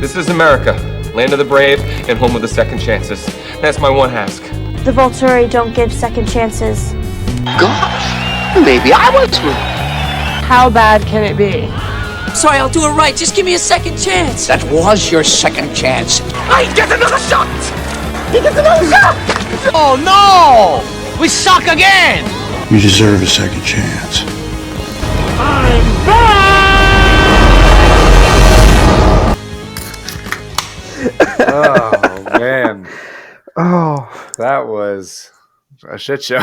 This is America, land of the brave and home of the second chances. That's my one ask. The Volturi don't give second chances. Gosh, maybe I was wrong. How bad can it be? Sorry, I'll do it right. Just give me a second chance. That was your second chance. I get another shot! He gets another shot! Oh no! We suck again! You deserve a second chance. I'm back! Oh, man. Oh, That was a shit show.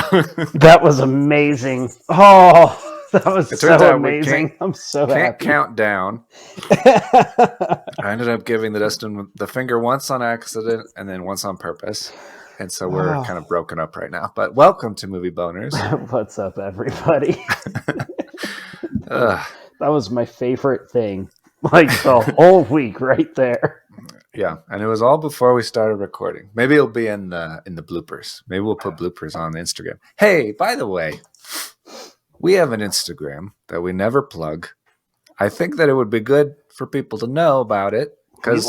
that was amazing. Oh, that was It so turns out we amazing. I'm so Can't happy. count down. I ended up giving the Dustin the finger once on accident and then once on purpose. And so we're Wow. kind of broken up right now. But welcome to Movie Boners. What's up, everybody? Ugh. That was my favorite thing. Like the whole week right there. Yeah, and it was all before we started recording. Maybe it'll be in the bloopers. Maybe we'll put bloopers on Instagram. Hey, by the way, we have an Instagram that we never plug. I think that it would be good for people to know about it because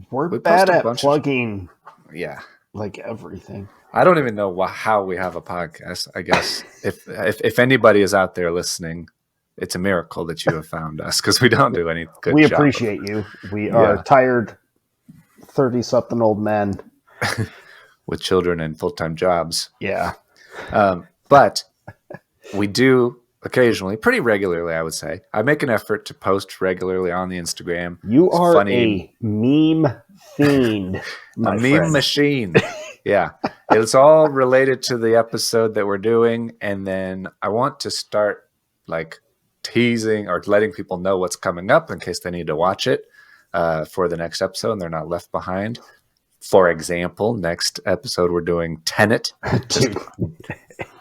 We're we bad post a at bunch of- plugging yeah, like everything. I don't even know how we have a podcast. I guess if anybody is out there listening, it's a miracle that you have found us because we don't do any good. We job of- appreciate you. We are tired 30-something old men. with children and full-time jobs. Yeah. But we do occasionally, pretty regularly, I would say. I make an effort to post regularly on the Instagram. You It's are funny. a meme fiend. My A meme friend. machine. Yeah. It's all related to the episode that we're doing. And then I want to start like teasing or letting people know what's coming up in case they need to watch it for the next episode and they're not left behind. For example, next episode we're doing Tenet.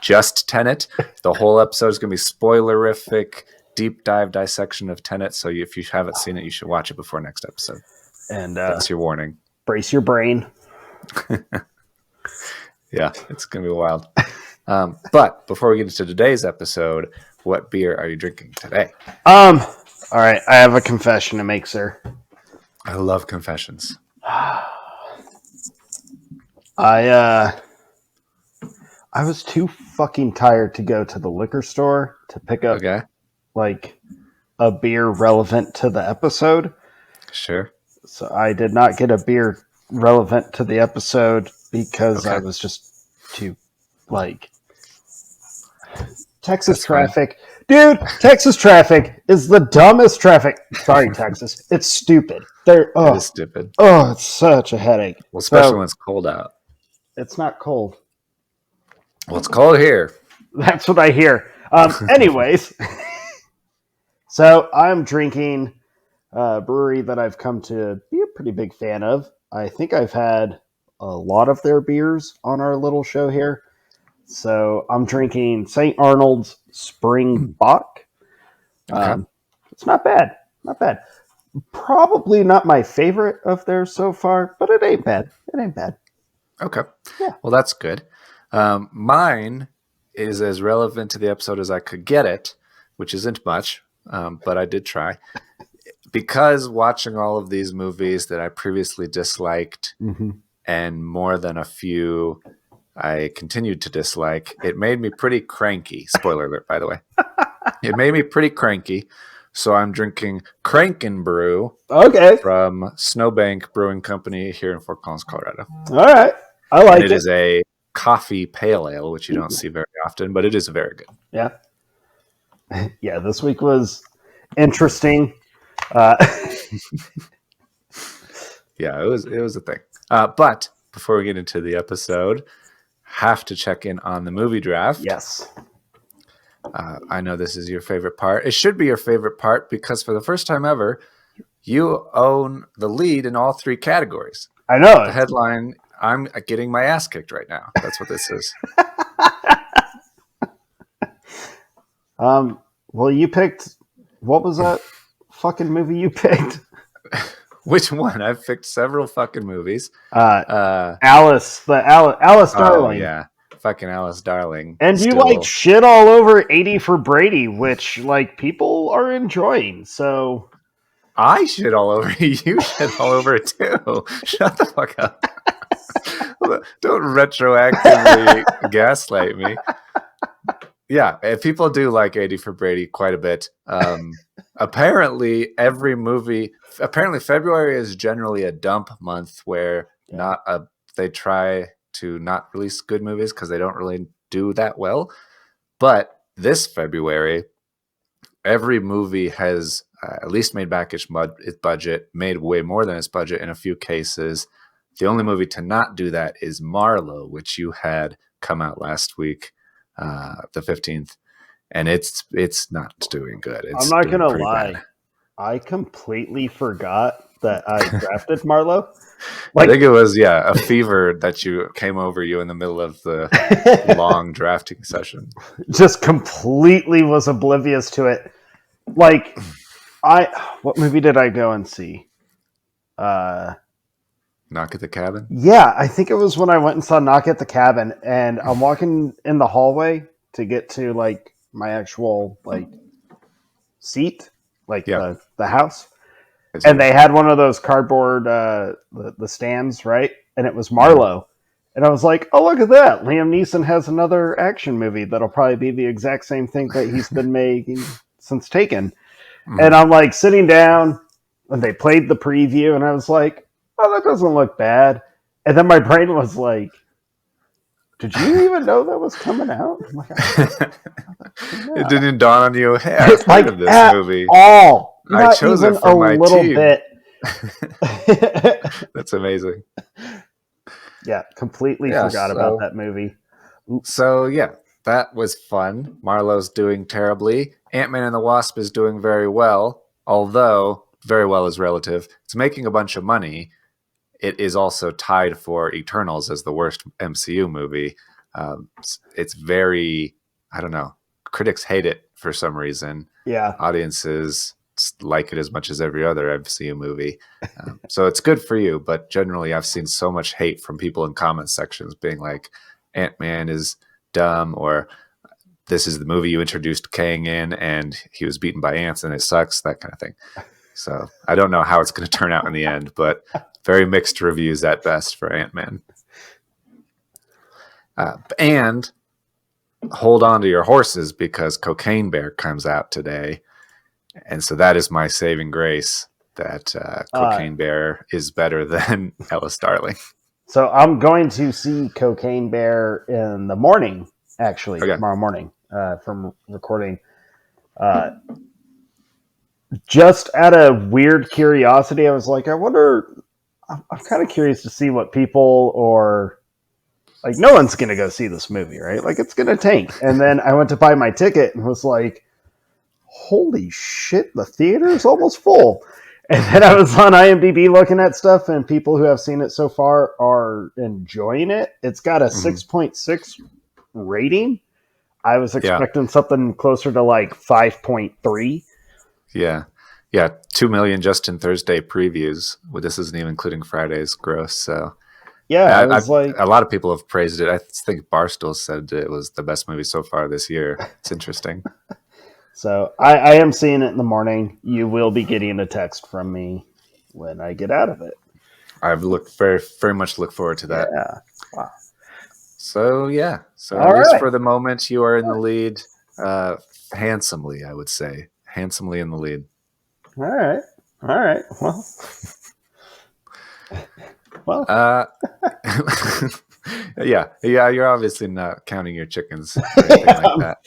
Just Tenet. The whole episode is going to be spoilerific, deep dive dissection of Tenet. So if you haven't seen it, you should watch it before next episode. And That's your warning. brace your brain. Yeah, it's going to be wild. But before we get into today's episode, what beer are you drinking today? All right, I have a confession to make, sir. I love confessions. I was too fucking tired to go to the liquor store to pick up Okay, like a beer relevant to the episode. sure. So I did not get a beer relevant to the episode because I Okay. was just too like Texas That's fine. traffic. Dude, Texas traffic is the dumbest traffic. Sorry, Texas. It's stupid. It is stupid. It's such a headache. Well, especially So, when it's cold out. it's not cold. Well, it's cold here. That's what I hear. Anyways, so I'm drinking a brewery that I've come to be a pretty big fan of. I think I've had a lot of their beers on our little show here. So I'm drinking St. Arnold's Spring Bock. Okay. It's not bad. Not bad. Probably not my favorite of theirs so far, but it ain't bad. It ain't bad. Okay. Yeah. Well, that's good. Mine is as relevant to the episode as I could get it, which isn't much, but I did try. Because watching all of these movies that I previously disliked and more than a few I continued to dislike, it made me pretty cranky. Spoiler alert, by the way. It made me pretty cranky. So I'm drinking Crankin' Brew Okay. from Snowbank Brewing Company here in Fort Collins, Colorado. All right. I like And it it. is a coffee pale ale, which you don't see very often, but it is very good. Yeah. Yeah, this week was interesting. Yeah, it was a thing. But before we get into the episode, have to check in on the movie draft. Yes. I know this is your favorite part. It should be your favorite part because for the first time ever, you own the lead in all three categories. I know. The headline, I'm getting my ass kicked right now. That's what this is. Well, you picked, what was that fucking movie you picked? Which one? I've picked several fucking movies. Alice Darling. Oh, yeah. Fucking Alice Darling. And you Still- like shit all over 80 for Brady, which like people are enjoying. So I shit all over you. You shit all over it too. Shut the fuck up. Don't retroactively gaslight me. Yeah, people do like 80 for Brady quite a bit. Apparently, apparently February is generally a dump month where they try to not release good movies because they don't really do that well. But this February, every movie has at least made back its budget, made way more than its budget in a few cases. The only movie to not do that is Marlowe, which you had come out last week, the 15th, and it's not doing good. I'm not going to lie. Bad. I completely forgot that I drafted Marlowe. I think it was, a fever that came over you in the middle of the long drafting session. Just completely was oblivious to it. Like, what movie did I go and see? Knock at the Cabin? Yeah, I think it was when I went and saw Knock at the Cabin, and I'm walking in the hallway to get to, like, my actual, like, seat, like the house. And they had one of those cardboard, the stands, right? And it was Marlowe. And I was like, oh, look at that. Liam Neeson has another action movie that'll probably be the exact same thing that he's been making since Taken. Mm-hmm. And I'm like sitting down, and they played the preview, and I was like, oh, that doesn't look bad. And then my brain was like, did you even know that was coming out? I'm like, it didn't dawn on you, hey, I've heard of this movie. All. I chose it for my team. Bit. That's amazing. Yeah, completely forgot about that movie. So, that was fun. Marlowe's doing terribly. Ant-Man and the Wasp is doing very well, although very well is relative. It's making a bunch of money. It is also tied for Eternals as the worst MCU movie. It's very, I don't know, critics hate it for some reason. Yeah. Audiences like it as much as every other MCU movie. So it's good for you, but generally I've seen so much hate from people in comment sections being like, Ant-Man is dumb, or this is the movie you introduced Kang in and he was beaten by ants and it sucks, that kind of thing. So I don't know how it's going to turn out in the end, but very mixed reviews at best for Ant-Man. And hold on to your horses because Cocaine Bear comes out today. And so that is my saving grace, that Cocaine Bear is better than Ellis Darling. So I'm going to see Cocaine Bear in the morning, actually, tomorrow morning, from recording. Just out of weird curiosity, I was like, I'm kind of curious to see what people like, no one's going to go see this movie, right? Like, it's going to tank. And then I went to buy my ticket and was like, holy shit, the theater is almost full. And then I was on IMDb looking at stuff, and people who have seen it so far are enjoying it. It's got a 6.6 rating. I was expecting something closer to like 5.3. Yeah. 2 million just in Thursday previews. Well, this isn't even including Friday's gross. So yeah, a lot of people have praised it. I think Barstool said it was the best movie so far this year. It's interesting. So I am seeing it in the morning. You will be getting a text from me when I get out of it. I've very, very much look forward to that. Yeah. Wow. So at least for the moment, you are in the lead handsomely, I would say. Handsomely in the lead. All right. Well. Yeah. You're obviously not counting your chickens or anything like that.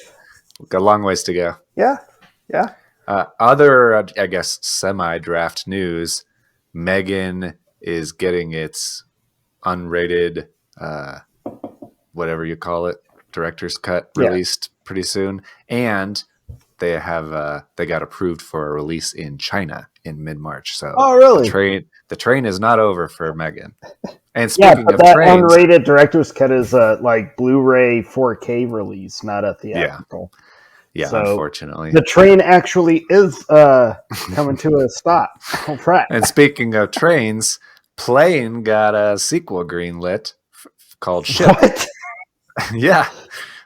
We've got a long ways to go. Yeah. Other, I guess, semi-draft news. Megan is getting its unrated, whatever you call it, director's cut released pretty soon, and they got approved for a release in China in mid-March. So, really? The train is not over for Megan. And speaking of that trains, unrated director's cut is a like Blu-ray 4K release, not a theatrical. Yeah, so unfortunately, the train actually is coming to a stop. All right. And speaking of trains, Plane got a sequel greenlit called Ship. What? Yeah.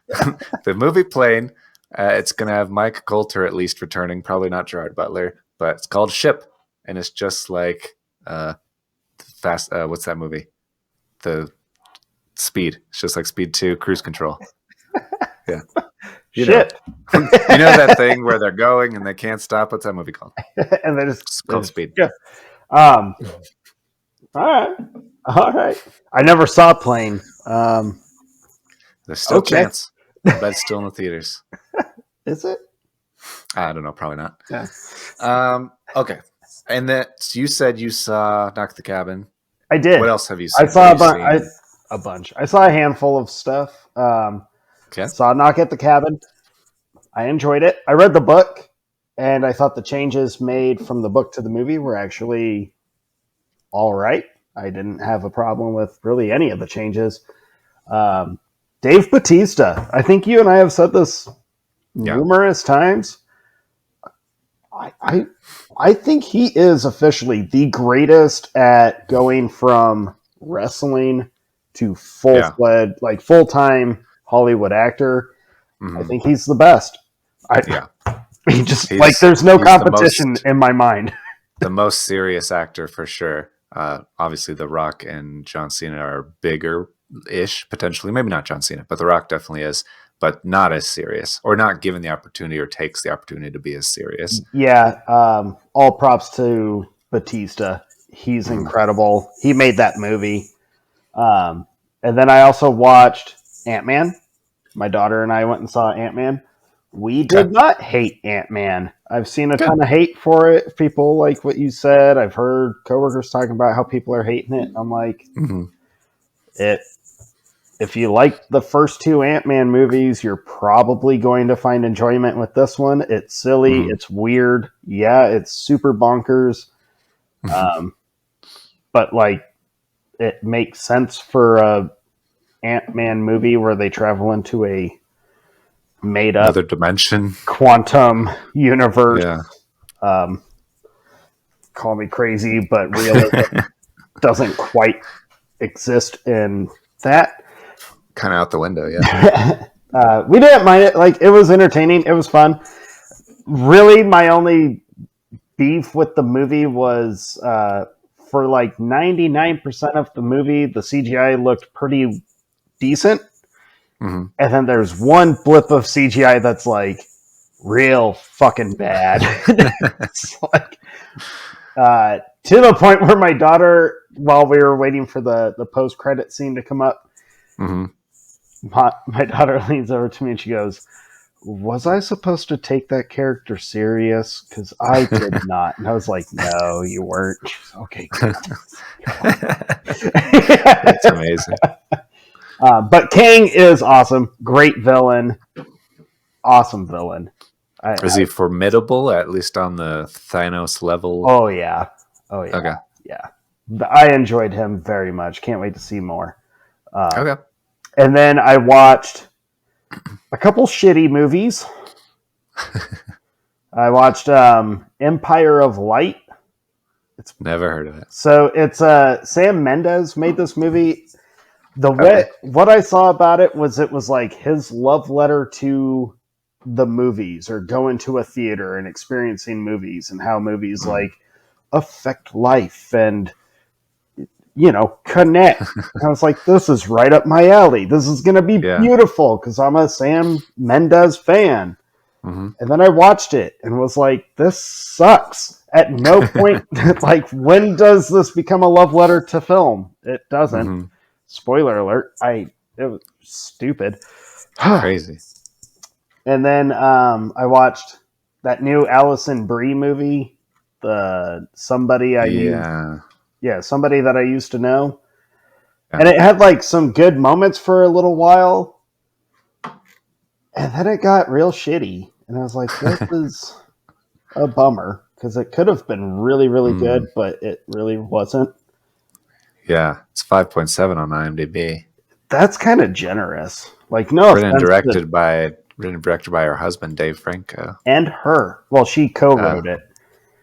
The movie Plane, it's going to have Mike Coulter at least returning, probably not Gerard Butler, but it's called Ship. and it's just like fast. What's that movie? The Speed. It's just like Speed 2, Cruise Control. Yeah. You Shit. know. You know that thing where they're going and they can't stop? What's that movie called? And they just It's called Speed. Yeah. All right. I never saw Plane. There's still Okay. a chance. I bet it's still in the theaters. Is it? I don't know. Probably not. Yeah. Okay. And then so you said you saw Knock at the Cabin. I did. What else have you seen? I saw What have you seen? a bunch. I saw a handful of stuff. Okay. Saw Knock at the Cabin. I enjoyed it. I read the book, and I thought the changes made from the book to the movie were actually all right. I didn't have a problem with really any of the changes. Dave Bautista. I think you and I have said this numerous times. I think he is officially the greatest at going from wrestling to full-fledged, like full-time Hollywood actor. Mm-hmm. I think he's the best. He just there's no competition in my mind. The most serious actor for sure. Obviously, The Rock and John Cena are bigger-ish, potentially. Maybe not John Cena, but The Rock definitely is. But not as serious, or not given the opportunity, or takes the opportunity to be as serious. Yeah, all props to Batista. He's incredible. He made that movie. And then I also watched Ant-Man. My daughter and I went and saw Ant-Man. We did not hate Ant-Man. I've seen a ton of hate for it. People like what you said. I've heard coworkers talking about how people are hating it. I'm like, if you like the first two Ant-Man movies, you're probably going to find enjoyment with this one. It's silly. It's weird. Yeah, it's super bonkers. But like, it makes sense for a Ant-Man movie where they travel into a made-up Another dimension, quantum universe. Yeah. Call me crazy, but realism doesn't quite exist in that. Kind of out the window, yeah. We didn't mind it. Like, it was entertaining. It was fun. Really, my only beef with the movie was for like 99% of the movie, the CGI looked pretty decent. And then there's one blip of CGI that's like real fucking bad. It's like, to the point where my daughter, while we were waiting for the post-credit scene to come up, my daughter leans over to me and she goes, "Was I supposed to take that character serious? Because I did not." And I was like, "No, you weren't." Okay, good. That's amazing. But Kang is awesome. Great villain. Awesome villain. Is he formidable, at least on the Thanos level? Oh, yeah. Okay. Yeah. I enjoyed him very much. Can't wait to see more. Okay. And then I watched a couple shitty movies. I watched Empire of Light. Never heard of it. So it's Sam Mendes made this movie. What I saw about it was like his love letter to the movies, or going to a theater and experiencing movies, and how movies like affect life and connect. And I was like, this is right up my alley. This is going to be beautiful because I'm a Sam Mendes fan. And then I watched it and was like, this sucks. At no point, like, when does this become a love letter to film? It doesn't. Spoiler alert. It was stupid. Crazy. And then I watched that new Alison Brie movie, Somebody That I Used to Know. And it had like some good moments for a little while. And then it got real shitty. And I was like, this is a bummer. Because it could have been really, really good, but it really wasn't. Yeah, it's 5.7 on IMDb. That's kind of generous. Like, no, written and directed by her husband, Dave Franco, and her. Well, she co-wrote it.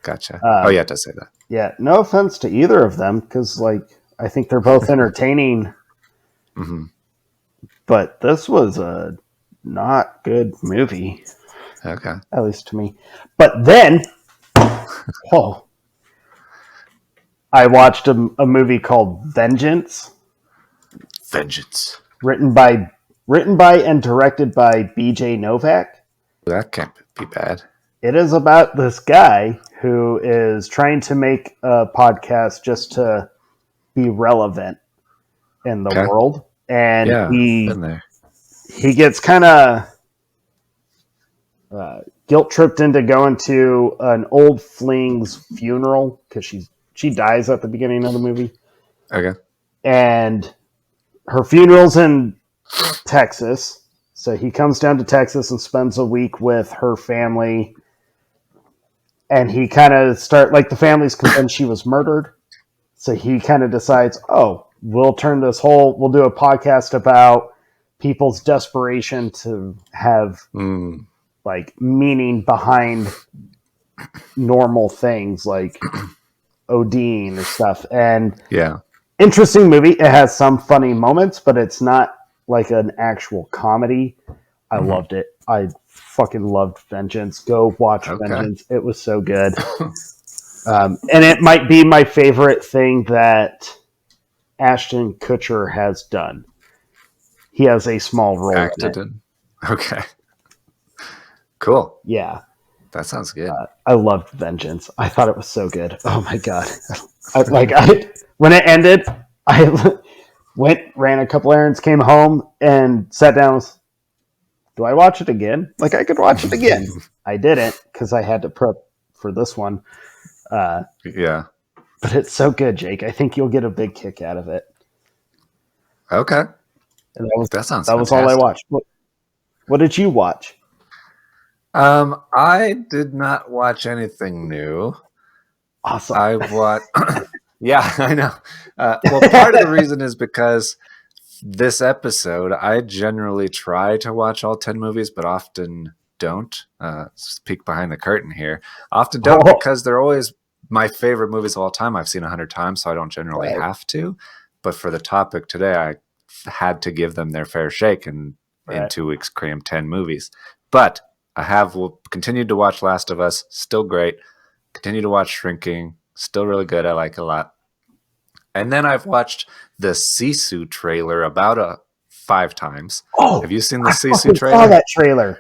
Gotcha. Yeah, it does say that. Yeah, no offense to either of them, because like I think they're both entertaining. But this was a not good movie. Okay. At least to me. But then, I watched a movie called Vengeance, Vengeance. written by and directed by B.J. Novak. That can't be bad. It is about this guy who is trying to make a podcast just to be relevant in the world, and Yeah, he been there. gets kind of guilt tripped into going to an old fling's funeral because she dies at the beginning of the movie, Okay. and her funeral's in Texas. So he comes down to Texas and spends a week with her family. And he kind of the family's convinced she was murdered. So he kind of decides, we'll do a podcast about people's desperation to have like meaning behind normal things like ODing or stuff. And Yeah. interesting movie. It has some funny moments, but it's not like an actual comedy. I loved it. I fucking loved Vengeance. Go watch Vengeance. It was so good. And it might be my favorite thing that Ashton Kutcher has done. He has a small role Acted in it. in. Okay. Cool. Yeah. That sounds good. I loved Vengeance. I thought it was so good. Oh my god! When it ended, I ran a couple errands, came home, and sat down. Do I watch it again? Like I could watch it again. I didn't because I had to prep for this one. Yeah. But it's so good, Jake. I think you'll get a big kick out of it. Okay. And that sounds. That was all I watched. What did you watch? I did not watch anything new. Awesome. I watched. Yeah, I know. Well, part of the reason is because this episode, I generally try to watch all 10 movies, but often don't. Peek behind the curtain here. Often don't because they're always my favorite movies of all time. I've seen 100 times, so I don't generally have to. But for the topic today, I had to give them their fair shake and in 2 weeks cram 10 movies. But will continued to watch Last of Us, still great. Continue to watch Shrinking, still really good. I like it a lot. And then I've watched the Sisu trailer about 5 times. Oh, have you seen the Sisu trailer? trailer? I saw that trailer.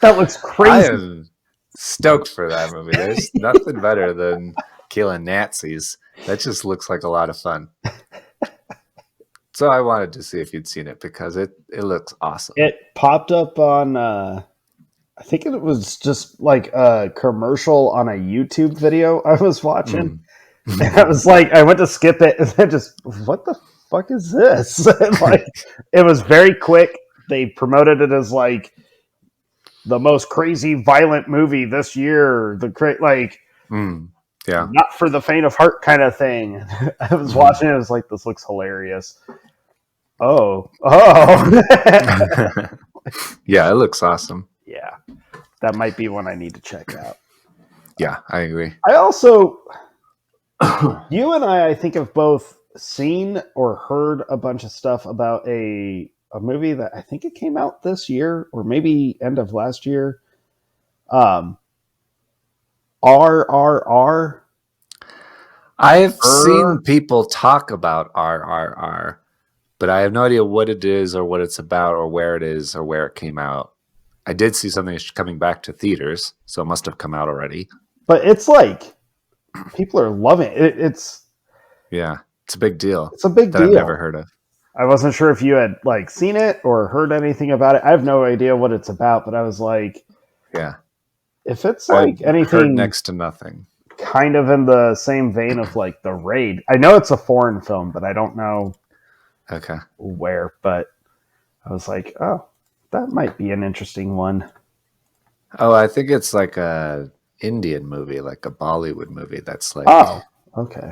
That looks crazy. I am stoked for that movie. There's nothing better than killing Nazis. That just looks like a lot of fun. So I wanted to see if you'd seen it because it looks awesome. It popped up on, I think it was just like a commercial on a YouTube video I was watching. And I was like, I went to skip it and then just, what the fuck is this? Like, it was very quick. They promoted it as like the most crazy violent movie this year. Yeah, not for the faint of heart kind of thing. I was watching it. I was like, this looks hilarious. Oh. Yeah, it looks awesome. Yeah, that might be one I need to check out. Yeah, I agree. I also, you and I think have both seen or heard a bunch of stuff about a movie that I think it came out this year or maybe end of last year. RRR. I've seen people talk about RRR, but I have no idea what it is or what it's about or where it is or where it came out. I did see something coming back to theaters, so it must have come out already. But it's like people are loving it. It's a big deal. It's a big deal. I've never heard of. I wasn't sure if you had like seen it or heard anything about it. I have no idea what it's about, but I was like, yeah, if it's like anything next to nothing, kind of in the same vein of like The Raid. I know it's a foreign film, but I don't know where. But I was like, oh, that might be an interesting one. Oh, I think it's like a Indian movie, like a Bollywood movie that's like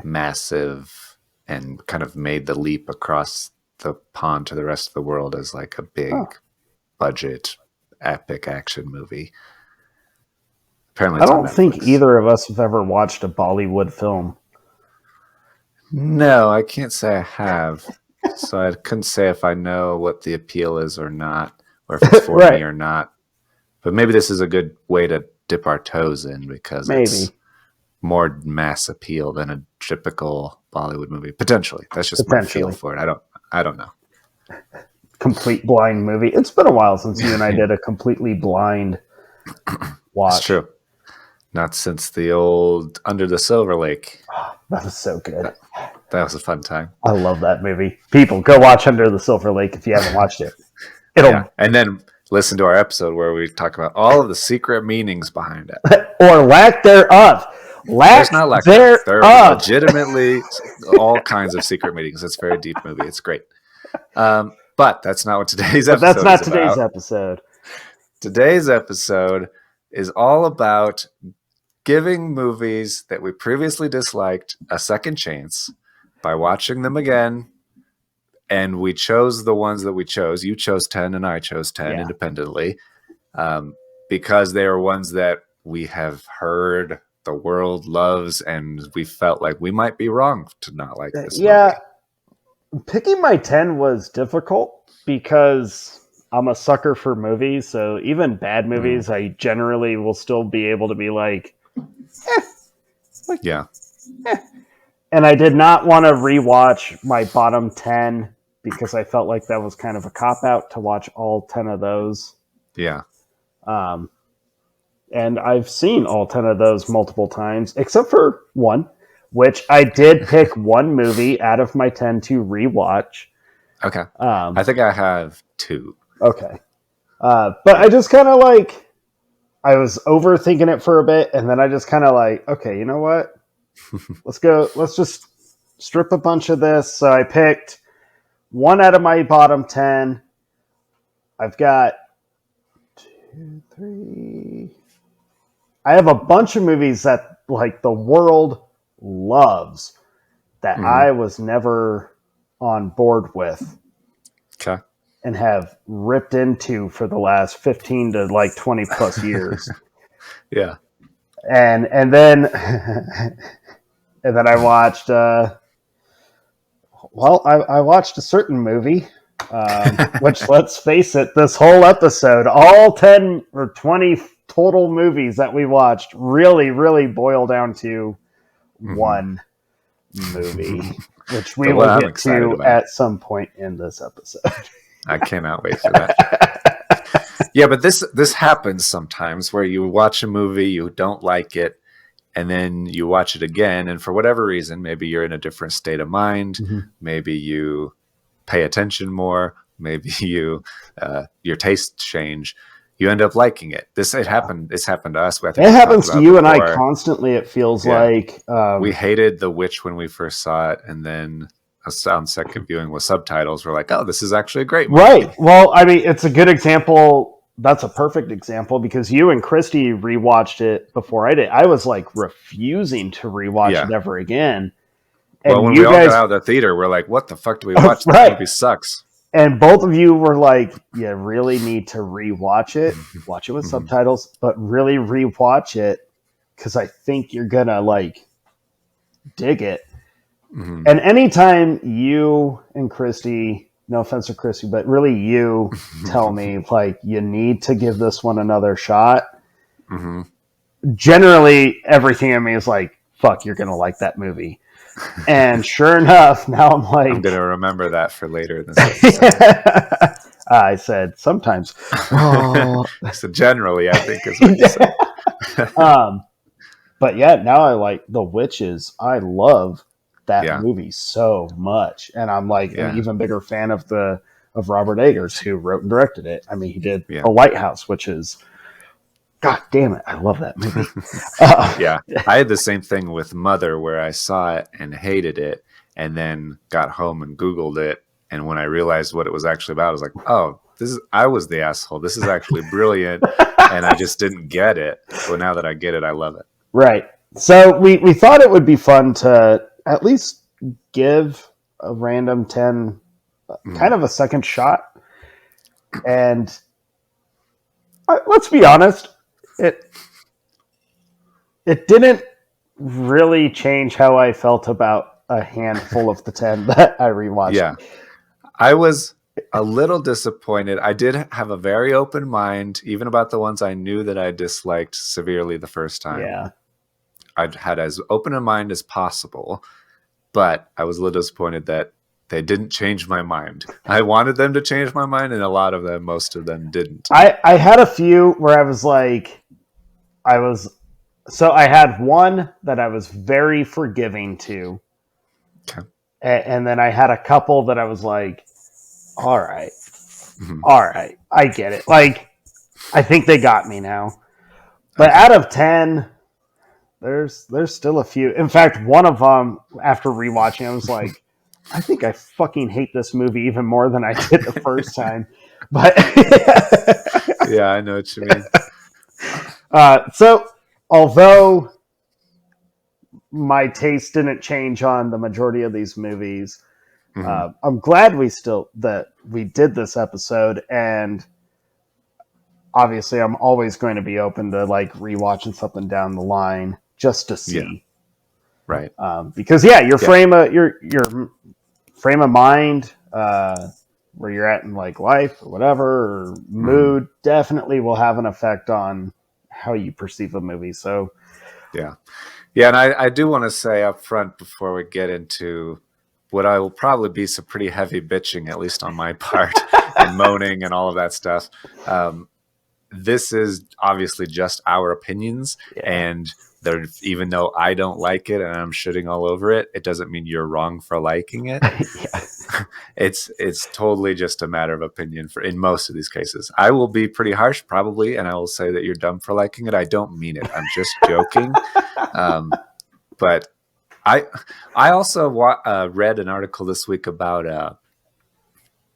massive and kind of made the leap across the pond to the rest of the world as like a big budget epic action movie. Apparently, I don't think either of us have ever watched a Bollywood film. No, I can't say I have. So I couldn't say if I know what the appeal is or not, or if it's for me or not. But maybe this is a good way to dip our toes in because it's more mass appeal than a typical Bollywood movie. Potentially. That's just my feel for it. I don't know. Complete blind movie. It's been a while since you and I did a completely blind watch. It's true. Not since the old Under the Silver Lake. That was so good. That was a fun time. I love that movie. People, go watch Under the Silver Lake if you haven't watched it. And then listen to our episode where we talk about all of the secret meanings behind it. Or lack thereof. There's not lack thereof. There are legitimately all kinds of secret meanings. It's a very deep movie. It's great. But that's not what today's episode is about. That's not today's episode. Today's episode is all about giving movies that we previously disliked a second chance by watching them again. And we chose the ones that we chose. You chose 10 and I chose 10 independently because they are ones that we have heard the world loves and we felt like we might be wrong to not like this movie. Picking my 10 was difficult because I'm a sucker for movies. So even bad movies, I generally will still be able to be like, yeah. And I did not want to rewatch my bottom 10 because I felt like that was kind of a cop-out to watch all 10 of those. Yeah. And I've seen all 10 of those multiple times, except for one, which I did pick one movie out of my 10 to rewatch. Okay. I think I have 2. Okay. But I just kind of like, I was overthinking it for a bit, and then I just kind of like, okay, you know what? Let's just strip a bunch of this. So I picked one out of my bottom 10. I've got 2, 3. I have a bunch of movies that like the world loves that I was never on board with. Okay. And have ripped into for the last 15 to like 20 plus years. Yeah. And then and then I watched I watched a certain movie which, let's face it, this whole episode, all 10 or 20 total movies that we watched really boil down to one movie, which we will get to at some point in this episode. I cannot wait for that. Yeah, but this happens sometimes where you watch a movie, you don't like it, and then you watch it again, and for whatever reason, maybe you're in a different state of mind, maybe you pay attention more, maybe you your tastes change, you end up liking it. It's happened to us. I think it happens to you and I constantly, it feels like. We hated The Witch when we first saw it, and then on second viewing with subtitles, we're like, oh, this is actually a great movie. Right. Well, I mean, it's a good example. That's a perfect example because you and Christy rewatched it before I did. I was like refusing to rewatch it ever again. And when we all got out of the theater, we're like, what the fuck do we watch? This movie sucks. And both of you were like, you really need to rewatch it. Watch it with subtitles, but really rewatch it because I think you're going to like dig it. And anytime you and Christy, no offense to Christy, but really you tell me like you need to give this one another shot, generally everything in me is like, fuck, you're going to like that movie. And sure enough, now I'm like, I'm going to remember that for later in this episode. I said sometimes. So generally, I think is what you said. But yeah, now I like The Witches. I love that movie so much, and I'm like an even bigger fan of Robert Eggers, who wrote and directed it. I mean, he did The Lighthouse, which is, God damn it, I love that movie. I had the same thing with Mother, where I saw it and hated it, and then got home and Googled it, and when I realized what it was actually about, I was like, oh, I was the asshole. This is actually brilliant, and I just didn't get it. So now that I get it, I love it. Right. So we thought it would be fun to at least give a random 10 kind of a second shot. And let's be honest, it didn't really change how I felt about a handful of the 10 that I rewatched. Yeah. I was a little disappointed. I did have a very open mind, even about the ones I knew that I disliked severely the first time. Yeah. I'd had as open a mind as possible, but I was a little disappointed that they didn't change my mind. I wanted them to change my mind, and most of them didn't. I had a few where I was like, so I had one that I was very forgiving to. Okay. And then I had a couple that I was like, all right, Mhm. all right, I get it. Like, I think they got me now. But out of 10, there's still a few. In fact, one of them, after rewatching, I was like, I think I fucking hate this movie even more than I did the first time. But Yeah, I know what you mean. so, although my taste didn't change on the majority of these movies, Mhm. I'm glad that we did this episode, and obviously I'm always going to be open to like rewatching something down the line just to see. Yeah. Right. Because your frame of mind, where you're at in like life or whatever, or mood definitely will have an effect on how you perceive a movie. So Yeah. Yeah, and I do want to say up front before we get into what I will probably be some pretty heavy bitching, at least on my part, and moaning and all of that stuff. This is obviously just our opinions, and even though I don't like it and I'm shitting all over it, it doesn't mean you're wrong for liking it. It's totally just a matter of opinion in most of these cases. I will be pretty harsh probably, and I will say that you're dumb for liking it. I don't mean it. I'm just joking. But I also read an article this week about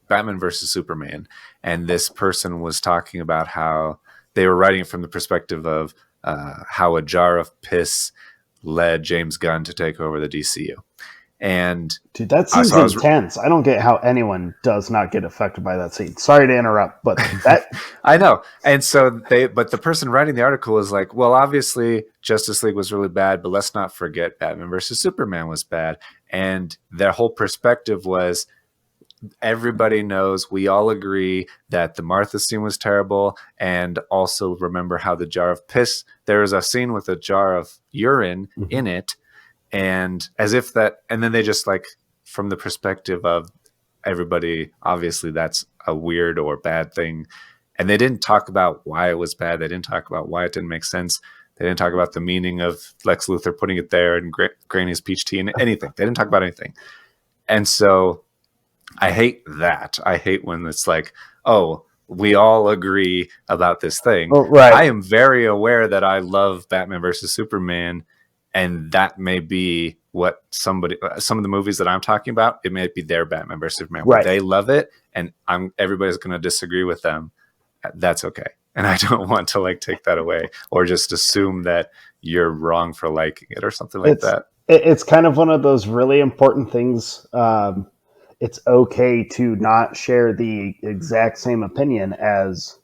Batman versus Superman, and this person was talking about how they were writing it from the perspective of how a jar of piss led James Gunn to take over the DCU. And dude, that seems intense. I don't get how anyone does not get affected by that scene. Sorry to interrupt, but that I know. And so but the person writing the article was like, well, obviously Justice League was really bad, but let's not forget Batman versus Superman was bad. And their whole perspective was, everybody knows, we all agree that the Martha scene was terrible, and also remember how the jar of piss, there was a scene with a jar of urine in it, and as if that, and then they just like, from the perspective of everybody, obviously that's a weird or bad thing, and they didn't talk about why it was bad. They didn't talk about why it didn't make sense. They didn't talk about the meaning of Lex Luthor putting it there and Granny's peach tea and anything. They didn't talk about anything. And so I hate that. I hate when it's like, oh, we all agree about this thing. Oh, right. I am very aware that I love Batman versus Superman, and that may be what some of the movies that I'm talking about, it may be their Batman versus Superman. Right. They love it, and everybody's going to disagree with them. That's okay. And I don't want to like take that away or just assume that you're wrong for liking it or something like that. It's kind of one of those really important things. It's okay to not share the exact same opinion as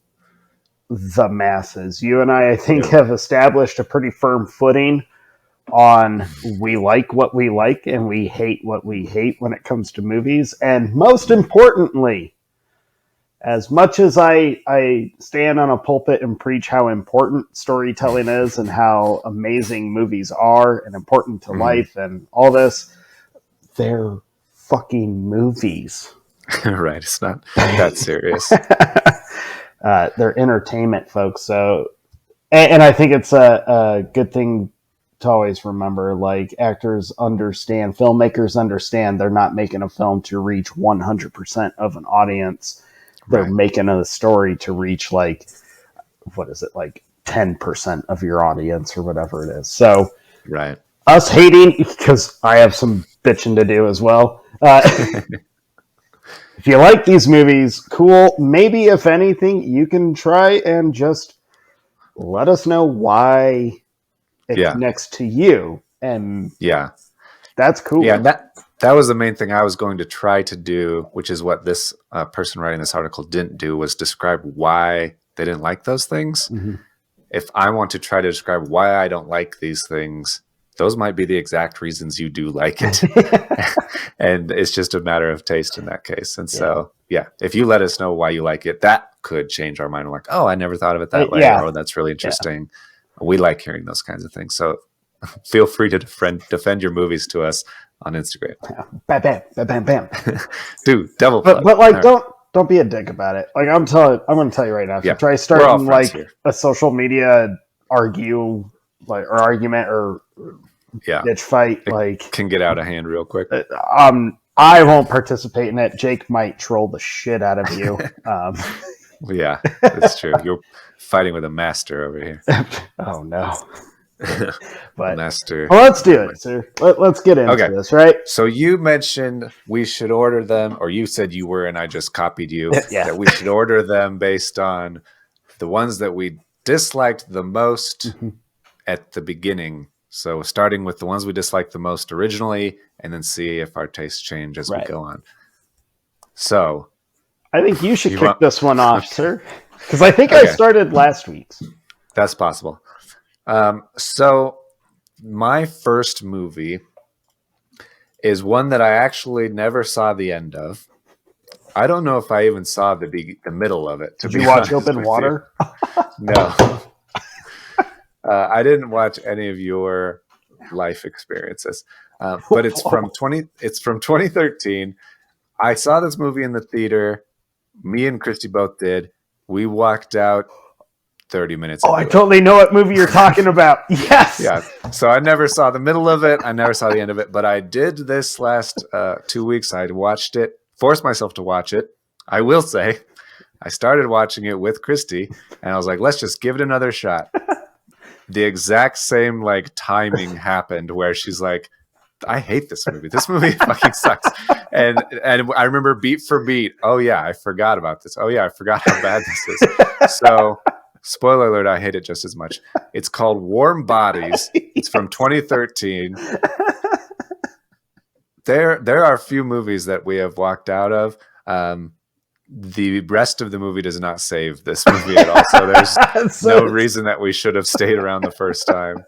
the masses. You and I think, have established a pretty firm footing on we like what we like and we hate what we hate when it comes to movies. And most importantly, as much as I stand on a pulpit and preach how important storytelling is and how amazing movies are and important to life and all this, they're fucking movies. Right. It's not that serious. They're entertainment, folks. So, and I think it's a good thing to always remember, like, actors understand, filmmakers understand they're not making a film to reach 100% of an audience. They're making a story to reach, like, what is it, like 10% of your audience or whatever it is. So, right. Us hating, because I have some bitching to do as well. If you like these movies, cool. Maybe, if anything, you can try and just let us know why it connects to you. And that's cool. Yeah, that was the main thing I was going to try to do, which is what this person writing this article didn't do, was describe why they didn't like those things. Mm-hmm. If I want to try to describe why I don't like these things, those might be the exact reasons you do like it. And it's just a matter of taste in that case. And so, if you let us know why you like it, that could change our mind. We're like, oh, I never thought of it that way. Oh, that's really interesting. We like hearing those kinds of things. So feel free to defend your movies to us on Instagram. Bam, bam, bam, bam, bam. Dude, double plug. But like, All right. don't be a dick about it. Like I'm going to tell you right now. If Yeah, you try we're all starting friends like here. a social media argument or Yeah, bitch fight, like can get out of hand real quick. I won't participate in it. Jake might troll the shit out of you. Yeah, that's true. You're fighting with a master over here. Oh no. But Master. well, let's do it, sir. Let's get into this, right? So you mentioned we should order them, or you said you were, and I just copied you, Yeah. that we should order them based on the ones that we disliked the most at the beginning. So starting with the ones we disliked the most originally, and then see if our tastes change as we go on. So I think you should kick this one off, sir. Because I think I started last week's. That's possible. So my first movie is one that I actually never saw the end of. I don't know if I even saw the middle of it. Did you watch Open Water? No. I didn't watch any of your life experiences. But it's from 2013. I saw this movie in the theater. Me and Christy both did. We walked out 30 minutes. Oh, I totally know what movie you're talking about. Yes. Yeah. So I never saw the middle of it. I never saw the end of it. But I did this last 2 weeks. I watched it, forced myself to watch it. I will say, I started watching it with Christy, and I was like, let's just give it another shot. The exact same timing happened where she's like, I hate this movie. This movie fucking sucks. And I remember beat for beat. Oh yeah, I forgot about this. Oh yeah, I forgot how bad this is. So spoiler alert, I hate it just as much. It's called Warm Bodies. It's from 2013. There are a few movies that we have walked out of. The rest of the movie does not save this movie at all. So there's no reason that we should have stayed around the first time.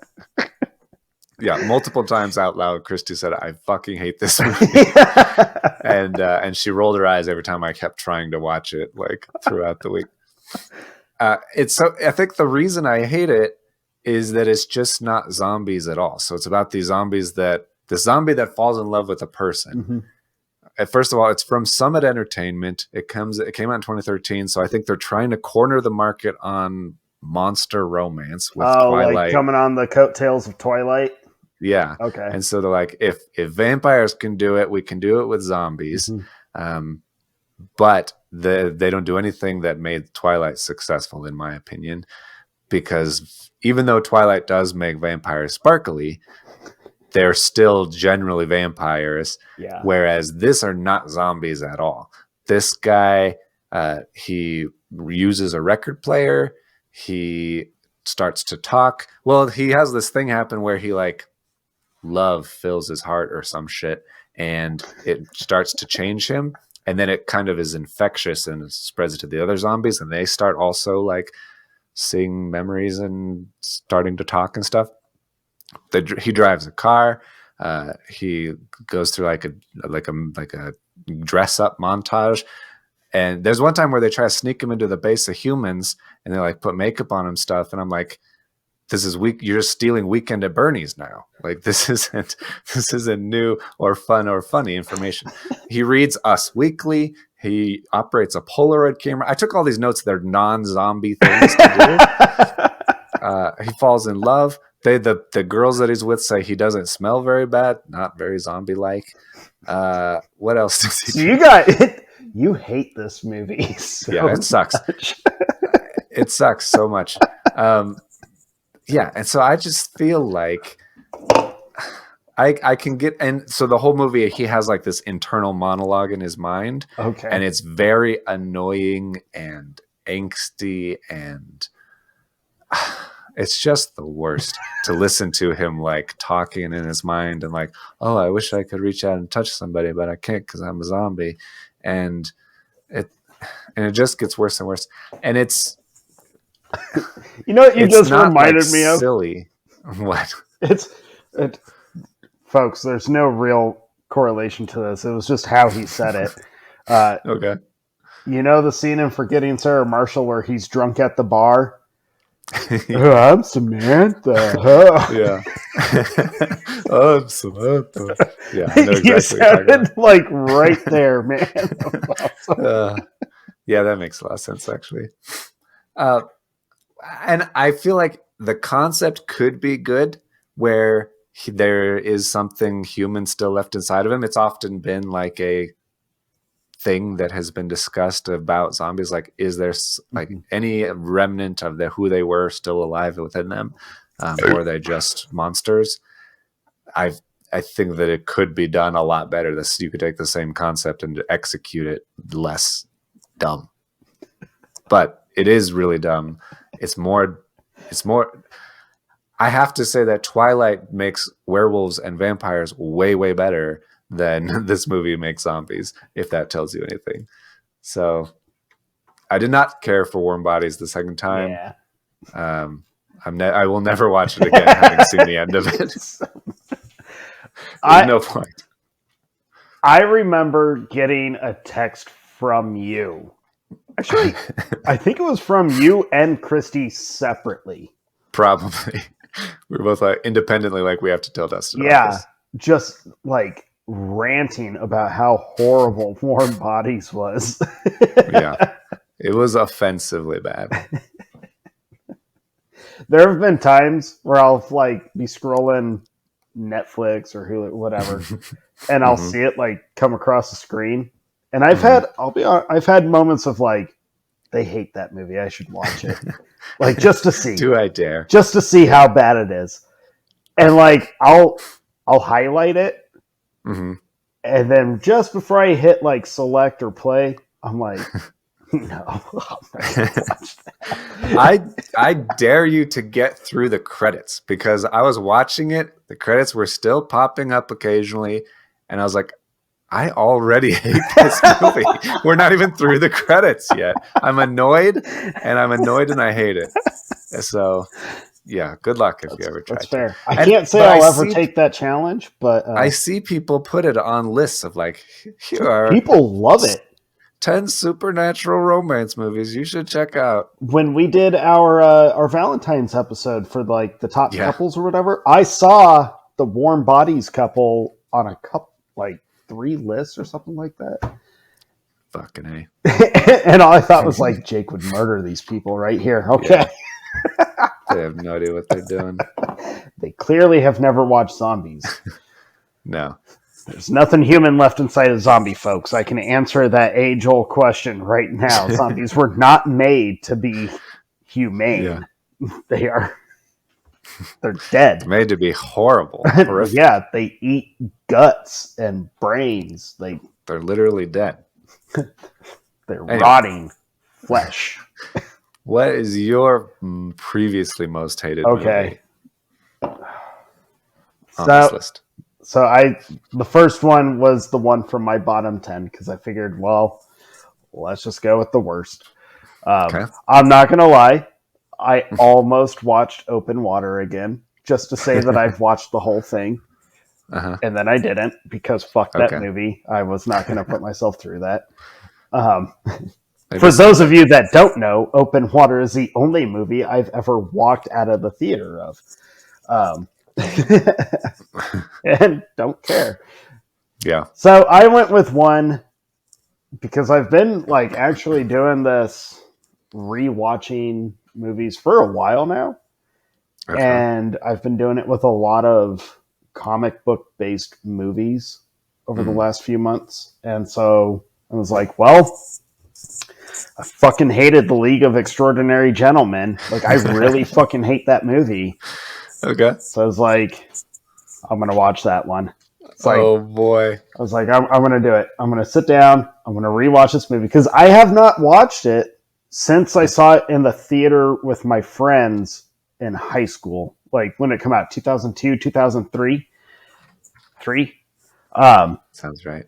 Yeah, multiple times out loud, Christy said, I fucking hate this movie. And she rolled her eyes every time I kept trying to watch it throughout the week. I think the reason I hate it is that it's just not zombies at all. So it's about the zombie that falls in love with a person. First of all, it's from Summit Entertainment. It came out in 2013. So I think they're trying to corner the market on monster romance with Twilight. Like coming on the coattails of Twilight. Yeah. Okay. And so they're like, if vampires can do it, we can do it with zombies. But they don't do anything that made Twilight successful, in my opinion, because even though Twilight does make vampires sparkly, they're still generally vampires. Yeah. Whereas this are not zombies at all. This guy, he uses a record player. He starts to talk. Well, he has this thing happen where he love fills his heart or some shit, and it starts to change him, and then it kind of is infectious and spreads it to the other zombies, and they start also seeing memories and starting to talk and stuff. He drives a car. He goes through a dress up montage, and there's one time where they try to sneak him into the base of humans, and they put makeup on him stuff, and I'm like, this is you're just stealing Weekend at Bernie's now. This isn't new or fun or funny information. He reads Us Weekly. He operates a Polaroid camera. I took all these notes. They're non-zombie things to do. He falls in love. The girls that he's with say he doesn't smell very bad, not very zombie-like. What else does he do? You hate this movie. Yeah, it sucks. It sucks so much. Yeah, and so I just feel like I can get, and so the whole movie he has this internal monologue in his mind. Okay. And it's very annoying and angsty, and it's just the worst to listen to him talking in his mind and oh, I wish I could reach out and touch somebody, but I can't because I'm a zombie. And it just gets worse and worse. And it's you know what you just reminded me of? Silly. What? Folks, there's no real correlation to this. It was just how he said it. Okay. You know the scene in Forgetting Sarah Marshall where he's drunk at the bar? Oh, I'm Samantha. Yeah. I'm Samantha. Yeah, I know You exactly what you're talking sounded like right there, man. about. Yeah, that makes a lot of sense, actually. Uh, and I feel like the concept could be good where there is something human still left inside of him. It's often been like a thing that has been discussed about zombies. Like, is there like any remnant of who they were still alive within them, or are they just monsters? I think that it could be done a lot better. This, you could take the same concept and execute it less dumb. But it is really dumb. It's more. I have to say that Twilight makes werewolves and vampires way, way better than this movie makes zombies, if that tells you anything. So I did not care for Warm Bodies the second time. Yeah. I will never watch it again, having seen the end of it. There's no point. I remember getting a text from you. Actually, I think it was from you and Christy separately. Probably. We were both like independently, like, we have to tell Dustin. Yeah, just like ranting about how horrible Warm Bodies was. Yeah, it was offensively bad. There have been times where I'll like be scrolling Netflix or Hulu, whatever, and I'll see it like come across the screen, and I've had moments of like, they hate that movie, I should watch it, like just to see. Do I dare? Just to see how bad it is, and like I'll highlight it, and then just before I hit like select or play, I'm like, no, I'm not gonna watch that. I dare you to get through the credits, because I was watching it. The credits were still popping up occasionally, and I was like, I already hate this movie. We're not even through the credits yet. I'm annoyed, and I hate it. So, yeah, good luck if you ever try. That's fair. I can't say I'll ever take that challenge, but I see people put it on lists of like, here are people love it. 10 supernatural romance movies you should check out. When we did our Valentine's episode for like the top couples or whatever, I saw the Warm Bodies couple on a couple like 3 lists or something like that. Fucking A. And all I thought was like, Jake would murder these people right here. Okay. Yeah. They have no idea what they're doing. They clearly have never watched zombies. No. There's nothing human left inside of zombie folks. I can answer that age-old question right now. Zombies were not made to be humane. Yeah. They're dead. They're made to be horrible. Yeah, they eat guts and brains. They're literally dead. They're rotting flesh. What is your previously most hated movie on this list? So the first one was the one from my bottom 10 because I figured, well, let's just go with the worst. I'm not going to lie. I almost watched Open Water again just to say that I've watched the whole thing. And then I didn't because fuck that movie. I was not going to put myself through that. For those of you that don't know, Open Water is the only movie I've ever walked out of the theater of. And don't care. Yeah. So I went with one because I've been like actually doing this rewatching movies for a while now. And I've been doing it with a lot of comic book based movies over the last few months. And so I was like, well, I fucking hated The League of Extraordinary Gentlemen. Like, I really fucking hate that movie. Okay. So I was like, I'm going to watch that one. Like, oh, boy. I was like, I'm going to do it. I'm going to sit down. I'm going to rewatch this movie. Because I have not watched it since I saw it in the theater with my friends in high school. Like, when it came out, 2002, 2003? 3? Sounds right.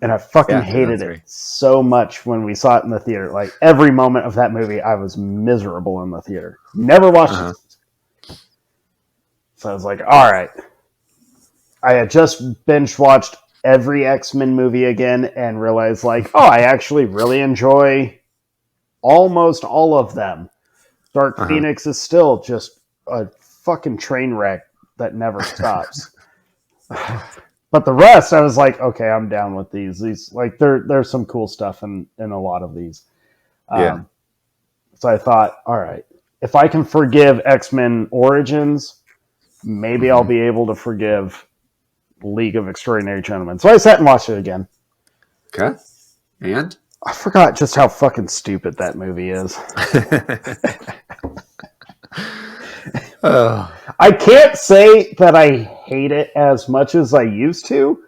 And I fucking hated it so much when we saw it in the theater. Like, every moment of that movie, I was miserable in the theater. Never watched it. So I was like, all right. I had just binge-watched every X-Men movie again and realized, like, oh, I actually really enjoy almost all of them. Dark Phoenix is still just a fucking train wreck that never stops. But the rest, I was like, okay, I'm down with these. These like there's some cool stuff in a lot of these. So I thought, all right, if I can forgive X-Men Origins, maybe I'll be able to forgive League of Extraordinary Gentlemen. So I sat and watched it again. Okay. And? I forgot just how fucking stupid that movie is. I can't say that I hate it as much as I used to,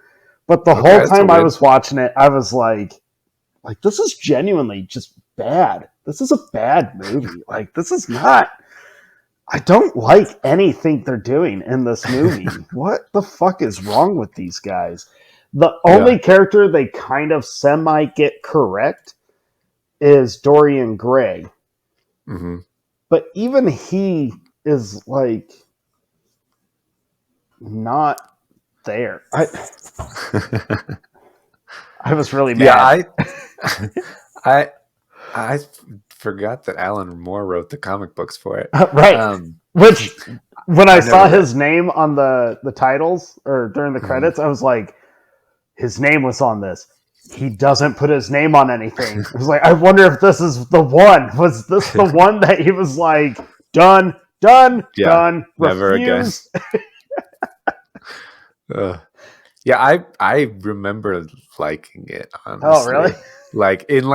but the whole time I was watching it, I was like, this is genuinely just bad. This is a bad movie. Like, this is not... I don't like anything they're doing in this movie. What the fuck is wrong with these guys? The only character they kind of semi get correct is Dorian Gray. Mm-hmm. But even he is like not there. I was really mad. Yeah, I forgot that Alan Moore wrote the comic books for it. Right. Which when I saw his name on the titles or during the credits, I was like, his name was on this. He doesn't put his name on anything. I was like, I wonder if this is the one. Was this the one that he was like, done, done, never refused? Again. Yeah, I remember liking it, honestly. Oh, really? Like, in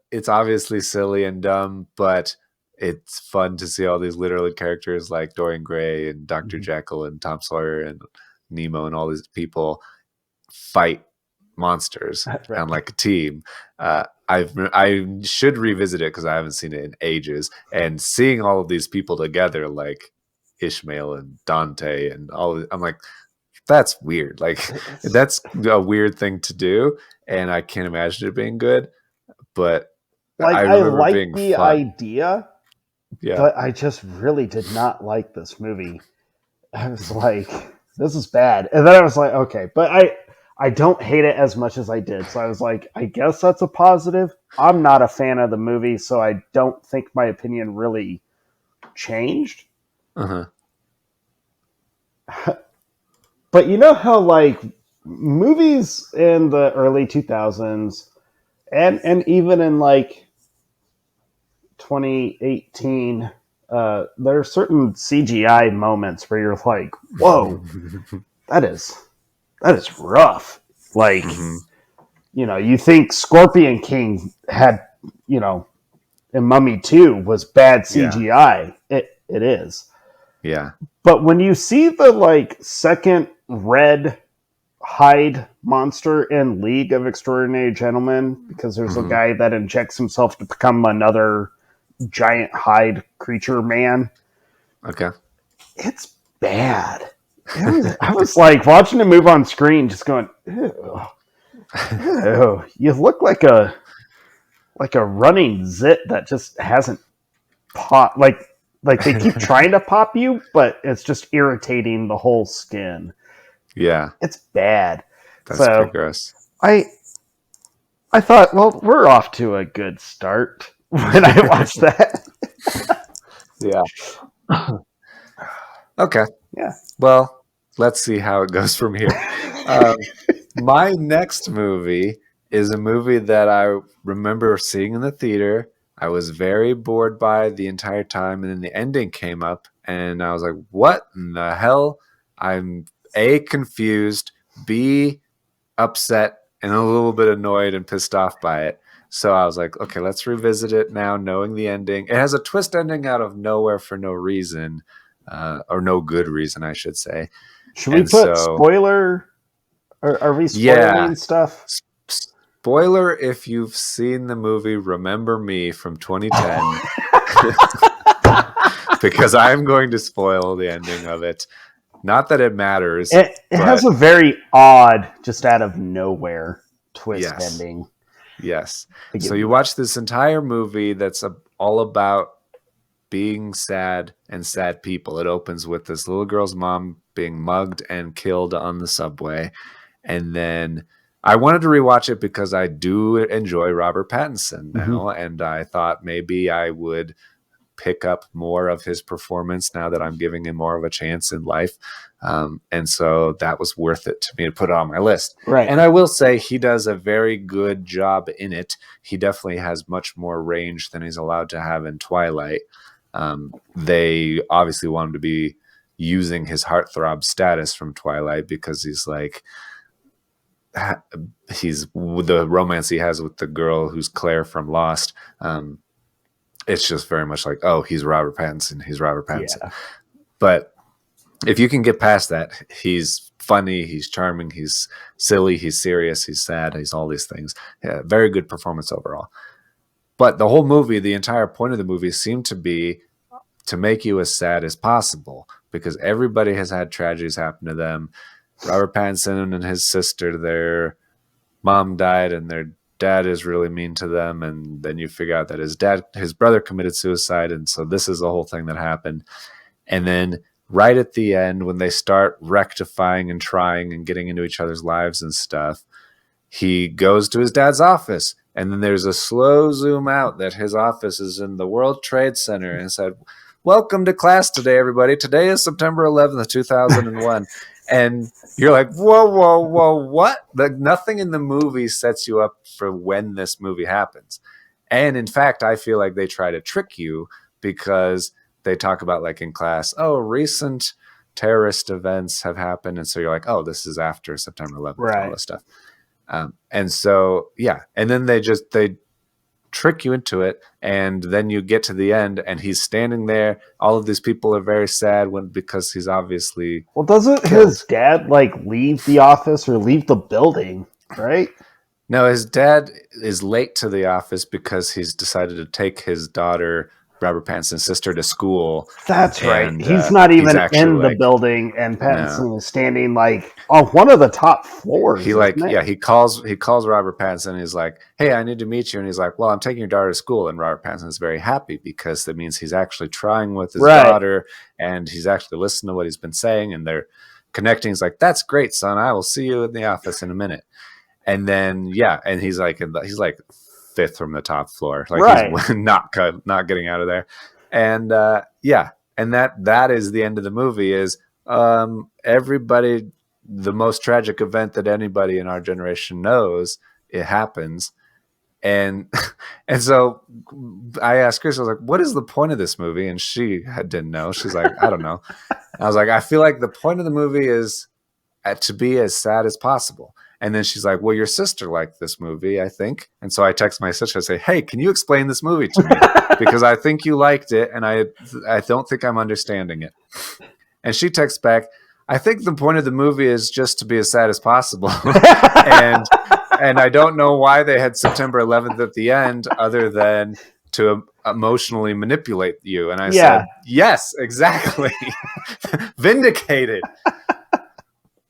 it's obviously silly and dumb, but it's fun to see all these literally characters like Dorian Gray and Dr. Jekyll and Tom Sawyer and Nemo and all these people fight monsters on like a team. I should revisit it because I haven't seen it in ages, and seeing all of these people together like Ishmael and Dante and all, I'm like, that's weird. Like, that's a weird thing to do, and I can't imagine it being good. But like, I like being the fun. idea, but I just really did not like this movie. I was like, this is bad. And then I was like, okay, but I don't hate it as much as I did. So I was like, I guess that's a positive. I'm not a fan of the movie, so I don't think my opinion really changed. But you know how like movies in the early 2000s and even in like 2018, there are certain CGI moments where you're like, whoa, that is rough. Like, you think Scorpion King had, and Mummy 2 was bad CGI. Yeah. It is. Yeah. But when you see the like second red hide monster in League of Extraordinary Gentlemen, because there's a guy that injects himself to become another giant hide creature man. Okay. It's bad. I was like watching him move on screen, just going, ew. Ew. You look like a running zit that just hasn't popped. Like they keep trying to pop you, but it's just irritating the whole skin. Yeah. It's bad. That's pretty gross. I thought, well, we're off to a good start when I watched that. Yeah. Okay. Yeah. Well, let's see how it goes from here. My next movie is a movie that I remember seeing in the theater. I was very bored by the entire time, and then the ending came up, and I was like, what in the hell? I'm A, confused, B, upset, and a little bit annoyed and pissed off by it. So I was like, okay, let's revisit it now, knowing the ending. It has a twist ending out of nowhere for no reason, or no good reason, I should say. Should we put spoiler? Are we spoiling stuff? Spoiler, if you've seen the movie Remember Me from 2010, because I'm going to spoil the ending of it. Not that it matters. It has a very odd, just out of nowhere twist ending. Yes. So you watch this entire movie that's all about being sad and sad people. It opens with this little girl's mom being mugged and killed on the subway. And then I wanted to rewatch it because I do enjoy Robert Pattinson now. And I thought maybe I would pick up more of his performance now that I'm giving him more of a chance in life. And so that was worth it to me to put it on my list. Right. And I will say he does a very good job in it. He definitely has much more range than he's allowed to have in Twilight. They obviously want him to be using his heartthrob status from Twilight because he's the romance he has with the girl who's Claire from Lost. It's just very much like, oh, he's Robert Pattinson. He's Robert Pattinson. Yeah. But if you can get past that, he's funny, he's charming, he's silly, he's serious, he's sad, he's all these things. Yeah, very good performance overall. But the whole movie, the entire point of the movie seemed to be to make you as sad as possible because everybody has had tragedies happen to them. Robert Pattinson and his sister, their mom died and their dad is really mean to them. And then you figure out that his brother committed suicide. And so this is the whole thing that happened. And then right at the end, when they start rectifying and trying and getting into each other's lives and stuff, he goes to his dad's office. And then there's a slow zoom out that his office is in the World Trade Center and said, "Welcome to class today, everybody. Today is September 11th, 2001. And you're like, whoa, what? Nothing in the movie sets you up for when this movie happens. And in fact, I feel like they try to trick you because they talk about, like in class, oh, recent terrorist events have happened. And so you're like, oh, this is after September 11th, right, and all this stuff. And so, yeah. And then they trick you into it. And then you get to the end and he's standing there. All of these people are very sad because he's obviously... Well, doesn't his dad leave the office or leave the building, right? No, his dad is late to the office because he's decided to take his daughter, Robert Pattinson's sister, to school. That's right. He's not even in the building, and Pattinson is standing on one of the top floors. He calls Robert Pattinson. And he's like, "Hey, I need to meet you." And he's like, "Well, I'm taking your daughter to school." And Robert Pattinson is very happy because that means he's actually trying with his daughter, and he's actually listening to what he's been saying, and they're connecting. He's like, "That's great, son. I will see you in the office in a minute." And then and he's like fifth from the top floor, he's not getting out of there. And and that is the end of the movie. Is everybody, the most tragic event that anybody in our generation knows, it happens. And so I asked Chris, I was like, what is the point of this movie? And she didn't know. She's like, I don't know. I was like, I feel like the point of the movie is to be as sad as possible. And then she's like, well, your sister liked this movie, I think. And so I text my sister, I say, hey, can you explain this movie to me? Because I think you liked it, and I don't think I'm understanding it. And she texts back, I think the point of the movie is just to be as sad as possible. and I don't know why they had September 11th at the end other than to emotionally manipulate you. And I said, yes, exactly. Vindicated.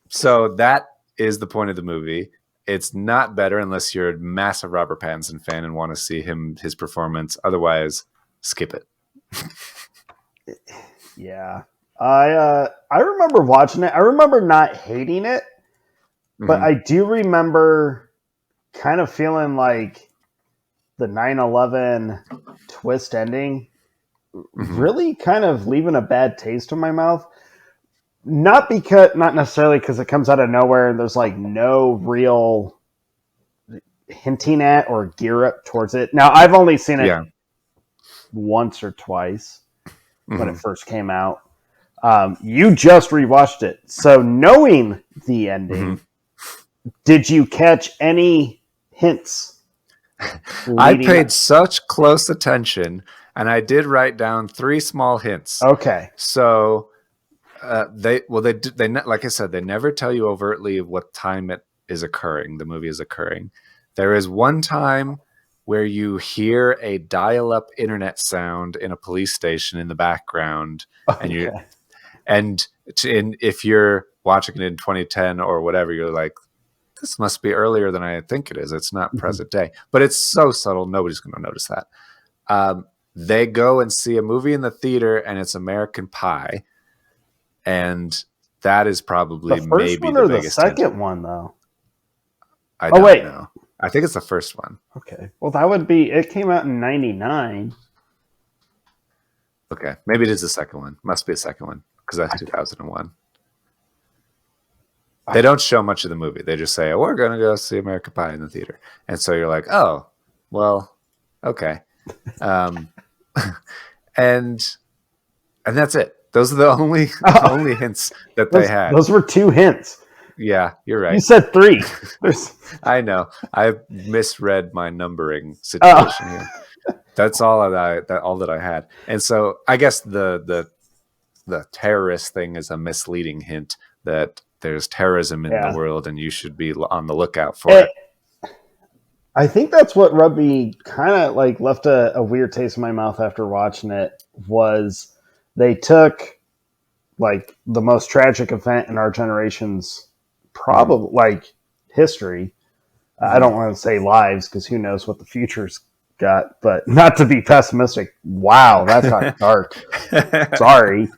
So that is the point of the movie. It's not better unless you're a massive Robert Pattinson fan and want to see his performance. Otherwise, skip it. Yeah. I remember watching it. I remember not hating it, but I do remember kind of feeling like the 9/11 twist ending really kind of leaving a bad taste in my mouth. Not necessarily because it comes out of nowhere and there's no real hinting at or gear up towards it. Now, I've only seen it once or twice when it first came out. You just rewatched it. So knowing the ending, did you catch any hints? I paid such close attention, and I did write down 3 small hints. Okay. So... they like I said, they never tell you overtly what time it is occurring. The movie is occurring. There is one time where you hear a dial-up internet sound in a police station in the background, and if you're watching it in 2010 or whatever, you're like, this must be earlier than I think it is. It's not present day, but it's so subtle, nobody's going to notice that. They go and see a movie in the theater, and it's American Pie. And that is probably the first maybe one the or biggest the second hint. one, though. I don't know. I think it's the first one. Okay. Well, that would be. It came out in '99. Okay, maybe it is the second one. Must be the second one because that's 2001. They don't show much of the movie. They just say, we're going to go see American Pie in the theater. And so you're like, oh, well, okay. And that's it. Those are the only hints that they had. Those were 2 hints. Yeah, you're right. You said 3. I know. I misread my numbering situation here. That's all that I had. And so I guess the terrorist thing is a misleading hint that there's terrorism in the world and you should be on the lookout for it. I think that's what rubbed me kind of like left a weird taste in my mouth after watching it was they took like the most tragic event in our generation's probably like history. I don't want to say lives because who knows what the future's got, but not to be pessimistic. Wow, that got dark. Sorry.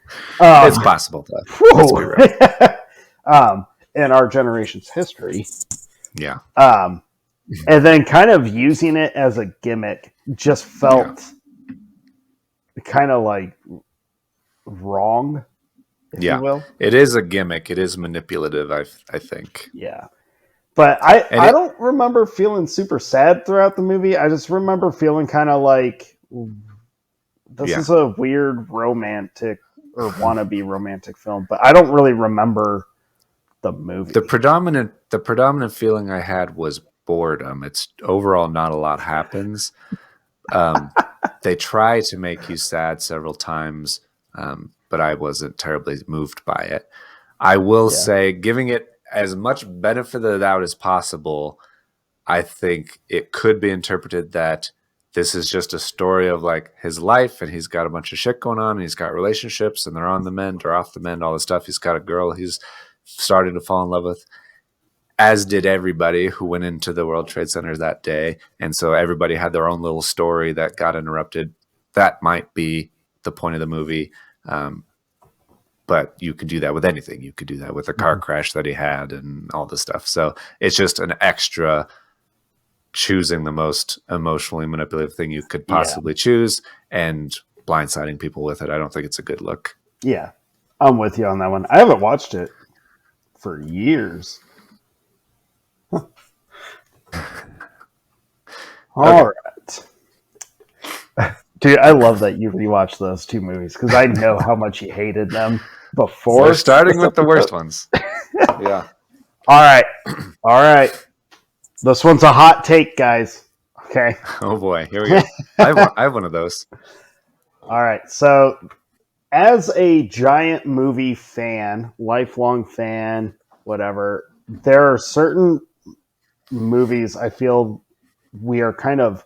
It's possible though. Let's be real. In our generation's history. Yeah. And then kind of using it as a gimmick just felt kind of like wrong, if you will. It is a gimmick. It is manipulative, I think. Yeah. But I don't remember feeling super sad throughout the movie. I just remember feeling kind of like this is a weird romantic or wannabe romantic film, but I don't really remember the movie. The predominant feeling I had was boredom. It's overall not a lot happens. They try to make you sad several times, but I wasn't terribly moved by it. I will say, giving it as much benefit of the doubt as possible, I think it could be interpreted that this is just a story of like his life and he's got a bunch of shit going on and he's got relationships and they're on the mend or off the mend, all this stuff. He's got a girl he's starting to fall in love with, as did everybody who went into the World Trade Center that day. And so everybody had their own little story that got interrupted. That might be the point of the movie. But you could do that with anything. You could do that with a car crash that he had and all this stuff. So it's just an extra choosing the most emotionally manipulative thing you could possibly choose and blindsiding people with it. I don't think it's a good look. Yeah, I'm with you on that one. I haven't watched it for years. All right. Dude, I love that you rewatched those 2 movies because I know how much you hated them before. We're starting with the worst ones. Yeah. All right. This one's a hot take, guys. Okay. Oh boy, here we go. I have one of those. All right. So, as a giant movie fan, lifelong fan, whatever, there are certain movies I feel we are kind of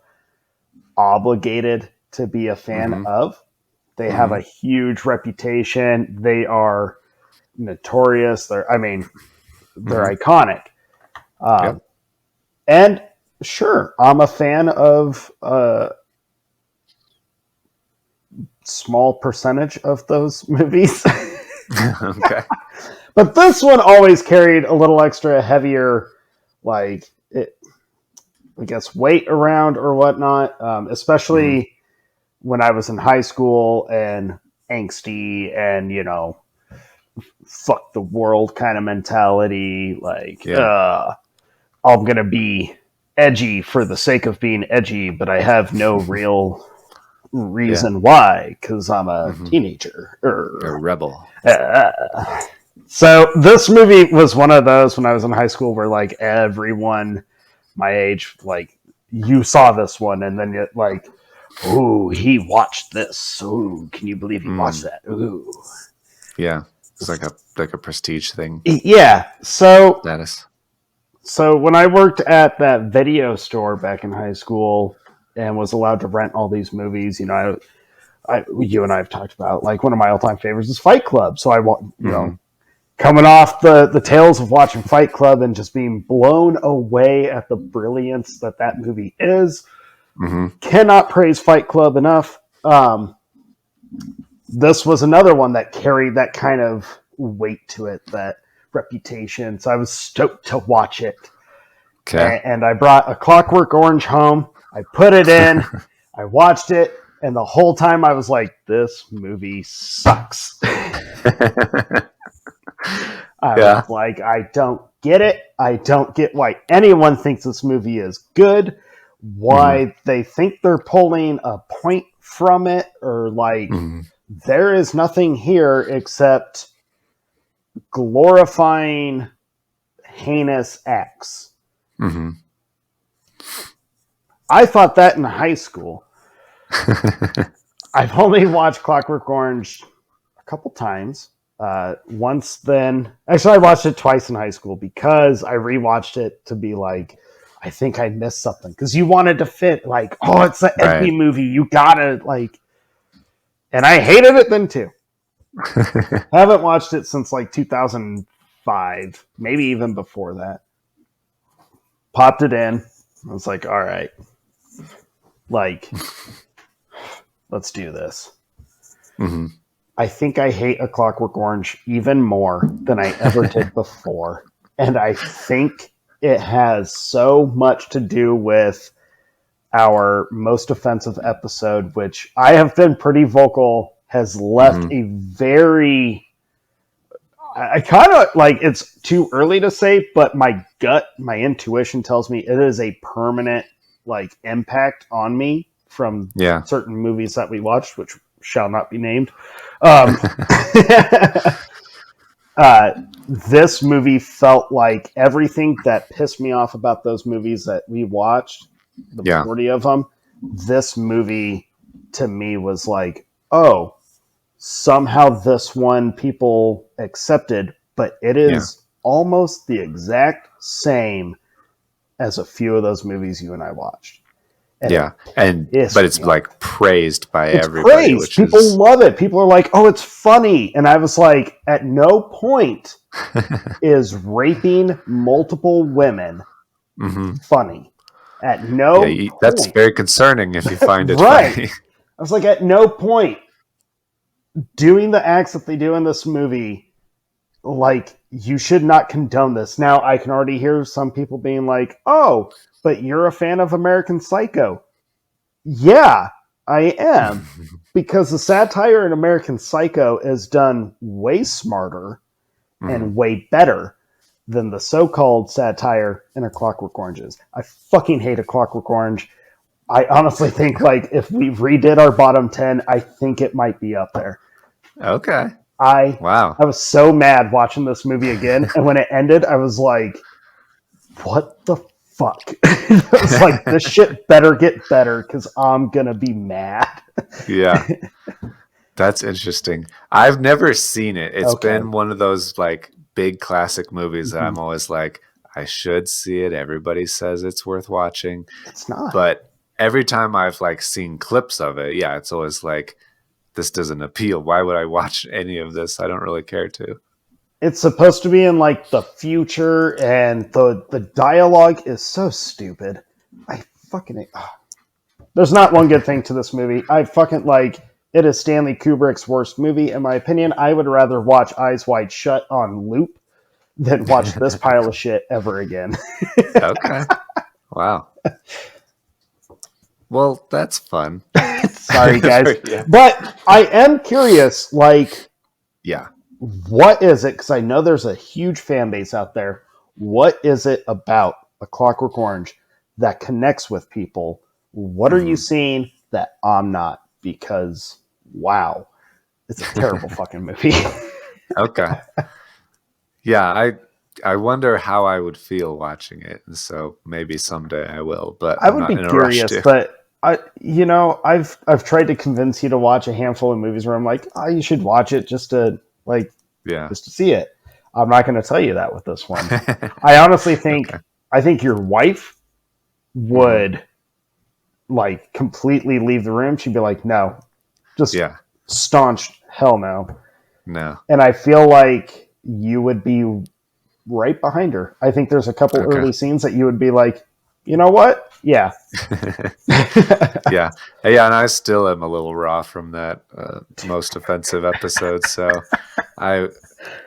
obligated to be a fan of. They have a huge reputation. They are notorious. They're iconic. And sure, I'm a fan of a small percentage of those movies. Okay. But this one always carried a little extra heavier, like, I guess, weight around or whatnot, especially when I was in high school and angsty and, fuck the world kind of mentality. Like, I'm going to be edgy for the sake of being edgy, but I have no real reason why, because I'm a teenager. A rebel. So this movie was one of those when I was in high school where, like, everyone my age, like, you saw this one and then you're like, ooh, he watched this. Ooh, can you believe he watched that? Ooh. Yeah. It's like a prestige thing. Yeah. So Status. So when I worked at that video store back in high school and was allowed to rent all these movies, you and I have talked about, like, one of my all-time favorites is Fight Club. So I want, coming off the tales of watching Fight Club and just being blown away at the brilliance that movie is. Cannot praise Fight Club enough. This was another one that carried that kind of weight to it, that reputation. So I was stoked to watch it. Okay. And I brought A Clockwork Orange home. I put it in. I watched it. And the whole time I was like, this movie sucks. I was like, I don't get it. I don't get why anyone thinks this movie is good, why they think they're pulling a point from it, or like, there is nothing here except glorifying heinous acts. I thought that in high school. I've only watched Clockwork Orange a couple times. Once then, actually, I watched it twice in high school because I rewatched it to be like, I think I missed something. Because you wanted to fit, like, oh, it's an Edby movie. You gotta, like, and I hated it then too. I haven't watched it since like 2005, maybe even before that. Popped it in. I was like, all right, like, let's do this. I think I hate A Clockwork Orange even more than I ever did before. And I think it has so much to do with our most offensive episode, which I have been pretty vocal, has left a very... I kind of, like, it's too early to say, but my gut, my intuition tells me it is a permanent, like, impact on me from certain movies that we watched, which shall not be named. This movie felt like everything that pissed me off about those movies that we watched, the majority of them, this movie to me was like, oh, somehow this one people accepted, but it is almost the exact same as a few of those movies you and I watched. And but it's like praised by everybody. Which people love it. People are like, "Oh, it's funny," and I was like, "At no point is raping multiple women funny. At no point. That's very concerning if you find it right." funny. I was like, at no point doing the acts that they do in this movie, like, you should not condone this. Now, I can already hear some people being like, "Oh, but you're a fan of American Psycho." Yeah, I am. Because the satire in American Psycho is done way smarter and way better than the so-called satire in A Clockwork Orange is. I fucking hate A Clockwork Orange. I honestly think, like, if we redid our bottom 10, I think it might be up there. Okay. I was so mad watching this movie again, and when it ended, I was like, what the fuck? I was like, this shit better get better, because I'm gonna be mad. Yeah. That's interesting. I've never seen it. It's been one of those, like, big classic movies that I'm always like, I should see it. Everybody says it's worth watching. It's not. But every time I've, like, seen clips of it, it's always like, this doesn't appeal. Why would I watch any of this? I don't really care to. It's supposed to be in, like, the future, and the dialogue is so stupid. I fucking... There's not one good thing to this movie. I fucking, like... It is Stanley Kubrick's worst movie, in my opinion. I would rather watch Eyes Wide Shut on loop than watch this pile of shit ever again. Okay. Wow. Well, that's fun. Sorry, guys. But I am curious, like... What is it? Because I know there's a huge fan base out there. What is it about A Clockwork Orange that connects with people? What are you seeing that I'm not? Because, wow, it's a terrible fucking movie. Okay. Yeah, I wonder how I would feel watching it. And so maybe someday I will, but I would be curious. But I've tried to convince you to watch a handful of movies where I'm like, oh, you should watch it just to just to see it. I'm not going to tell you that with this one. I honestly think I think your wife would like completely leave the room. She'd be like, no, just staunch hell no. No. And I feel like you would be right behind her. I think there's a couple early scenes that you would be like, you know what? Yeah. Yeah. And I still am a little raw from that most offensive episode. So I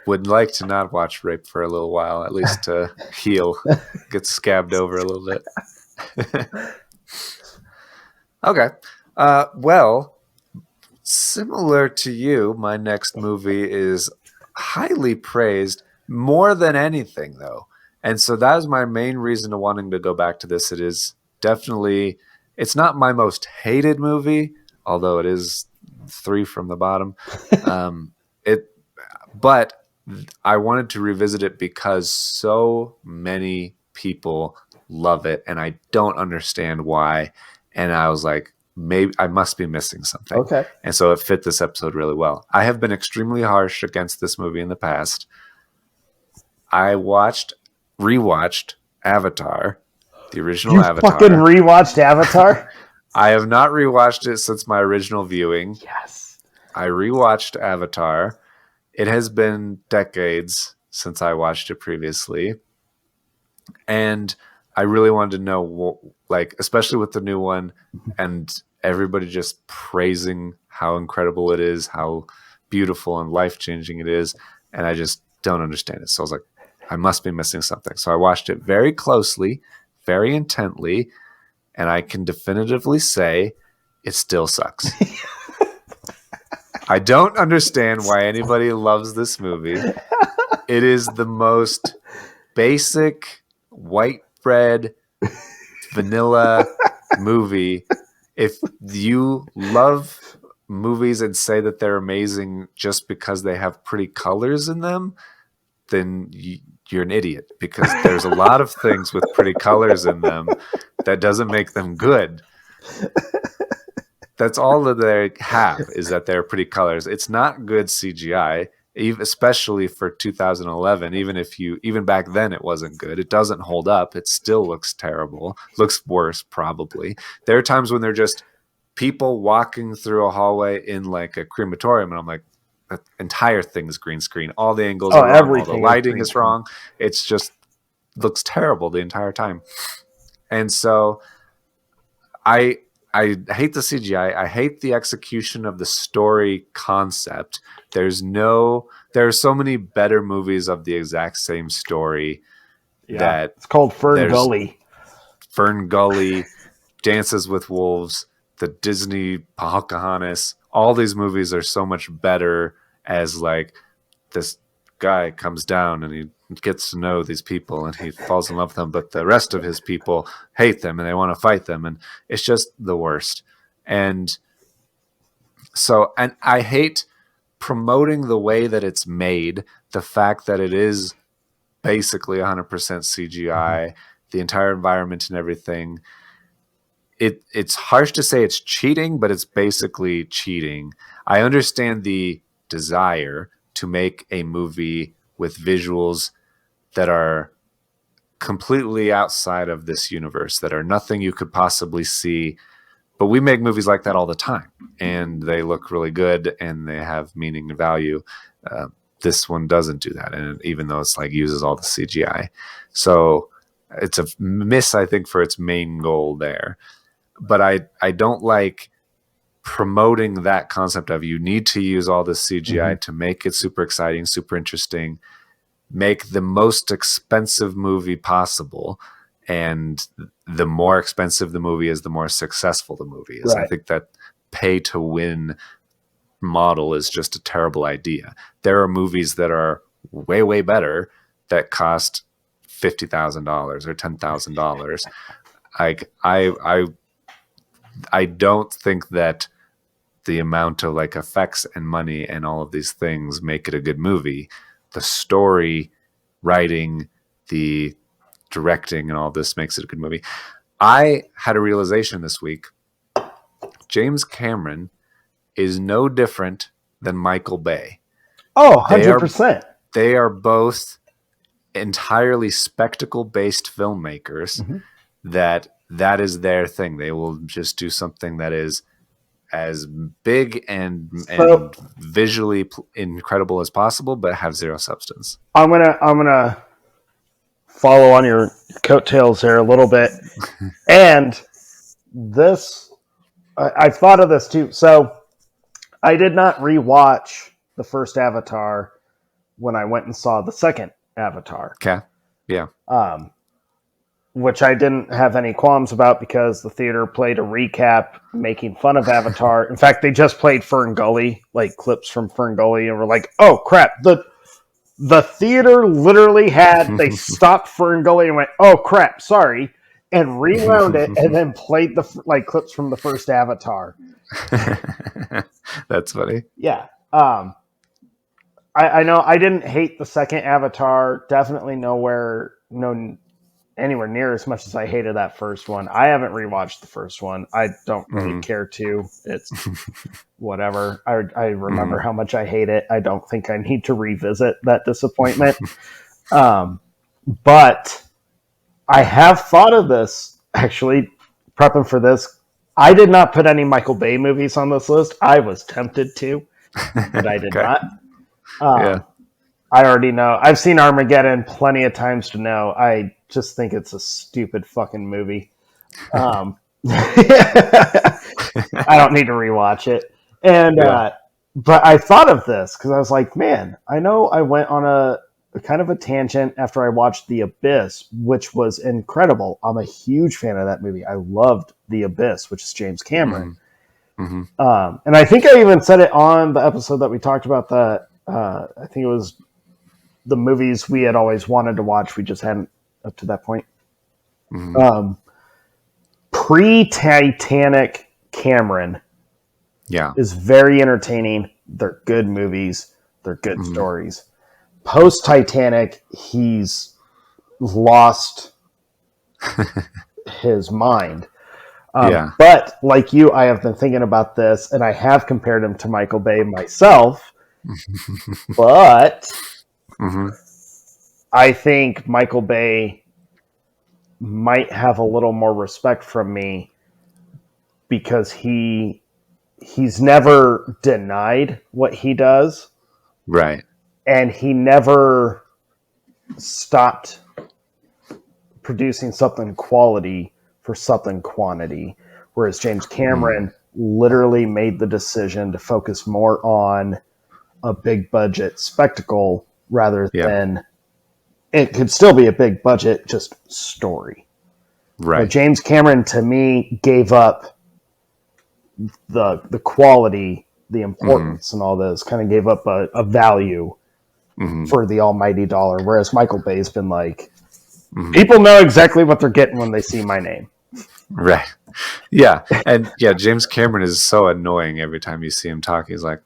would like to not watch Rape for a little while, at least to heal, get scabbed over a little bit. Okay. Well, similar to you, my next movie is highly praised more than anything, though. And so that is my main reason to wanting to go back to this. It is definitely, it's not my most hated movie, although it is 3 from the bottom. It, but I wanted to revisit it because so many people love it, and I don't understand why. And I was like, maybe I must be missing something. Okay. And so it fit this episode really well. I have been extremely harsh against this movie in the past. I rewatched Avatar, the original You Avatar. fucking rewatched Avatar? I have not rewatched it since my original viewing. Yes. I rewatched Avatar. It has been decades since I watched it previously. And I really wanted to know, like, especially with the new one and everybody just praising how incredible it is, how beautiful and life-changing it is. And I just don't understand it. So I was like, I must be missing something. So I watched it very closely, very intently, and I can definitively say it still sucks. I don't understand why anybody loves this movie. It is the most basic white bread vanilla movie. If you love movies and say that they're amazing just because they have pretty colors in them, then you're an idiot, because there's a lot of things with pretty colors in them that doesn't make them good. That's all that they have, is that they're pretty colors. It's not good CGI, especially for 2011. Even back then, it wasn't good. It doesn't hold up. It still looks terrible. Looks worse, probably. There are times when they're just people walking through a hallway in like a crematorium, and I'm like, the entire thing is green screen. All the angles are wrong. All the lighting is wrong. It's just looks terrible the entire time. And so I hate the CGI. I hate the execution of the story concept. There are so many better movies of the exact same story. That it's called Fern Gully. Fern Gully, Dances with Wolves, the Disney Pocahontas. All these movies are so much better as like this guy comes down and he gets to know these people and he falls in love with them, but the rest of his people hate them and they want to fight them, and it's just the worst. And so, and I hate promoting the way that it's made, the fact that it is basically 100% CGI, the entire environment and everything. It's harsh to say it's cheating, but it's basically cheating. I understand the desire to make a movie with visuals that are completely outside of this universe, that are nothing you could possibly see. But we make movies like that all the time, and they look really good and they have meaning and value. This one doesn't do that, and even though it's like uses all the CGI, so it's a miss, I think, for its main goal there. But I don't like promoting that concept of you need to use all this CGI to make it super exciting, super interesting, make the most expensive movie possible. And the more expensive the movie is, the more successful the movie is. Right. I think that pay to win model is just a terrible idea. There are movies that are way, way better that cost $50,000 or $10,000. Like I don't think that the amount of like effects and money and all of these things make it a good movie. The story, writing, the directing, and all this makes it a good movie. I had a realization this week. James Cameron is no different than Michael Bay. Oh, 100%. They are both entirely spectacle-based filmmakers. That is their thing. They will just do something that is as big and visually incredible as possible, but have zero substance. I'm gonna follow on your coattails there a little bit, and this I've thought of this too. So I did not rewatch the first Avatar when I went and saw the second Avatar. Okay, yeah. which I didn't have any qualms about because the theater played a recap making fun of Avatar. In fact, they just played Fern Gully, like clips from Fern Gully, and we're like, oh crap, the theater literally they stopped Fern Gully and went, oh crap, sorry, and rewound it and then played the clips from the first Avatar. That's funny. Yeah. I know I didn't hate the second Avatar. Definitely anywhere near as much as I hated that first one. I haven't rewatched the first one. I don't really care to. It's whatever. I remember how much I hate it. I don't think I need to revisit that disappointment. But I have thought of this, actually, prepping for this. I did not put any Michael Bay movies on this list. I was tempted to, but I did not. Yeah. I already know. I've seen Armageddon plenty of times to know. I just think it's a stupid fucking movie. I don't need to rewatch it. And but I thought of this because I was like, man, I know I went on a kind of a tangent after I watched The Abyss, which was incredible. I'm a huge fan of that movie. I loved The Abyss, which is James Cameron. And I think I even said it on the episode that we talked about that. I think it was the movies we had always wanted to watch. We just hadn't up to that point. Pre-Titanic Cameron is very entertaining. They're good movies. They're good stories. Post-Titanic, he's lost his mind. But like you, I have been thinking about this, and I have compared him to Michael Bay myself. But I think Michael Bay might have a little more respect from me because he's never denied what he does. Right. And he never stopped producing something quality for something quantity. Whereas James Cameron literally made the decision to focus more on a big budget spectacle rather than it could still be a big budget, just story. Right. So James Cameron, to me, gave up the quality, the importance, and all this. Kind of gave up a value for the almighty dollar. Whereas Michael Bay's been like, people know exactly what they're getting when they see my name. Right. Yeah. And James Cameron is so annoying every time you see him talk. He's like,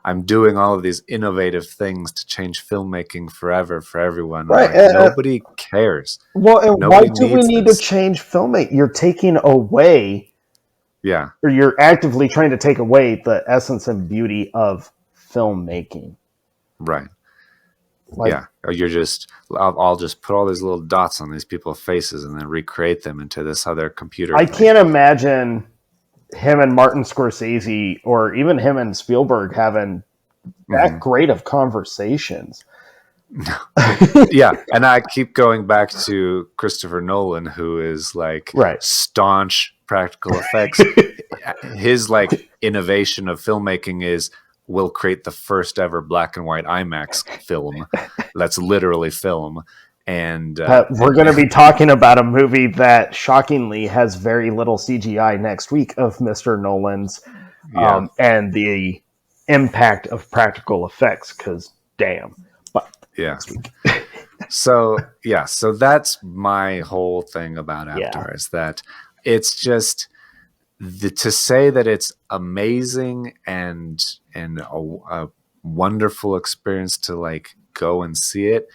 I'm doing all of these innovative things to change filmmaking forever for everyone. Right. Like, nobody cares. Well, and Nobody why do we need this. to change filmmaking? You're taking away, or you're actively trying to take away the essence and beauty of filmmaking. Right. Like, Or you're just, I'll just put all these little dots on these people's faces and then recreate them into this other computer. I can't imagine him and Martin Scorsese or even him and Spielberg having that great of conversations. And I keep going back to Christopher Nolan, who is like staunch practical effects. His like innovation of filmmaking is we'll create the first ever black and white IMAX film that's literally film. And we're going to be talking about a movie that shockingly has very little CGI next week of Mr. Nolan's and the impact of practical effects, because damn. But next week. So that's my whole thing about Avatar is that it's just to say that it's amazing and a wonderful experience to like go and see it.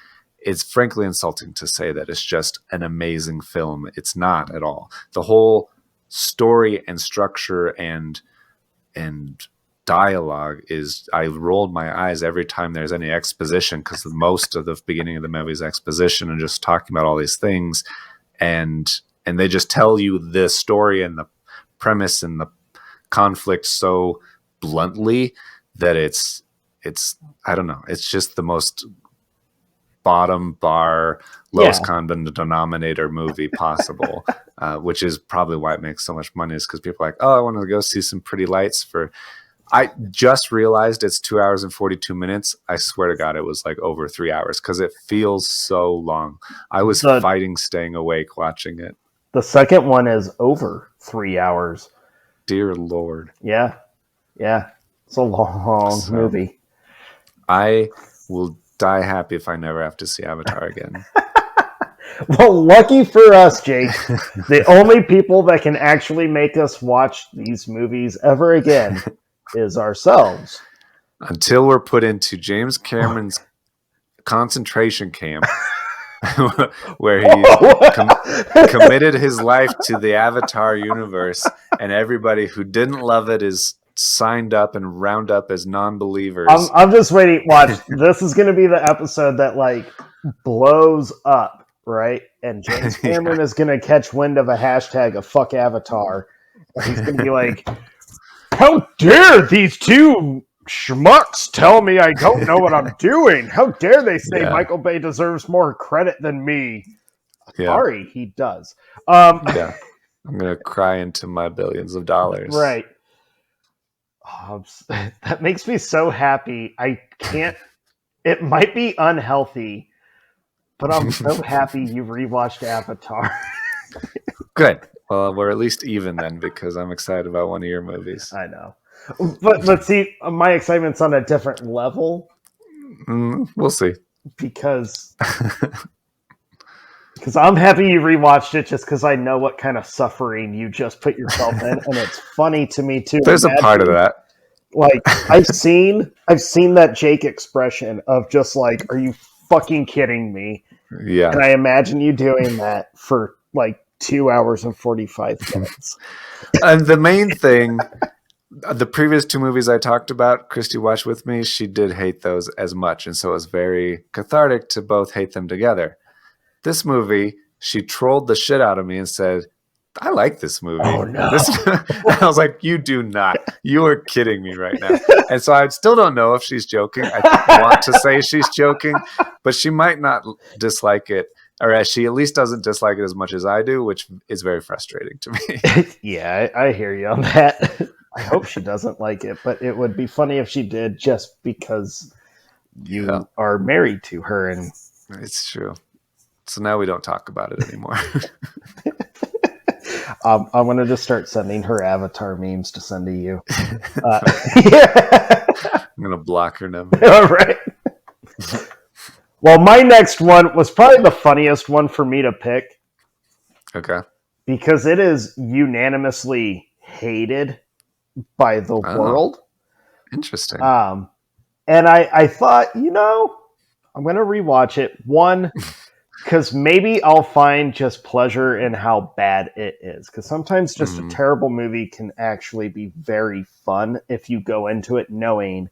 It's frankly insulting to say that it's just an amazing film. It's not at all. The whole story and structure and dialogue is, I rolled my eyes every time there's any exposition, because most of the beginning of the movie is exposition and just talking about all these things, and they just tell you the story and the premise and the conflict so bluntly that it's I don't know, it's just the most bottom bar, lowest common denominator movie possible, which is probably why it makes so much money, is because people are like, oh, I want to go see some pretty lights for I just realized it's 2 hours and 42 minutes. I swear to God, it was like over 3 hours because it feels so long. I was fighting staying awake watching it. The second one is over 3 hours. Dear Lord. Yeah. It's a long movie. I will die happy if I never have to see Avatar again. Well, lucky for us, Jake, the only people that can actually make us watch these movies ever again is ourselves. Until we're put into James Cameron's concentration camp, where he committed his life to the Avatar universe, and everybody who didn't love it is signed up and round up as non-believers. I'm just waiting. Watch. This is going to be the episode that like blows up. Right, and James Cameron is going to catch wind of a hashtag of fuck Avatar. And he's going to be like, "How dare these two schmucks tell me I don't know what I'm doing? How dare they say Michael Bay deserves more credit than me?" Sorry, he does. I'm going to cry into my billions of dollars. Right. Oh, that makes me so happy. I can't. It might be unhealthy. But I'm so happy you rewatched Avatar. Good. Well, we're at least even then because I'm excited about one of your movies. I know. But see, my excitement's on a different level. We'll see. Because I'm happy you rewatched it just because I know what kind of suffering you just put yourself in. And it's funny to me, too. There's a part of that. Like, I've seen that Jake expression of just like, are you fucking kidding me? Yeah. And I imagine you doing that for like 2 hours and 45 minutes. And the main thing, the previous two movies I talked about, Christy watched with me, she did hate those as much. And so it was very cathartic to both hate them together. This movie, she trolled the shit out of me and said, I like this movie. Oh, no. I was like, you do not. You are kidding me right now. And so I still don't know if she's joking. I want to say she's joking, but she might not dislike it, or she at least doesn't dislike it as much as I do, which is very frustrating to me. Yeah, I hear you on that. I hope she doesn't like it, but it would be funny if she did just because you are married to her. And it's true. So now we don't talk about it anymore. I'm going to just start sending her Avatar memes to send to you. I'm going to block her number. All right. Well, my next one was probably the funniest one for me to pick. Okay. Because it is unanimously hated by the world. Interesting. And I thought, I'm going to rewatch it. One, because maybe I'll find just pleasure in how bad it is. Because sometimes just a terrible movie can actually be very fun if you go into it knowing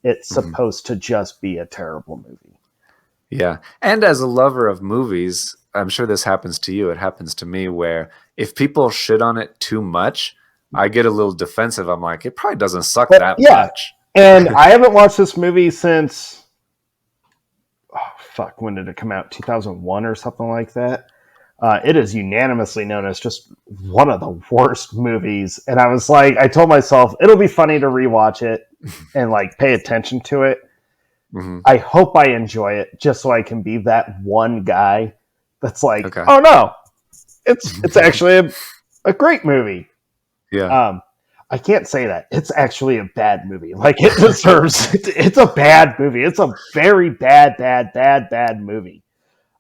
it's supposed to just be a terrible movie. Yeah. And as a lover of movies, I'm sure this happens to you. It happens to me where if people shit on it too much, I get a little defensive. I'm like, it probably doesn't suck that much. And I haven't watched this movie since... when did it come out? 2001 or something like that. It is unanimously known as just one of the worst movies. And I was like, I told myself it'll be funny to rewatch it and like pay attention to it. Mm-hmm. I hope I enjoy it just so I can be that one guy that's like, oh no, it's actually a great movie. Yeah. I can't say that. It's actually a bad movie. Like, it deserves... it's a bad movie. It's a very bad movie.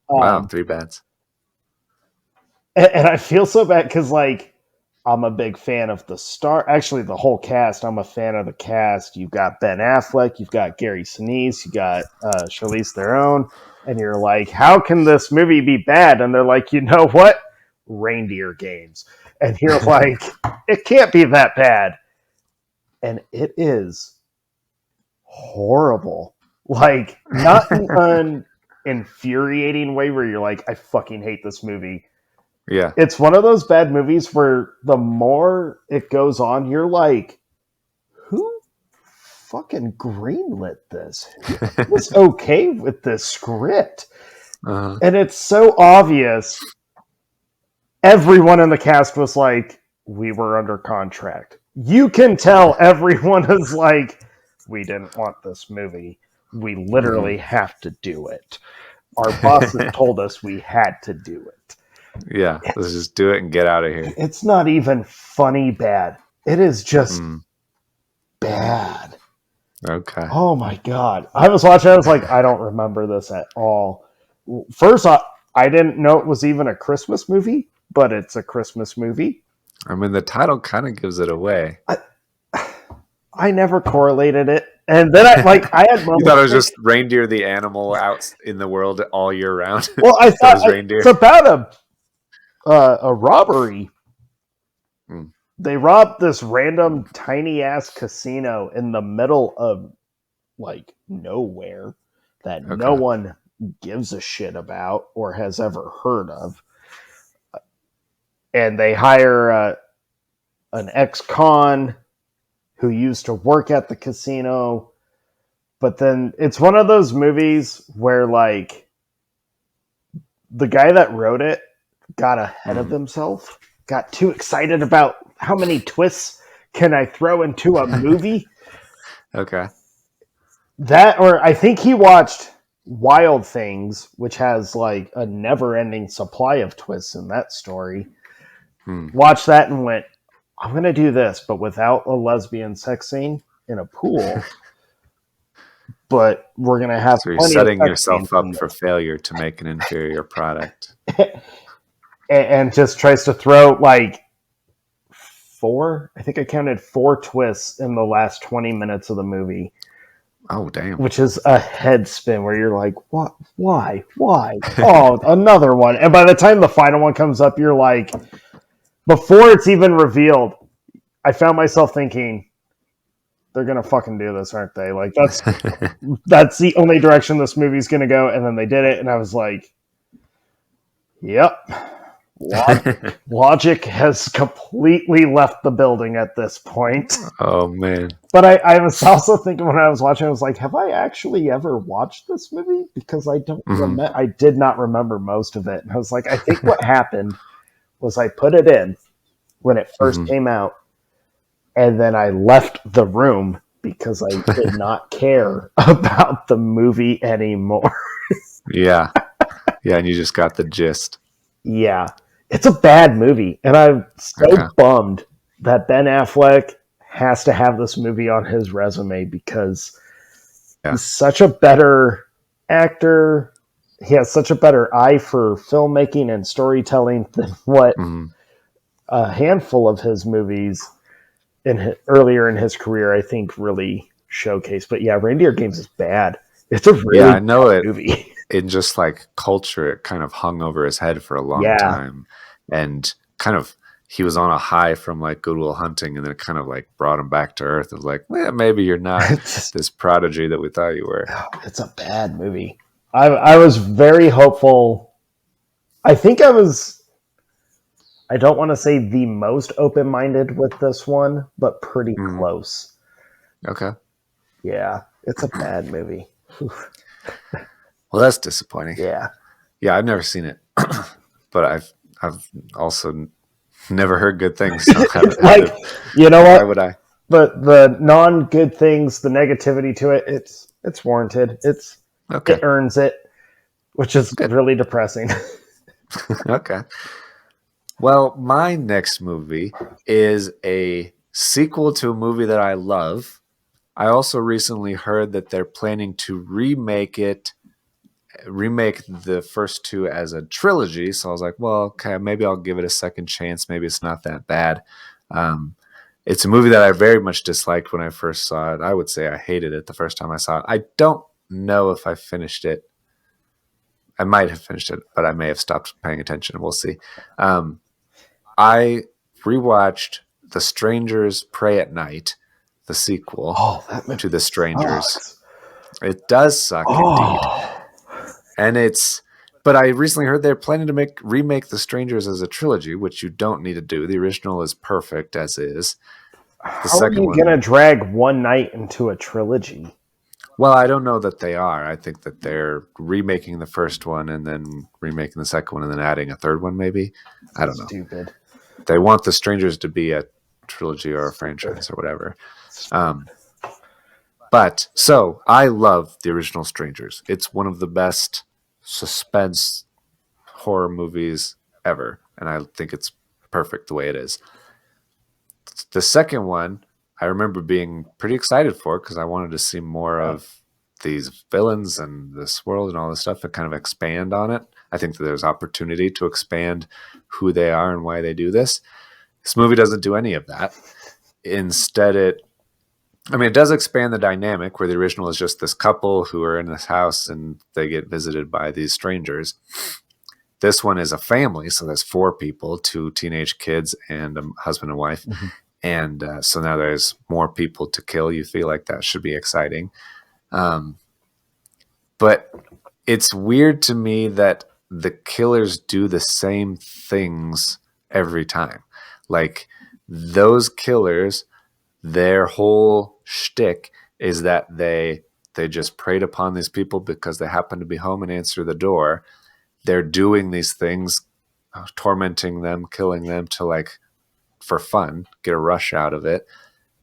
Wow, 3 bads. And I feel so bad because, like, I'm a big fan of the star... Actually, the whole cast. I'm a fan of the cast. You've got Ben Affleck. You've got Gary Sinise. You got Charlize Theron. And you're like, how can this movie be bad? And they're like, you know what? Reindeer Games. And you're like, it can't be that bad. And it is horrible. Like, not in an infuriating way where you're like, I fucking hate this movie. Yeah. It's one of those bad movies where the more it goes on, you're like, who fucking greenlit this? Who was okay with this script? And it's so obvious. Everyone in the cast was like, we were under contract. you can tell everyone is like, we didn't want this movie. We literally have to do it. Our bosses told us we had to do it. Yeah, let's just do it and get out of here. It's not even funny bad. It is just bad. Okay. Oh my god. I was watching, I was like, I don't remember this at all. First off, I didn't know it was even a Christmas movie, but it's a Christmas movie. I mean, the title kind of gives it away. I never correlated it. And then I had moments. You thought it was just reindeer the animal out in the world all year round? Well, I thought reindeer. it's about a robbery. They robbed this random tiny ass casino in the middle of like nowhere that no one gives a shit about or has ever heard of. And they hire an ex-con who used to work at the casino. But then it's one of those movies where like the guy that wrote it got ahead of himself, got too excited about how many twists can I throw into a movie. Okay. That, or I think he watched Wild Things, which has like a never-ending supply of twists in that story. Watched that and went, I'm going to do this, but without a lesbian sex scene in a pool. But we're going to have So you're setting yourself up for failure to make an inferior product. And just tries to throw like I think I counted 4 twists in the last 20 minutes of the movie. Oh, damn. Which is a head spin where you're like, what? Why? Oh, another one. And by the time the final one comes up, you're like, before it's even revealed, I found myself thinking, they're going to fucking do this, aren't they? Like, that's the only direction this movie's going to go. And then they did it. And I was like, yep. Logic has completely left the building at this point. Oh, man. But I was also thinking when I was watching, I was like, have I actually ever watched this movie? Because I don't I did not remember most of it. And I was like, I think what happened was I put it in when it first came out, and then I left the room because I did not care about the movie anymore. Yeah. Yeah, and you just got the gist. Yeah. It's a bad movie, and I'm so bummed that Ben Affleck has to have this movie on his resume because he's such a better actor. He has such a better eye for filmmaking and storytelling than what a handful of his movies earlier in his career, I think, really showcased. But yeah, Reindeer Games is bad. It's a really I know bad it. movie. In just like culture, it kind of hung over his head for a long time. And kind of, he was on a high from like Good Will Hunting, and then it kind of like brought him back to earth of like, well, maybe you're not this prodigy that we thought you were. It's a bad movie. I was very hopeful. I think I don't want to say the most open-minded with this one, but pretty close. Okay. Yeah, it's a bad movie. Well, that's disappointing. Yeah. Yeah, I've never seen it, but I've also never heard good things. So you know what? Why would I? But the non-good things, the negativity to it, it's warranted. It earns it, which is really depressing. Okay. Well, my next movie is a sequel to a movie that I love. I also recently heard that they're planning to remake the first 2 as a trilogy. So I was like, well, okay, maybe I'll give it a second chance. Maybe it's not that bad. It's a movie that I very much disliked when I first saw it. I would say I hated it the first time I saw it. I don't know if I finished it. I might have finished it, but I may have stopped paying attention. We'll see. I rewatched The Strangers Pray at Night, the sequel to The Strangers. Sucks. It does suck indeed. And but I recently heard they're planning to remake The Strangers as a trilogy, which you don't need to do. The original is perfect as is. How are you going to drag One Night into a trilogy? Well, I don't know that they are. I think that they're remaking the first one and then remaking the second one and then adding a third one, maybe. I don't know. Stupid. They want The Strangers to be a trilogy or a franchise or whatever. But so I love the original Strangers. It's one of the best suspense horror movies ever, and I think it's perfect the way it is. The second one, I remember being pretty excited for because I wanted to see more of these villains and this world and all this stuff and kind of expand on it. I think that there's opportunity to expand who they are and why they do this. This movie doesn't do any of that. Instead, it does expand the dynamic where the original is just this couple who are in this house and they get visited by these strangers. This one is a family, so there's 4 people, 2 teenage kids and a husband and wife. Mm-hmm. And so now there's more people to kill. You feel like that should be exciting. But it's weird to me that the killers do the same things every time. Like, those killers, their whole shtick is that they just preyed upon these people because they happen to be home and answer the door. They're doing these things, tormenting them, killing them to, like, for fun, get a rush out of it.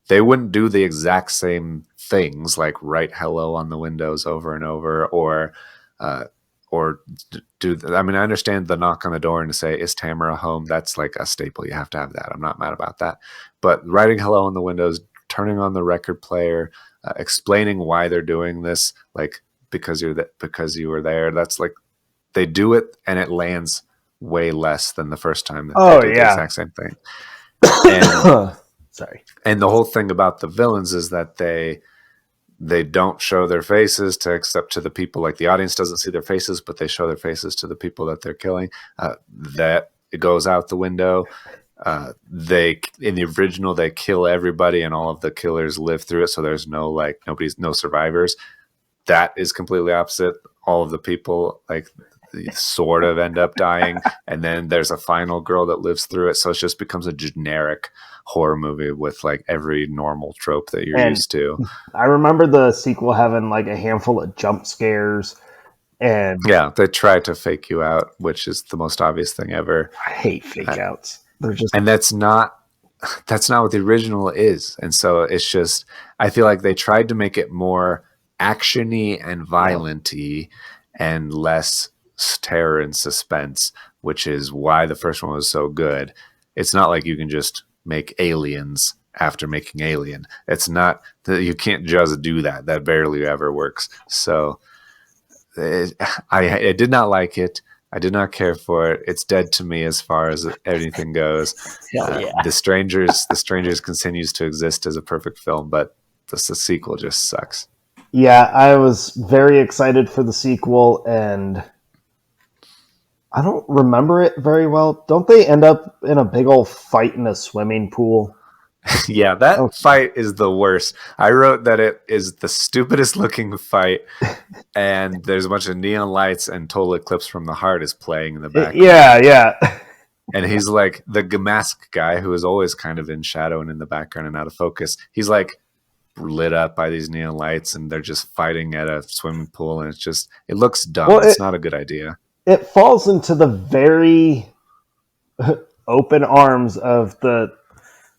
They wouldn't do the exact same things, like write hello on the windows over and over, or do. I understand the knock on the door and to say, "Is Tamara home?" That's like a staple. You have to have that. I'm not mad about that. But writing hello on the windows, turning on the record player, explaining why they're doing this, like because you were there. That's like, they do it and it lands way less than the first time that they did the exact same thing. And, sorry. And the whole thing about the villains is that they don't show their faces except to the people. Like, the audience doesn't see their faces, but they show their faces to the people that they're killing. That it goes out the window. In the original, they kill everybody, and all of the killers live through it. So there's no survivors. That is completely opposite. All of the people sort of end up dying, and then there's a final girl that lives through it. So it just becomes a generic horror movie with like every normal trope that you're used to. I remember the sequel having like a handful of jump scares, and they try to fake you out, which is the most obvious thing ever. I hate fake outs. They're just, and that's not what the original is. And so it's just, I feel like they tried to make it more actiony and violent-y and less terror and suspense, which is why the first one was so good. It's not like you can just make Aliens after making Alien. It's not that you can't just do that. That barely ever works. So I did not like it. I did not care for it. It's dead to me as far as anything goes. The Strangers continues to exist as a perfect film, but the sequel just sucks. Yeah, I was very excited for the sequel, and I don't remember it very well. Don't they end up in a big old fight in a swimming pool? Yeah, that fight is the worst. I wrote that it is the stupidest looking fight, and there's a bunch of neon lights, and Total Eclipse from the Heart is playing in the background. Yeah. And he's like the mask guy who is always kind of in shadow and in the background and out of focus. He's like lit up by these neon lights, and they're just fighting at a swimming pool, and it looks dumb. Well, it's not a good idea. It falls into the very open arms of the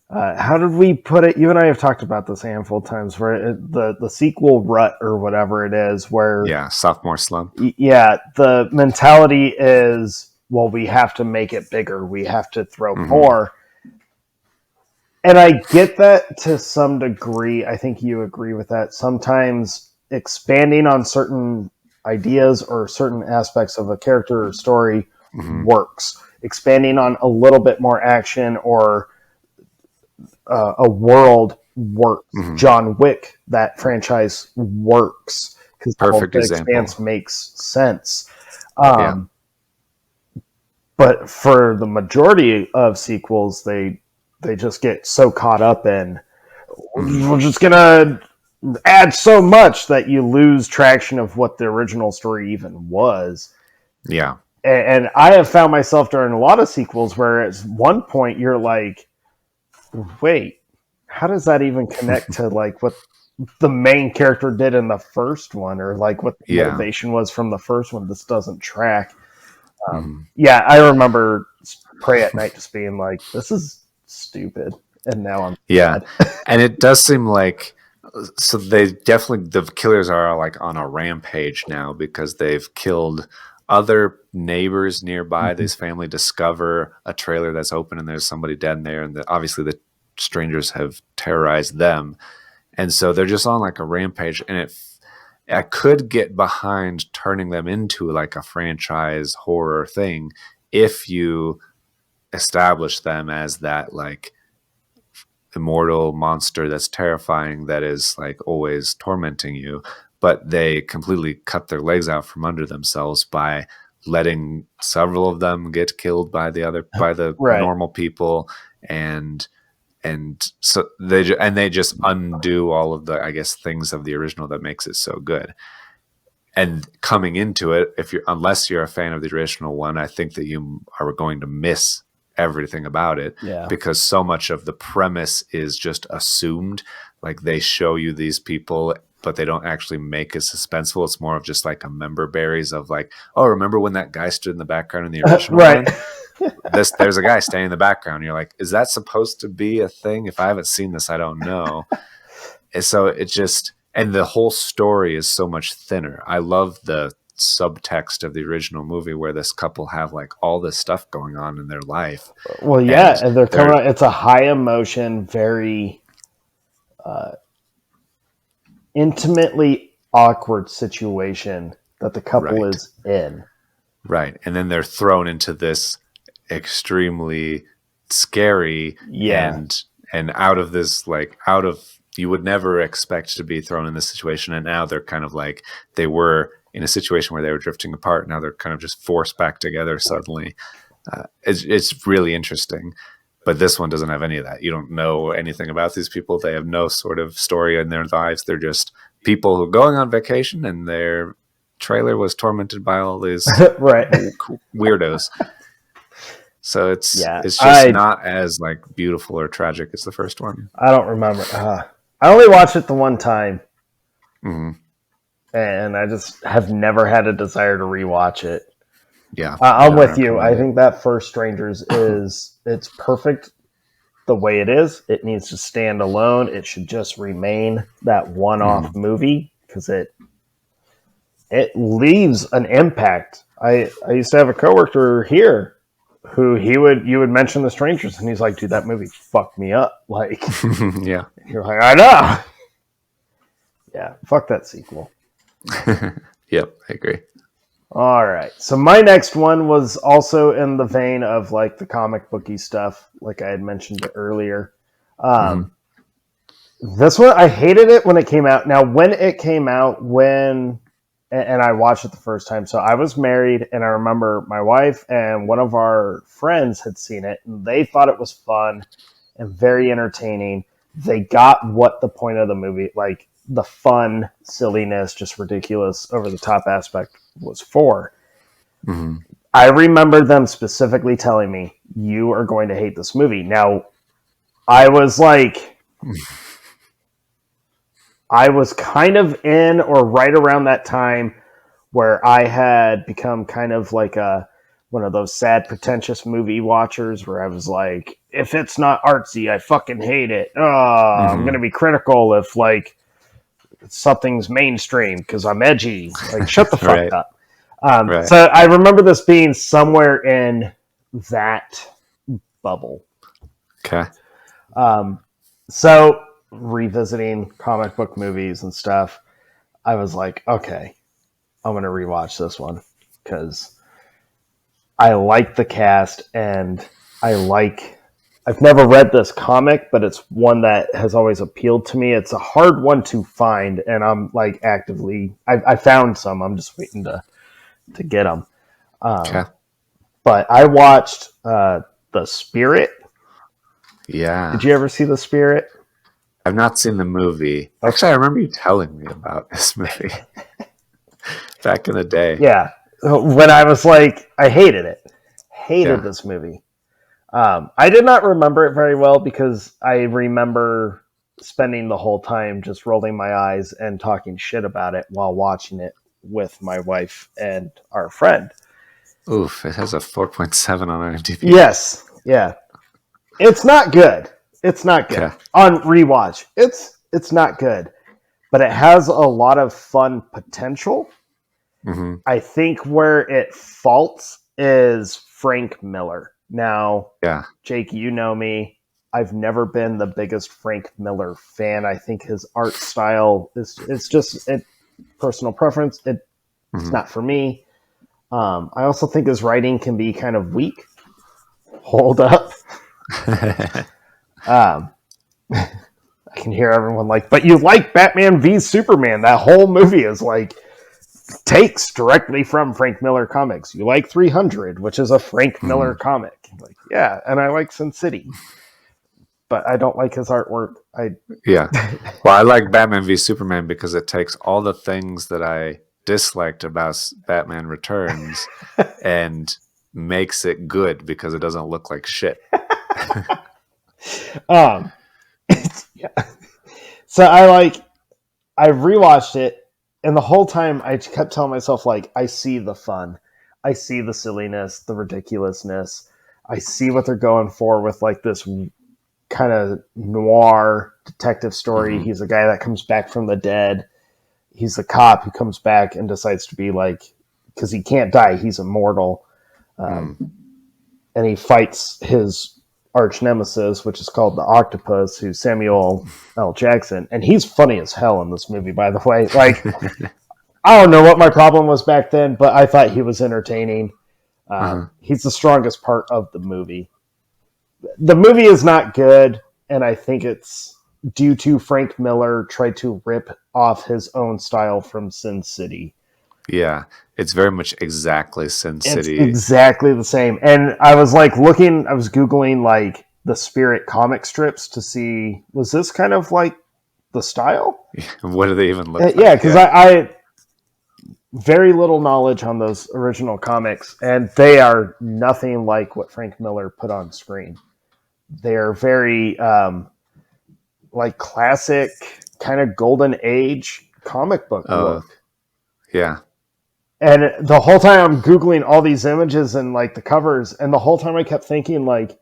how did we put it? You and I have talked about this a handful of times, where the sequel rut or whatever it is, where sophomore slump. The mentality is, well, we have to make it bigger. We have to throw more. And I get that to some degree. I think you agree with that. Sometimes expanding on certain ideas or certain aspects of a character or story works. Expanding on a little bit more action or a world works. John Wick, that franchise works because perfect example. Expanse makes sense. But for the majority of sequels, they just get so caught up in, we're just gonna add so much that you lose traction of what the original story even was. Yeah. And I have found myself during a lot of sequels where at one point you're like, wait, how does that even connect to like what the main character did in the first one, or like what the motivation was from the first one? This doesn't track. I remember Prey at Night just being like, this is stupid. and now I'm Yeah, sad. and it does seem like so they definitely the killers are like on a rampage now because they've killed other neighbors nearby. Mhm. This family discover a trailer that's open and there's somebody dead in there, and obviously the strangers have terrorized them, and so they're just on like a rampage. And I could get behind turning them into like a franchise horror thing if you establish them as that like immortal monster that's terrifying that is like always tormenting you, but they completely cut their legs out from under themselves by letting several of them get killed by the Right. normal people, and so they just undo all of the, I guess, things of the original that makes it so good. And coming into it, unless you're a fan of the original one, I think that you are going to miss everything about it, Yeah. because so much of the premise is just assumed. Like they show you these people, but they don't actually make it suspenseful. It's more of just like a member berries of like, oh, remember when that guy stood in the background in the original Right. one? There's a guy standing in the background. You're like, is that supposed to be a thing? If I haven't seen this, I don't know. And so it just, and the whole story is so much thinner. I love the subtext of the original movie where this couple have like all this stuff going on in their life. Well, yeah, and they're coming out. It's a high emotion, very intimately awkward situation that the couple Right. is in. Right. And then they're thrown into this extremely scary and out of this, like out of, you would never expect to be thrown in this situation. And now they're kind of like, they were in a situation where they were drifting apart. Now they're kind of just forced back together suddenly. It's really interesting. But this one doesn't have any of that. You don't know anything about these people. They have no sort of story in their lives. They're just people who are going on vacation, and their trailer was tormented by all these Right. weirdos. So it's just not as like beautiful or tragic as the first one. I don't remember. I only watched it the one time, and I just have never had a desire to rewatch it. Yeah, I'm with you. I think that first Strangers it's perfect the way it is. It needs to stand alone. It should just remain that one-off movie because it leaves an impact. I used to have a coworker here who you would mention The Strangers, and he's like, dude, that movie fucked me up. Like, yeah. You're like, I know. Yeah, fuck that sequel. Yep, I agree. All right. So my next one was also in the vein of like the comic booky stuff, like I had mentioned earlier. This one, I hated it when it came out. Now, when it came out, and I watched it the first time. So I was married, and I remember my wife and one of our friends had seen it, and they thought it was fun and very entertaining. They got what the point of the movie, like the fun, silliness, just ridiculous, over the top aspect was for. I remember them specifically telling me, you are going to hate this movie. Now, I was like, I was kind of in or right around that time where I had become kind of like one of those sad, pretentious movie watchers where I was like, if it's not artsy, I fucking hate it. I'm going to be critical if like something's mainstream because I'm edgy. Like, shut the fuck up. So I remember this being somewhere in that bubble. Okay. So revisiting comic book movies and stuff, I was like, okay, I'm going to rewatch this one because I like the cast and I've never read this comic, but it's one that has always appealed to me. It's a hard one to find, and I'm like actively, I found some. I'm just waiting to get them. Okay. But I watched The Spirit. Yeah. Did you ever see The Spirit? I've not seen the movie. Actually, I remember you telling me about this movie back in the day. Yeah. When I was like, I hated it. Hated this movie. I did not remember it very well because I remember spending the whole time just rolling my eyes and talking shit about it while watching it with my wife and our friend. Oof, it has a 4.7 on IMDb. Yes. Yeah. It's not good. It's not good. Okay. On rewatch, it's not good, but it has a lot of fun potential. Hmm. I think where it faults is Frank Miller. Now, Yeah. Jake, you know me. I've never been the biggest Frank Miller fan. I think his art style it's just personal preference. It's Mhm. not for me. I also think his writing can be kind of weak. Hold up. Um, I can hear everyone like, but you like Batman v Superman. That whole movie is like takes directly from Frank Miller comics. You like 300, which is a Frank Miller comic. Like, yeah, and I like Sin City, but I don't like his artwork. Yeah. Well, I like Batman v Superman because it takes all the things that I disliked about Batman Returns and makes it good because it doesn't look like shit. um, yeah. So I rewatched it, and the whole time I kept telling myself like, I see the fun, I see the silliness, the ridiculousness. I see what they're going for with like this kind of noir detective story. He's a guy that comes back from the dead. He's a cop who comes back and decides to be like, because he can't die, he's immortal. And he fights his arch nemesis, which is called the Octopus, who's Samuel L. Jackson. And he's funny as hell in this movie, by the way. Like, I don't know what my problem was back then, but I thought he was entertaining. He's the strongest part of the movie. The movie is not good, and I think it's due to Frank Miller tried to rip off his own style from Sin City. Yeah. It's very much exactly Sin City. It's exactly the same. And I was like I was Googling like the Spirit comic strips to see, was this kind of like the style? What do they even look like? Yeah, because I very little knowledge on those original comics, and they are nothing like what Frank Miller put on screen. They're very like classic kind of golden age comic book look. Yeah. And the whole time I'm Googling all these images and like the covers, and the whole time I kept thinking like,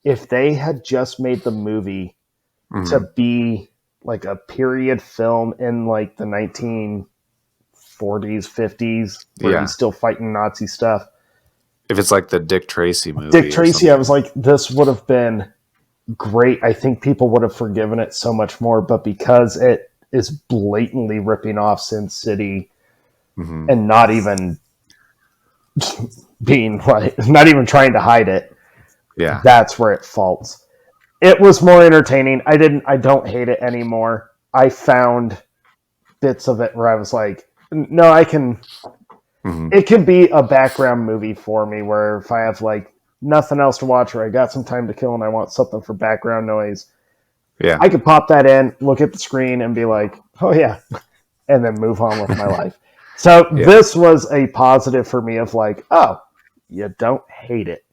if they had just made the movie to be like a period film in like the 1940s, 50s, where he's still fighting Nazi stuff. If it's like the Dick Tracy movie. Dick Tracy, I was like, this would have been great. I think people would have forgiven it so much more, but because it is blatantly ripping off Sin City and not even being like, not even trying to hide it, that's where it falls. It was more entertaining. I don't hate it anymore. I found bits of it where I was like, no, I can, it can be a background movie for me where if I have like nothing else to watch or I got some time to kill and I want something for background noise, I could pop that in, look at the screen and be like, oh yeah, and then move on with my life. So this was a positive for me of like, oh, you don't hate it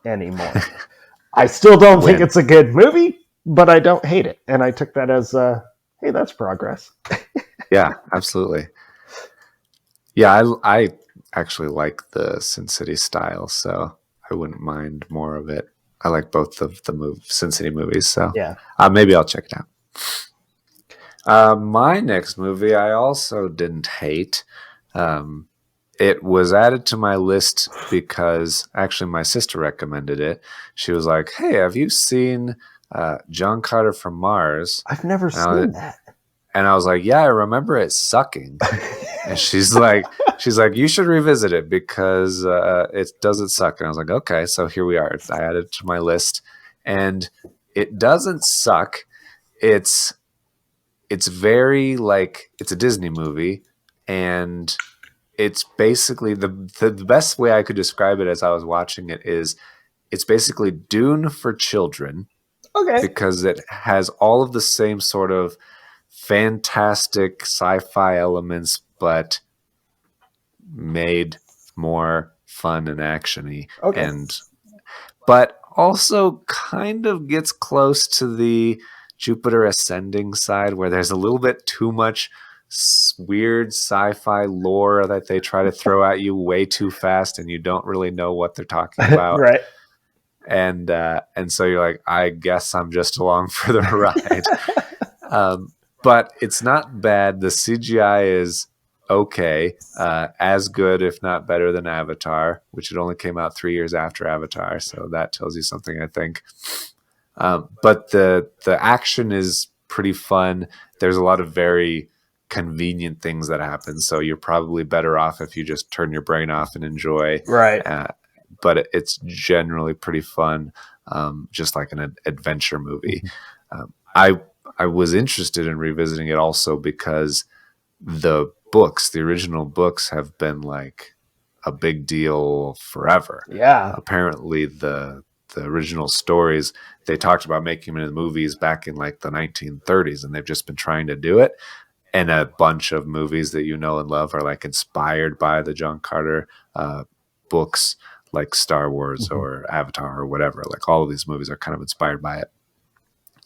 anymore. I still don't think it's a good movie, but I don't hate it. And I took that as, hey, that's progress. Yeah, absolutely. Yeah, I actually like the Sin City style, so I wouldn't mind more of it. I like both of the Sin City movies, so maybe I'll check it out. My next movie I also didn't hate. It was added to my list because actually my sister recommended it. She was like, hey, have you seen John Carter from Mars? I've never seen that. And I was like, yeah, I remember it sucking. And she's like, you should revisit it because it doesn't suck. And I was like, okay, so here we are. I added it to my list, and it doesn't suck. It's very like, it's a Disney movie, and it's basically the best way I could describe it as I was watching it is it's basically Dune for children. Okay. Because it has all of the same sort of fantastic sci-fi elements, but made more fun and actiony. Okay. But also kind of gets close to the Jupiter Ascending side, where there's a little bit too much weird sci-fi lore that they try to throw at you way too fast, and you don't really know what they're talking about. Right. and so you're like, I guess I'm just along for the ride. But it's not bad. The CGI is okay, as good, if not better than Avatar, which it only came out 3 years after Avatar, so that tells you something, I think. But the action is pretty fun. There's a lot of very convenient things that happen, so you're probably better off if you just turn your brain off and enjoy. Right. But it's generally pretty fun, just like an adventure movie. I was interested in revisiting it also because the original books, have been like a big deal forever. Yeah. Apparently the original stories, they talked about making them into movies back in like the 1930s, and they've just been trying to do it. And a bunch of movies that you know and love are like inspired by the John Carter books, like Star Wars or Avatar or whatever. Like all of these movies are kind of inspired by it.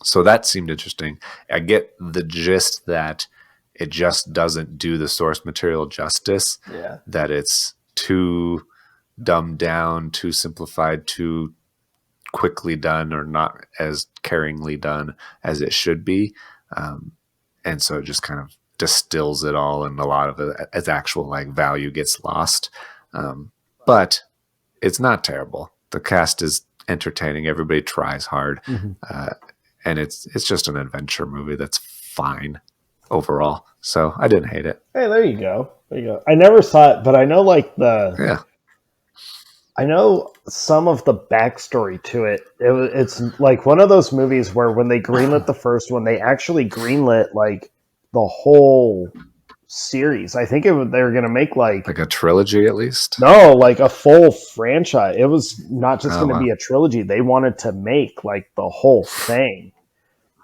So that seemed interesting. I get the gist that it just doesn't do the source material justice. Yeah. That it's too dumbed down, too simplified, too quickly done, or not as caringly done as it should be. And so it just kind of distills it all, and a lot of it as actual like value gets lost. But it's not terrible. The cast is entertaining. Everybody tries hard. And it's just an adventure movie that's fine overall. So I didn't hate it. Hey, there you go. I never saw it, but I know I know some of the backstory to it. It's like one of those movies where when they greenlit the first one, they actually greenlit like the whole series. I think they were going to make like a trilogy at least. No, like a full franchise. It was not just going to be a trilogy. They wanted to make like the whole thing.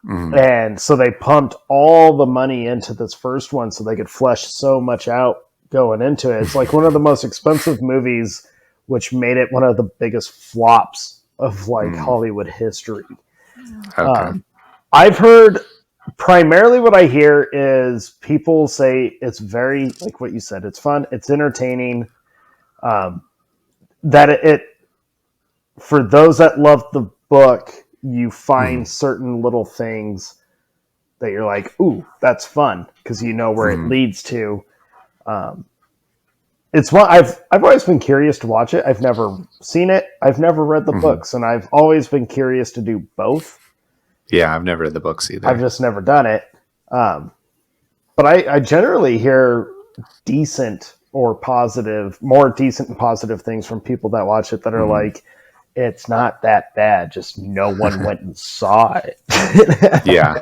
And so they pumped all the money into this first one so they could flesh so much out going into it. It's like one of the most expensive movies, which made it one of the biggest flops of like Hollywood history. Okay. I've heard primarily what I hear is people say it's very, like what you said, it's fun, it's entertaining. That it for those that love the book, you find certain little things that you're like, ooh, that's fun, because you know where it leads to. It's one I've always been curious to watch it. I've never seen it. I've never read the books, and I've always been curious to do both. Yeah, I've never read the books either. I've just never done it. But I generally hear decent or positive, more decent and positive things from people that watch it that are like, it's not that bad. Just no one went and saw it. Yeah.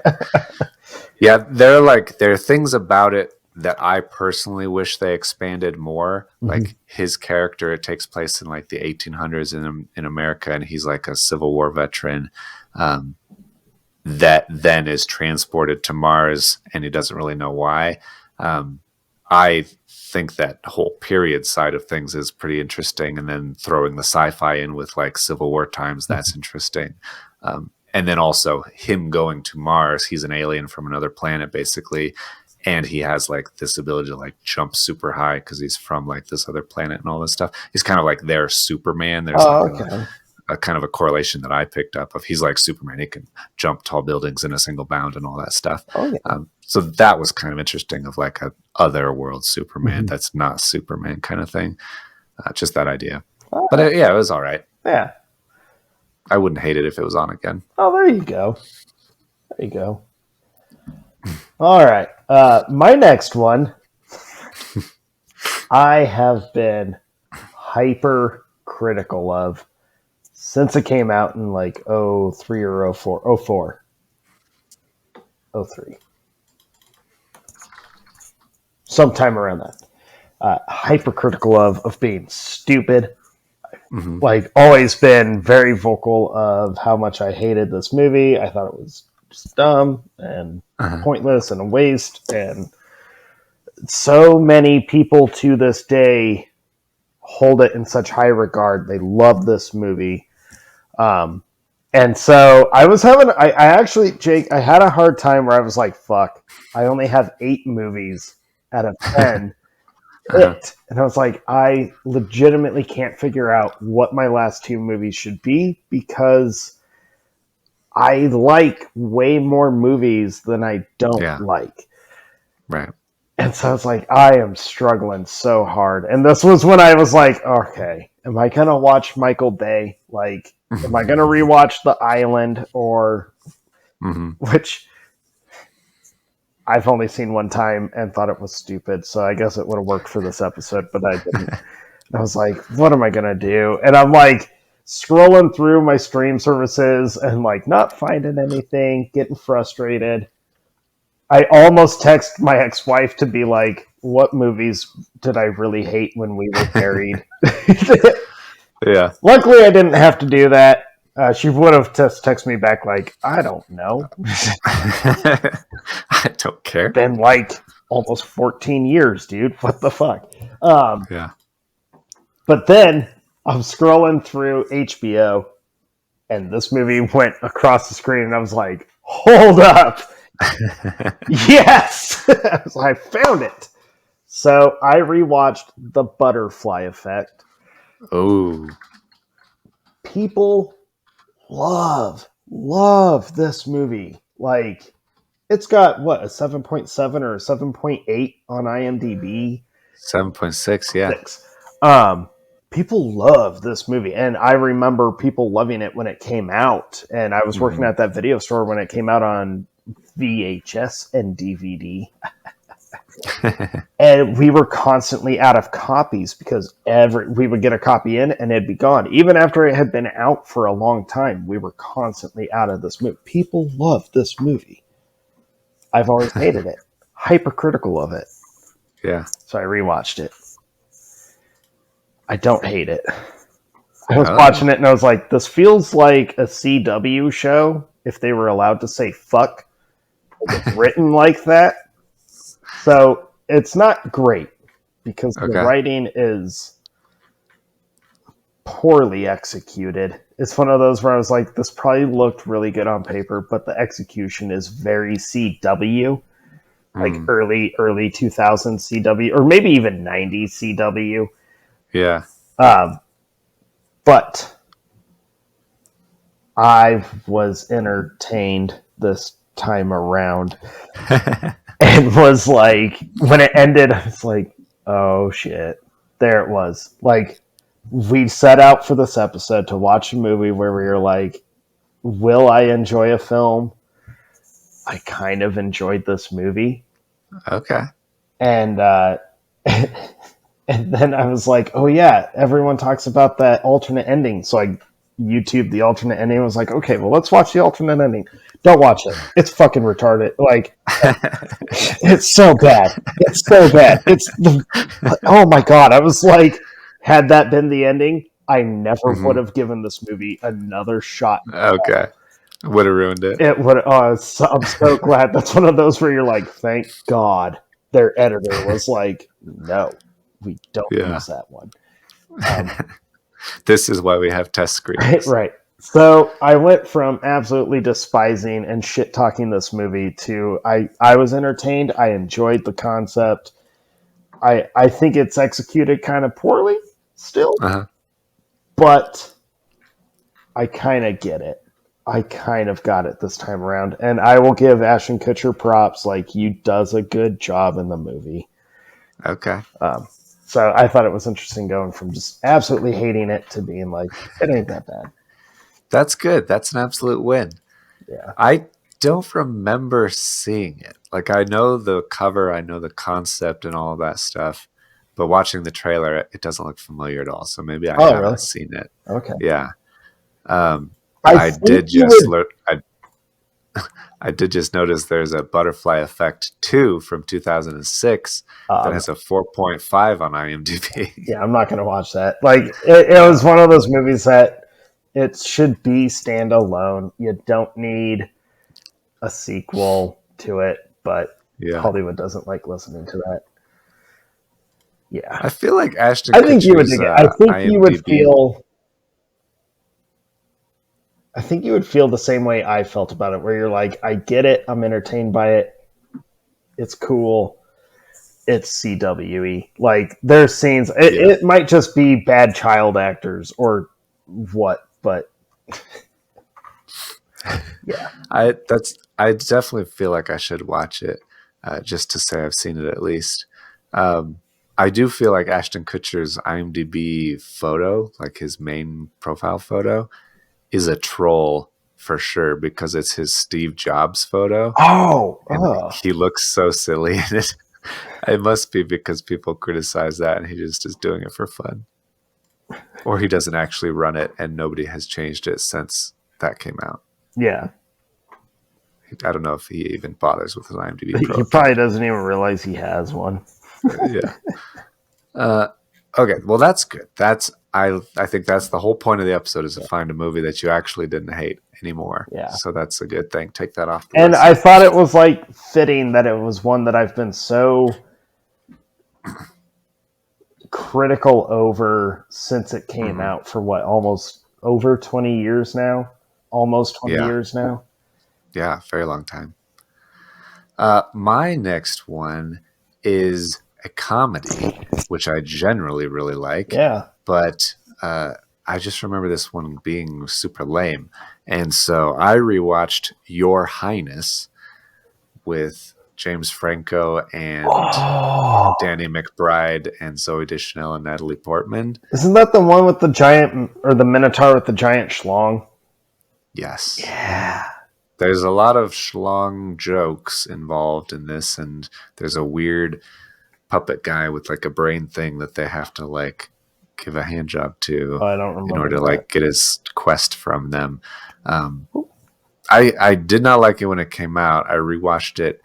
Yeah. There are things about it that I personally wish they expanded more. Like his character, it takes place in like the 1800s in America, and he's like a Civil War veteran that then is transported to Mars, and he doesn't really know why. I think that whole period side of things is pretty interesting, and then throwing the sci-fi in with like Civil War times, that's interesting. And then also him going to Mars, he's an alien from another planet basically, and he has like this ability to like jump super high because he's from like this other planet and all this stuff. He's kind of like their Superman. There's a kind of a correlation that I picked up of he's like Superman. He can jump tall buildings in a single bound and all that stuff. So that was kind of interesting, of like a other world Superman that's not Superman kind of thing. Just that idea. But it was all right. Yeah. I wouldn't hate it if it was on again. Oh, there you go. There you go. All right. My next one, I have been hyper critical of since it came out in like 03 or 04. 03. Sometime around that. Hypercritical of being stupid. Like, always been very vocal of how much I hated this movie. I thought it was just dumb and pointless and a waste. And so many people to this day hold it in such high regard. They love this movie. And so I was having, I actually, Jake, I had a hard time where I was like, fuck, I only have 8 movies out of 10 it. And I was like, I legitimately can't figure out what my last two movies should be because I like way more movies than I don't like. Right. And so I was like, I am struggling so hard. And this was when I was like, okay, am I going to watch Michael Bay? Like, am I going to rewatch The Island or which I've only seen one time and thought it was stupid. So I guess it would have worked for this episode, but I didn't. And I was like, what am I going to do? And I'm like scrolling through my stream services and like not finding anything, getting frustrated. I almost text my ex-wife to be like, what movies did I really hate when we were married? Yeah. Luckily, I didn't have to do that. She would have texted me back like, I don't know. I don't care. Been like almost 14 years, dude. What the fuck? Yeah. But then I'm scrolling through HBO, and this movie went across the screen, and I was like, hold up. Yes! I found it. So I rewatched The Butterfly Effect. Oh. People love this movie. Like, it's got, what, a 7.7 or a 7.8 on IMDb? 7.6, yeah. 6. People love this movie, and I remember people loving it when it came out, and I was working at that video store when it came out on VHS and DVD. And we were constantly out of copies because we would get a copy in and it'd be gone. Even after it had been out for a long time, we were constantly out of this movie. People love this movie. I've always hated it. Hypercritical of it. Yeah. So I rewatched it. I don't hate it. I was watching it and I was like, this feels like a CW show if they were allowed to say fuck. It's written like that. So it's not great because the writing is poorly executed. It's one of those where I was like, this probably looked really good on paper, but the execution is very CW, like early 2000s CW, or maybe even 90s CW. Yeah. But I was entertained this time around. And was like, when it ended, I was like, oh shit. There it was. Like, we set out for this episode to watch a movie where we were like, will I enjoy a film? I kind of enjoyed this movie. Okay. And and then I was like, oh yeah, everyone talks about that alternate ending. So I YouTubed the alternate ending and was like, okay, well, let's watch the alternate ending. Don't watch it. It's fucking retarded. Like, it's so bad. It's so bad. Oh my God. I was like, had that been the ending, I never would have given this movie another shot. Okay. Would have ruined it. It would. I'm so glad. That's one of those where you're like, thank God their editor was like, no, we don't use that one. This is why we have test screenings. Right. So I went from absolutely despising and shit talking this movie to I was entertained. I enjoyed the concept. I think it's executed kind of poorly still, but I kind of get it. I kind of got it this time around, and I will give Ashton Kutcher props. Like, he does a good job in the movie. Okay. So I thought it was interesting going from just absolutely hating it to being like, it ain't that bad. That's good. That's an absolute win. Yeah. I don't remember seeing it. Like, I know the cover, I know the concept and all of that stuff, but watching the trailer, it doesn't look familiar at all. So maybe I haven't seen it. Okay. Yeah. I did just notice there's a Butterfly Effect 2 from 2006 that has a 4.5 on IMDb. Yeah, I'm not going to watch that. Like, it was one of those movies that it should be standalone. You don't need a sequel to it, but Hollywood doesn't like listening to that. Yeah. I feel like Ashton I think you would Kutcher's, dig it. I think you would feel... I think you would feel the same way I felt about it, where you're like, I get it, I'm entertained by it, it's cool, it's CWE. Like there's scenes. It might just be bad child actors or what, but yeah, I definitely feel like I should watch it just to say I've seen it at least. I do feel like Ashton Kutcher's IMDb photo, like his main profile photo, is a troll for sure because it's his Steve Jobs photo. And he looks so silly in it. It must be because people criticize that and he just is doing it for fun. Or he doesn't actually run it and nobody has changed it since that came out. yeah. I don't know if he even bothers with his IMDb He profile. probably doesn't even realize he has one. Yeah. Okay, well that's good. I think that's the whole point of the episode is to find a movie that you actually didn't hate anymore. Yeah. So that's a good thing. Take that off the And list. I thought it was like fitting that it was one that I've been so critical over since it came out for what, almost over 20 years now? Almost 20 years now? Yeah, very long time. My next one is a comedy, which I generally really like. Yeah. But I just remember this one being super lame. And so I rewatched Your Highness with James Franco and Danny McBride and Zooey Deschanel and Natalie Portman. Isn't that the one with the giant, or the Minotaur with the giant schlong? Yes. Yeah. There's a lot of schlong jokes involved in this, and there's a weird puppet guy with like a brain thing that they have to like give a hand job to I don't remember in order to that. like get his quest from them. I did not like it when it came out. I rewatched it.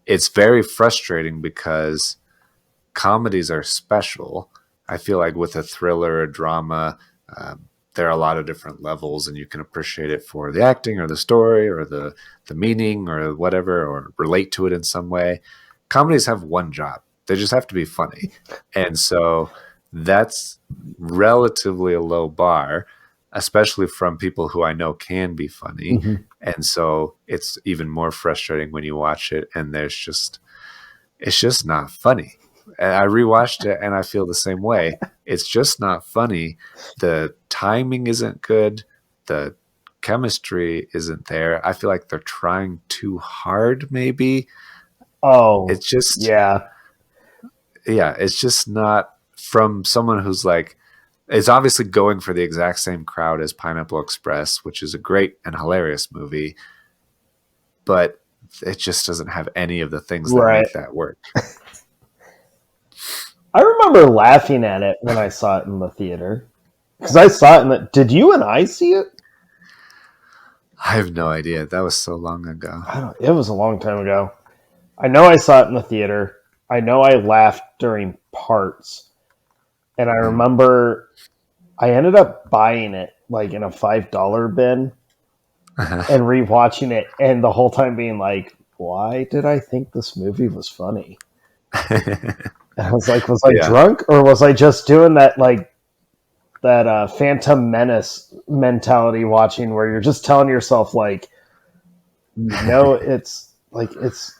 It's very frustrating because comedies are special. I feel like with a thriller, a drama, there are a lot of different levels, and you can appreciate it for the acting or the story or the meaning or whatever, or relate to it in some way. Comedies have one job. They just have to be funny. And so that's relatively a low bar, especially from people who I know can be funny. Mm-hmm. And so it's even more frustrating when you watch it and it's just not funny. And I rewatched it and I feel the same way. It's just not funny. The timing isn't good. The chemistry isn't there. I feel like they're trying too hard, maybe. Oh, It's just, yeah. It's just not from someone who's like, it's obviously going for the exact same crowd as Pineapple Express, which is a great and hilarious movie, but it just doesn't have any of the things that make that work. I remember laughing at it when I saw it in the theater. Because I saw it in the... Did you and I see it? I have no idea. That was so long ago. It was a long time ago. I know I saw it in the theater. I know I laughed during parts. And I remember I ended up buying it like in a $5 bin and rewatching it, and the whole time being like, why did I think this movie was funny? And I was like, was I drunk, or was I just doing that like that Phantom Menace mentality watching where you're just telling yourself like, it's like it's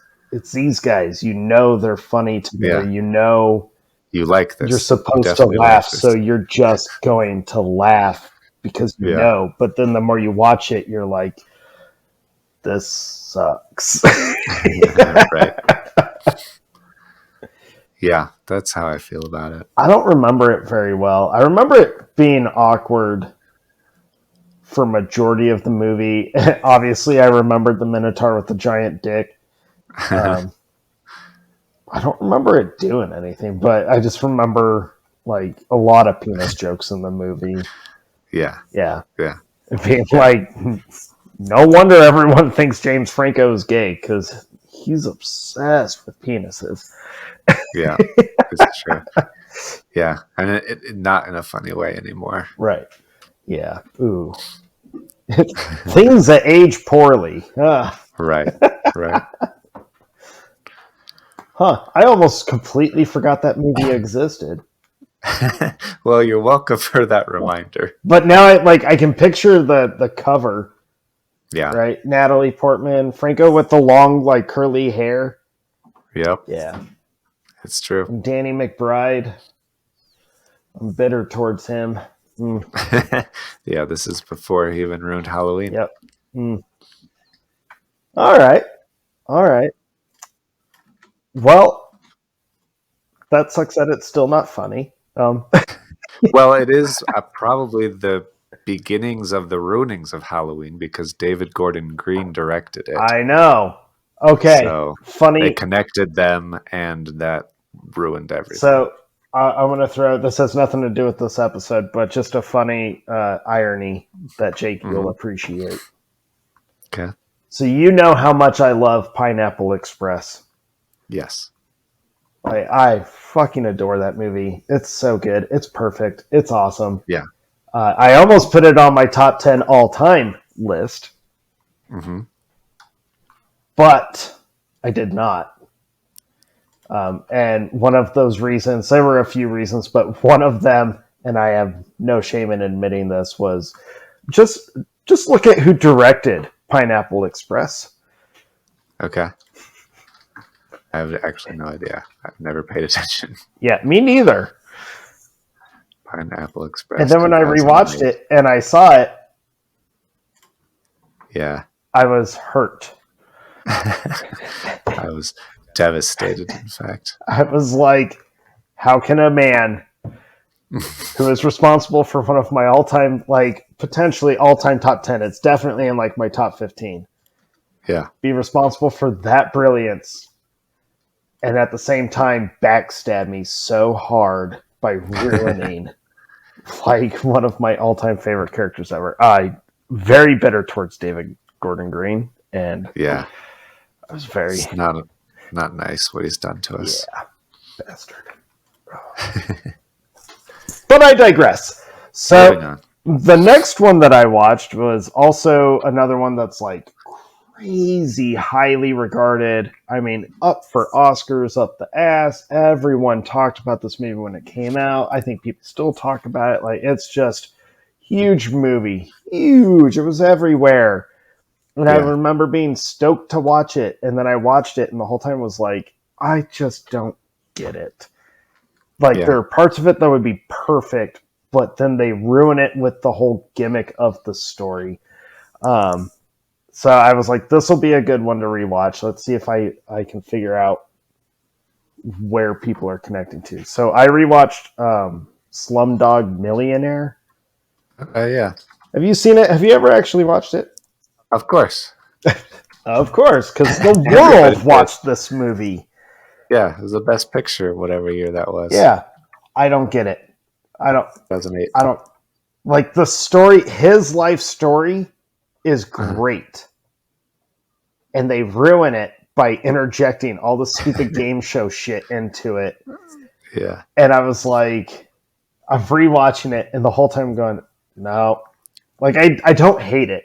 these guys, they're funny together, you like this, you're supposed to laugh, so you're just going to laugh because you know. But then the more you watch it, you're like, this sucks. Right. Yeah, that's how I feel about it. I don't remember it very well. I remember it being awkward for majority of the movie. Obviously, I remembered the Minotaur with the giant dick. I don't remember it doing anything, but I just remember like a lot of penis jokes in the movie. Yeah. Being like, no wonder everyone thinks James Franco is gay, because he's obsessed with penises. Yeah, it's true. Yeah, and it not in a funny way anymore. Right. Yeah. Ooh. Things that age poorly. Right. Huh. I almost completely forgot that movie existed. Well, you're welcome for that reminder. But now I can picture the cover. Yeah. Right? Natalie Portman, Franco with the long, like, curly hair. Yep. Yeah. It's true. Danny McBride. I'm bitter towards him. Yeah, this is before he even ruined Halloween. Yep. All right. Well, that sucks that it's still not funny. Well, it is probably the beginnings of the ruinings of Halloween because David Gordon Green directed it. I know. Okay. So funny. they connected them, and that ruined everything. So I'm going to throw, this has nothing to do with this episode, but just a funny irony that Jake will appreciate. Okay. So you know how much I love Pineapple Express. Yes. I fucking adore that movie. It's so good. It's perfect. It's awesome. Yeah. I almost put it on my top 10 all-time list. Mm-hmm. But I did not. And one of those reasons, there were a few reasons, but one of them, and I have no shame in admitting this, was just look at who directed Pineapple Express. Okay. I have actually no idea. I've never paid attention. Yeah, me neither. Pineapple Express. And then when I rewatched it and I saw it, yeah, I was hurt. I was devastated, in fact. I was like, how can a man who is responsible for one of my all-time, like, potentially all-time top 10, it's definitely in, like, my top 15, be responsible for that brilliance and at the same time backstab me so hard by ruining, like, one of my all-time favorite characters ever. Very bitter towards David Gordon Green, and yeah, I was very... It's not nice what he's done to us. Yeah, bastard. But I digress. So the next one that I watched was also another one that's like crazy highly regarded. I mean, up for Oscars, up the ass. Everyone talked about this movie when it came out. I think people still talk about it. Like, it's just huge movie. Huge. It was everywhere. And I remember being stoked to watch it. And then I watched it and the whole time was like, I just don't get it. Like, there are parts of it that would be perfect, but then they ruin it with the whole gimmick of the story. So I was like, this will be a good one to rewatch. Let's see if I can figure out where people are connecting to. So I rewatched Slumdog Millionaire. Yeah. Have you seen it? Have you ever actually watched it? Of course. Of course, because the world watched this movie. Yeah, it was the best picture, whatever year that was. Yeah. I don't get it. 2008. I don't like the story. His life story is great. And they ruin it by interjecting all the stupid game show shit into it. Yeah. And I was like, I'm rewatching it and the whole time going, no. Like, I don't hate it,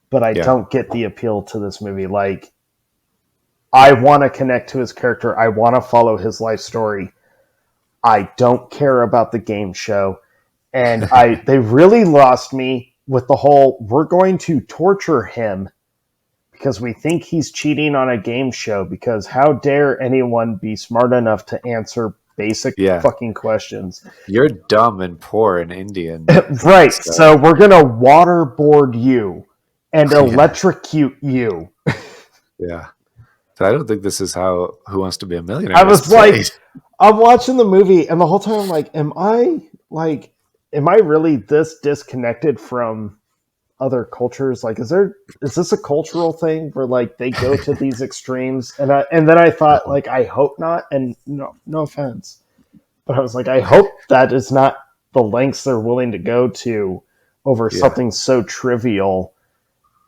but I don't get the appeal to this movie. Like, I want to connect to his character. I want to follow his life story. I don't care about the game show. And they really lost me with the whole, we're going to torture him because we think he's cheating on a game show, because how dare anyone be smart enough to answer basic fucking questions. You're dumb and poor and Indian. Right. So we're going to waterboard you and electrocute you. Yeah. So I don't think this is how Who Wants to Be a Millionaire I was like, I'm watching the movie and the whole time I'm like, am I really this disconnected from other cultures? Like, is this a cultural thing where like they go to these extremes? And then I thought, like, I hope not. And no offense, but I was like, I hope that is not the lengths they're willing to go to over something so trivial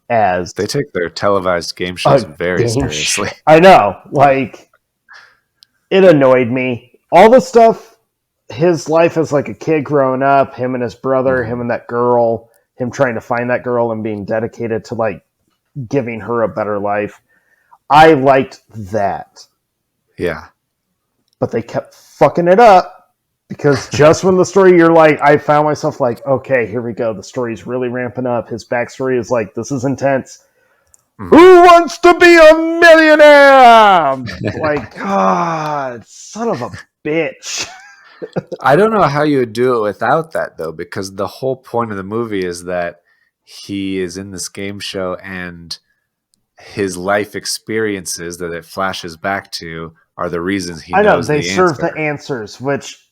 as they take their televised game shows very seriously. I know, like, it annoyed me. All the stuff, his life as like a kid growing up, him and his brother, him and that girl, him trying to find that girl and being dedicated to like giving her a better life. I liked that. Yeah. But they kept fucking it up because just when the story, you're like, I found myself like, okay, here we go. The story's really ramping up. His backstory is like, this is intense. Who wants to be a millionaire? Like, God, son of a bitch. I don't know how you would do it without that, though, because the whole point of the movie is that he is in this game show and his life experiences that it flashes back to are the reasons he I know knows they the serve answer. the answers, which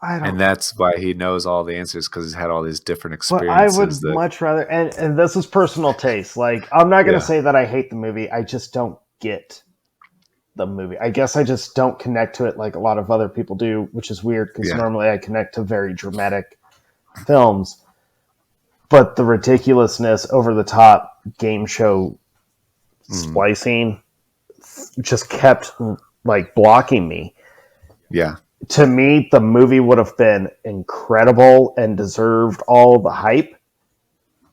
I don't. And that's why he knows all the answers, because he's had all these different But I experiences. would much rather, and this is personal taste. Like, I'm not going to Yeah. say that I hate the movie. I just don't get the movie. I guess I just don't connect to it like a lot of other people do, which is weird because normally I connect to very dramatic films. But the ridiculousness, over the top game show splicing just kept like blocking me. Yeah. To me, the movie would have been incredible and deserved all the hype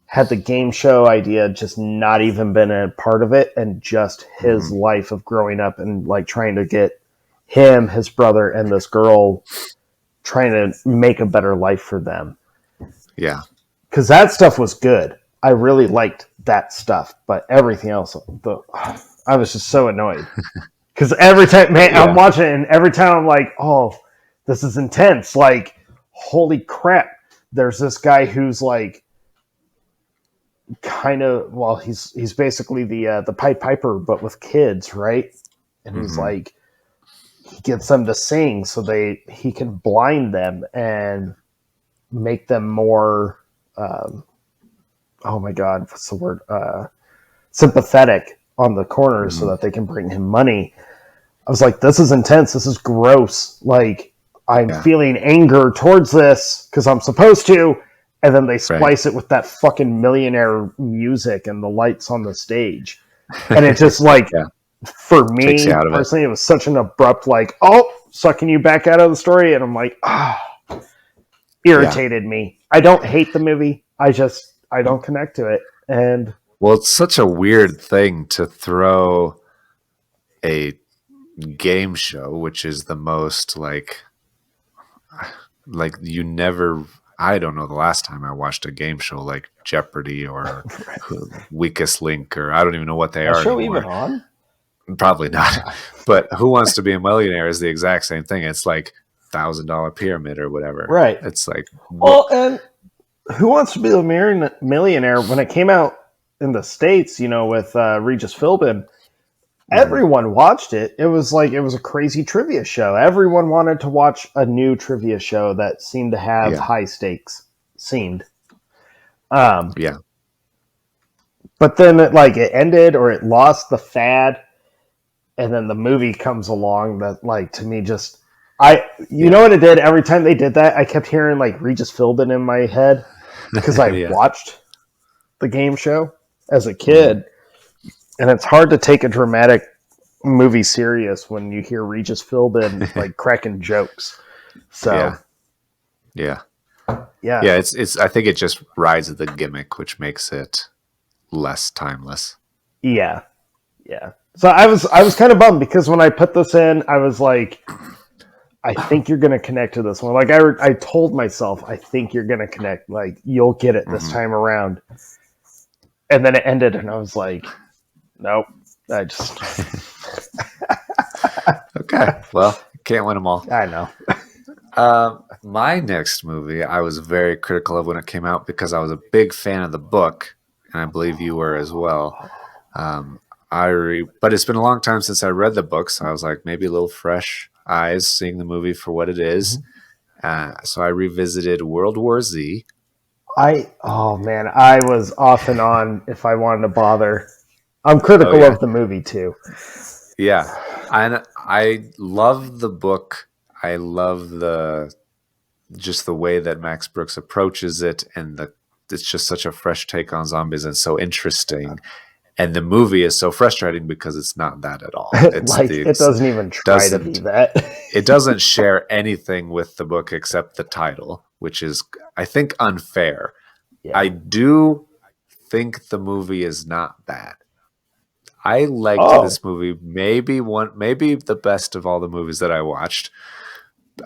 had the game show idea just not even been a part of it, and just his life of growing up and like trying to get him, his brother, and this girl trying to make a better life for them. Yeah. Because that stuff was good. I really liked that stuff, but everything else, I was just so annoyed. Because every time, man, I'm watching it, and every time I'm like, oh, this is intense. Like, holy crap. There's this guy who's like, kind of, well, he's basically the Pied Piper, but with kids, right? And he's like, he gets them to sing so he can blind them and make them more, oh my God, what's the word? Sympathetic on the corners so that they can bring him money. I was like, this is intense. This is gross. Like, I'm feeling anger towards this because I'm supposed to. And then they splice it with that fucking millionaire music and the lights on the stage. And it just like, for me personally, it was such an abrupt, like, oh, sucking you back out of the story. And I'm like, irritated me. I don't hate the movie. I don't connect to it. And well, it's such a weird thing to throw a game show, which is the most like you never. I don't know the last time I watched a game show like Jeopardy or Weakest Link, or I don't even know what they are show anymore. even on? Probably not. But Who Wants to Be a Millionaire is the exact same thing. It's like $1,000 pyramid or whatever. Right. It's like, well, and Who Wants to Be a Millionaire, when it came out in the States, with Regis Philbin, everyone watched it. It was like, it was a crazy trivia show. Everyone wanted to watch a new trivia show that seemed to have high stakes. But then it ended, or it lost the fad, and then the movie comes along that, like, to me just, you know what it did? Every time they did that, I kept hearing like Regis Philbin in my head because I watched the game show as a kid. And it's hard to take a dramatic movie serious when you hear Regis Philbin like cracking jokes. So, yeah. It's. I think it just rides the gimmick, which makes it less timeless. Yeah. So I was kind of bummed because when I put this in, I was like, I think you're going to connect to this one. Like I told myself, I think you're going to connect. Like, you'll get it this time around. And then it ended, and I was like, nope. I just okay. Well, can't win them all. I know. My next movie, I was very critical of when it came out because I was a big fan of the book, and I believe you were as well. But it's been a long time since I read the book, so I was like, maybe a little fresh eyes seeing the movie for what it is. So I revisited World War Z. I was off and on if I wanted to bother. I'm critical of the movie too. Yeah. I love the book. I love just the way that Max Brooks approaches it, and it's just such a fresh take on zombies and so interesting. And the movie is so frustrating because it's not that at all. It doesn't even try to be that. It doesn't share anything with the book except the title, which is, I think, unfair. Yeah. I do think the movie is not bad. I liked this movie, maybe the best of all the movies that I watched.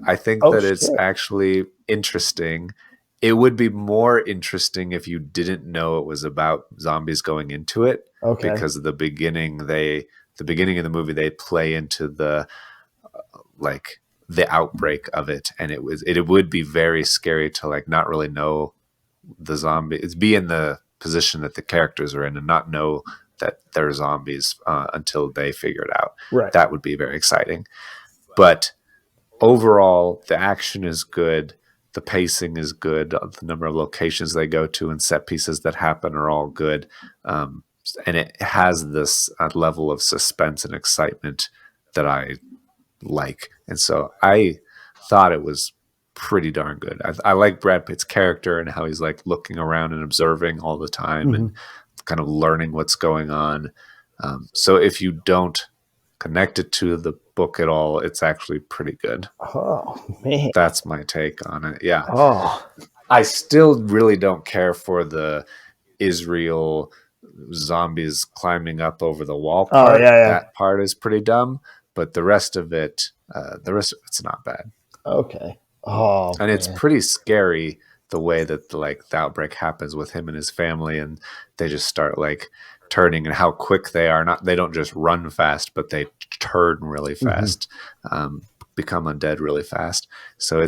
I think it's actually interesting, it would be more interesting if you didn't know it was about zombies going into it. Okay. Because the beginning of the movie, they play into the outbreak of it, and it would be very scary to like not really know the zombie. It's be in the position that the characters are in and not know that they're zombies until they figure it out. Right. That would be very exciting. But overall, the action is good. The pacing is good. The number of locations they go to and set pieces that happen are all good. And it has this level of suspense and excitement that I like. And so I thought it was pretty darn good. I like Brad Pitt's character and how he's like looking around and observing all the time and kind of learning what's going on. So if you don't connect it to the book at all, it's actually pretty good. Oh, man. That's my take on it. Yeah. Oh. I still really don't care for the Israel zombies climbing up over the wall part. Yeah. That part is pretty dumb, but the rest of it's not bad. Okay. Oh, and it's pretty scary the way that the outbreak happens with him and his family, and they just start like turning, and how quick they are. They don't just run fast, but they turn really fast, become undead really fast. So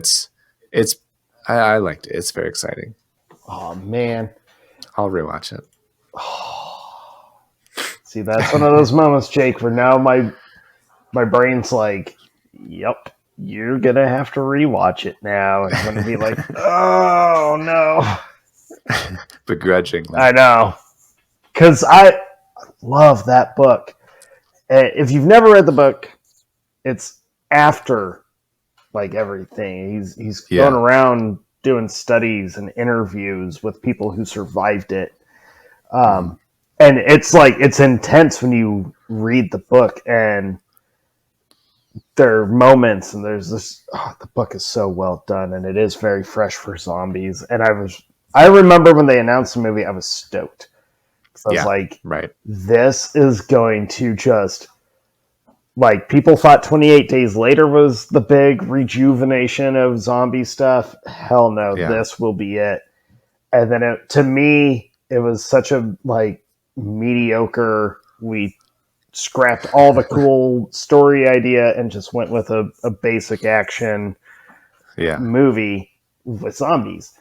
I liked it. It's very exciting. Oh man, I'll rewatch it. See, that's one of those moments, Jake, where now my brain's like, "Yep, you're gonna have to rewatch it now." It's gonna be like, "Oh no," begrudgingly. I know, because I love that book. If you've never read the book, it's after like everything. He's going around doing studies and interviews with people who survived it. And it's intense when you read the book, and there are moments, and there's this, the book is so well done, and it is very fresh for zombies. And I remember when they announced the movie, I was stoked. I was like, right. This is going to just, like, people thought 28 Days Later was the big rejuvenation of zombie stuff. Hell no, this will be it. And then to me, it was such a like mediocre. We scrapped all the cool story idea and just went with a basic action movie with zombies.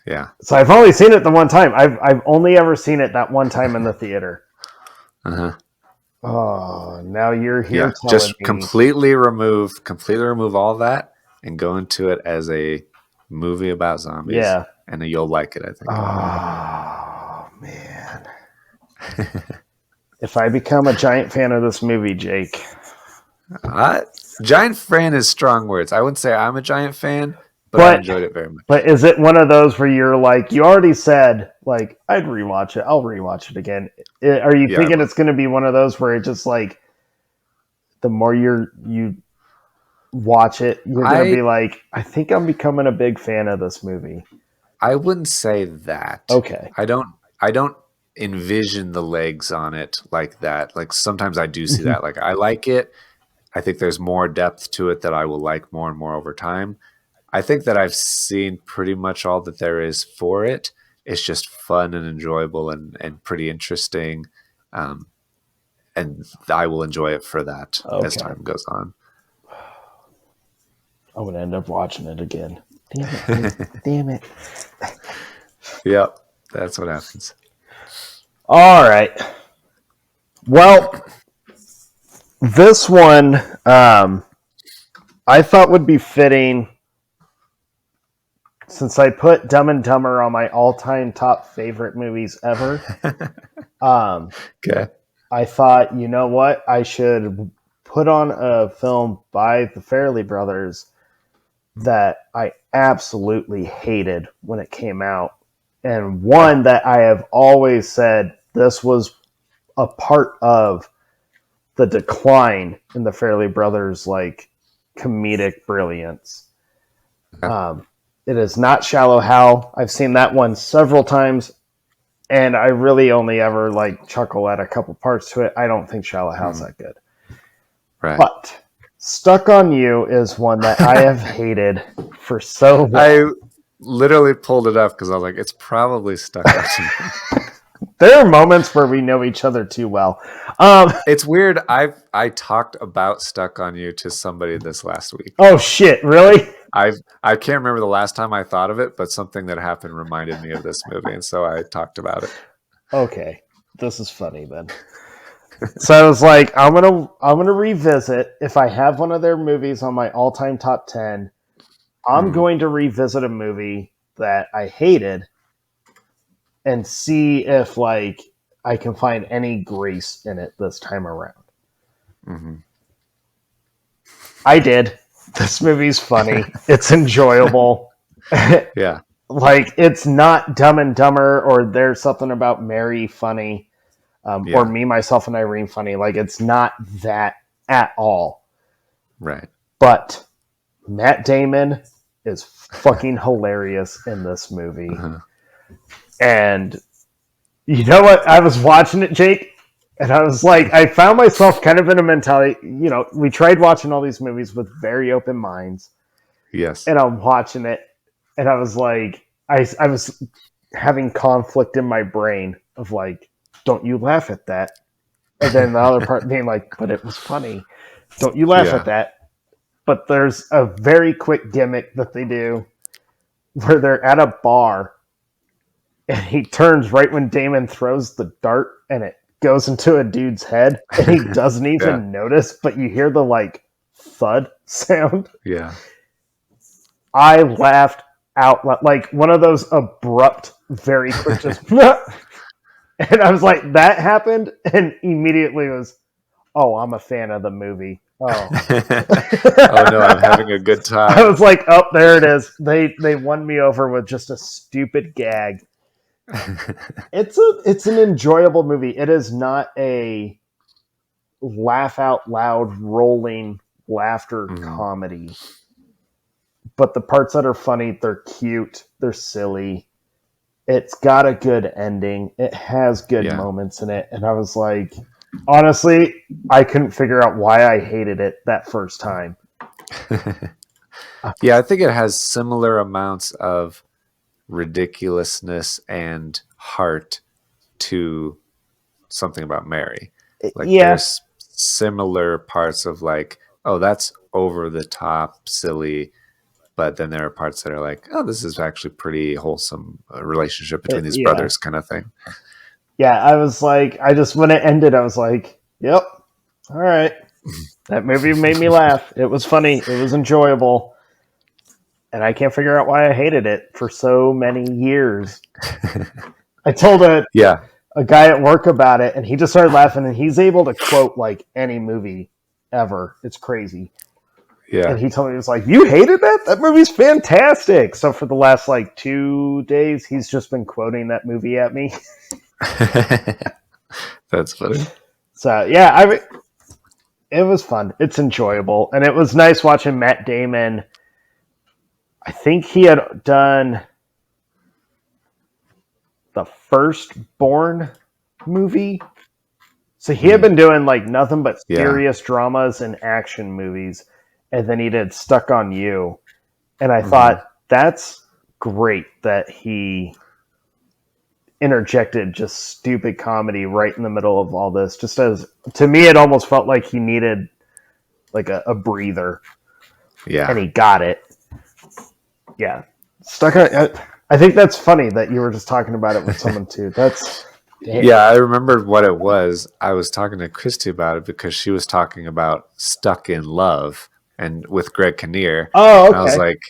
Yeah. So I've only seen it the one time. I've only ever seen it that one time in the theater. Oh, now you're here. Yeah, just completely remove all that and go into it as a movie about zombies. Yeah, and you'll like it, I think. Oh man. If I become a giant fan of this movie, Jake. Giant fan is strong words. I wouldn't say I'm a giant fan, but I enjoyed it very much. But is it one of those where you're like, you already said, like, I'd rewatch it. I'll rewatch it again. Are you thinking it's going to be one of those where it just like, the more you watch it, you're going to be like, I think I'm becoming a big fan of this movie? I wouldn't say that. Okay. I don't envision the legs on it like that. Like sometimes I do see that. Like I like it. I think there's more depth to it that I will like more and more over time. I think that I've seen pretty much all that there is for it. It's just fun and enjoyable and pretty interesting. And I will enjoy it for that as time goes on. I'm going to end up watching it again. Damn it. Damn it. Yep. That's what happens. All right. Well, this one I thought would be fitting, since I put Dumb and Dumber on my all-time top favorite movies ever. Okay. I thought, you know what? I should put on a film by the Farrelly brothers that I absolutely hated when it came out. And one that I have always said this was a part of the decline in the Farrelly brothers, like, comedic brilliance. It is not Shallow Hal. I've seen that one several times, and I really only ever like chuckle at a couple parts to it. I don't think Shallow Hal's that good. Right. But Stuck on You is one that I have hated for so long. literally pulled it up because I was like, it's probably stuck on you. There are moments where we know each other too well. It's weird. I talked about Stuck on You to somebody this last week. Oh shit! Really? I can't remember the last time I thought of it, but something that happened reminded me of this movie, and so I talked about it. Okay, this is funny then. So I was like, I'm gonna revisit. If I have one of their movies on my all-time top 10, I'm going to revisit a movie that I hated and see if like I can find any grace in it this time around. Mm-hmm. I did. This movie's funny. It's enjoyable. Yeah. Like, it's not Dumb and Dumber or There's Something About Mary funny. Or Me, Myself, and Irene funny. Like, it's not that at all. Right. But Matt Damon is fucking hilarious in this movie. Uh-huh. And you know what? I was watching it, Jake, and I was like, I found myself kind of in a mentality. You know, we tried watching all these movies with very open minds. Yes. And I'm watching it, and I was like, I was having conflict in my brain of like, don't you laugh at that? And then the other part being like, but it was funny. Don't you laugh at that? But there's a very quick gimmick that they do where they're at a bar and he turns right when Damon throws the dart and it goes into a dude's head and he doesn't even notice, but you hear the like thud sound. Yeah. I laughed out like one of those abrupt, very quick just and I was like, that happened, and immediately was, oh, I'm a fan of the movie. Oh. Oh no, I'm having a good time. I was like, oh, there it is. They won me over with just a stupid gag. It's an enjoyable movie. It is not a laugh out loud rolling laughter comedy. But the parts that are funny, they're cute, they're silly. It's got a good ending. It has good moments in it. And I was like, honestly, I couldn't figure out why I hated it that first time. Yeah, I think it has similar amounts of ridiculousness and heart to Something About Mary. Like there's similar parts of like, oh, that's over the top, silly. But then there are parts that are like, oh, this is actually pretty wholesome relationship between these brothers kind of thing. Yeah, I was like, when it ended, I was like, yep, all right. That movie made me laugh. It was funny. It was enjoyable. And I can't figure out why I hated it for so many years. I told a guy at work about it, and he just started laughing, and he's able to quote like any movie ever. It's crazy. Yeah. And he told me, he was like, you hated that? That movie's fantastic. So for the last like 2 days, he's just been quoting that movie at me. That's funny. So yeah, it was fun. It's enjoyable. And it was nice watching Matt Damon. I think he had done the first Bourne movie. So he had been doing like nothing but serious dramas and action movies. And then he did Stuck on You. And I thought, that's great that he interjected just stupid comedy right in the middle of all this. Just as, to me, it almost felt like he needed like a breather. Yeah. And he got it. Yeah. Stuck on, I think that's funny that you were just talking about it with someone too. That's... Damn. Yeah, I remembered what it was. I was talking to Christy about it because she was talking about Stuck in Love. And with Greg Kinnear. Oh, okay. And I was like,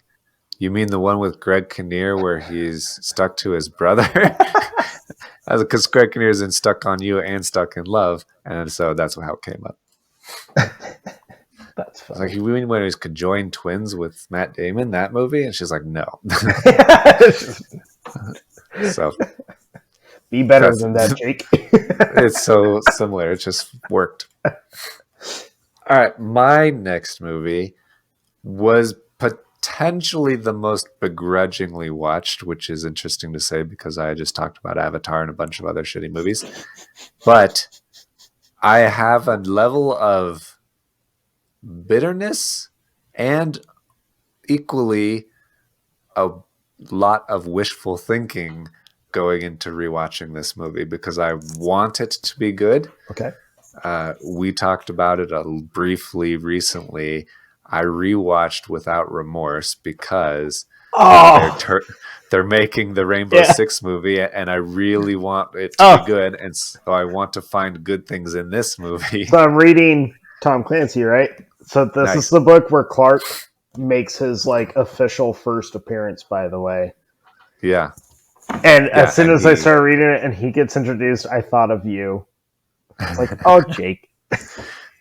you mean the one with Greg Kinnear where he's stuck to his brother? Because Greg Kinnear is in Stuck on You and Stuck in Love. And so that's how it came up. That's funny. Like, you mean when he's conjoined twins with Matt Damon, that movie? And she's like, no. So be better than that, Jake. It's so similar. It just worked. All right, my next movie was potentially the most begrudgingly watched, which is interesting to say because I just talked about Avatar and a bunch of other shitty movies. But I have a level of bitterness and equally a lot of wishful thinking going into rewatching this movie because I want it to be good. Okay. We talked about it briefly recently. I rewatched Without Remorse because they're making the Rainbow Six movie, and I really want it to be good, and so I want to find good things in this movie. So I'm reading Tom Clancy, right? So this is the book where Clark makes his like official first appearance, by the way. Yeah. And as soon as I started reading it and he gets introduced, I thought of you. It's like, oh, Jake.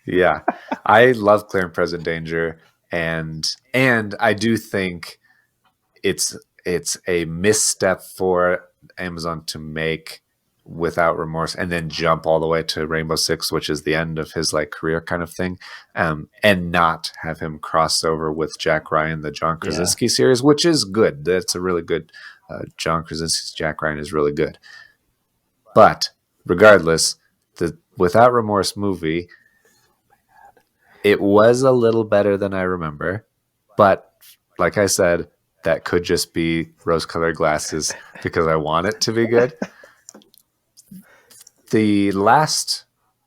Yeah. I love Clear and Present Danger, and I do think it's a misstep for Amazon to make Without Remorse and then jump all the way to Rainbow Six, which is the end of his like career kind of thing, and not have him cross over with Jack Ryan, the John Krasinski series, which is good. That's a really good John Krasinski's Jack Ryan is really good. But regardless, the Without Remorse movie, it was a little better than I remember, but like I said, that could just be rose-colored glasses because I want it to be good. The last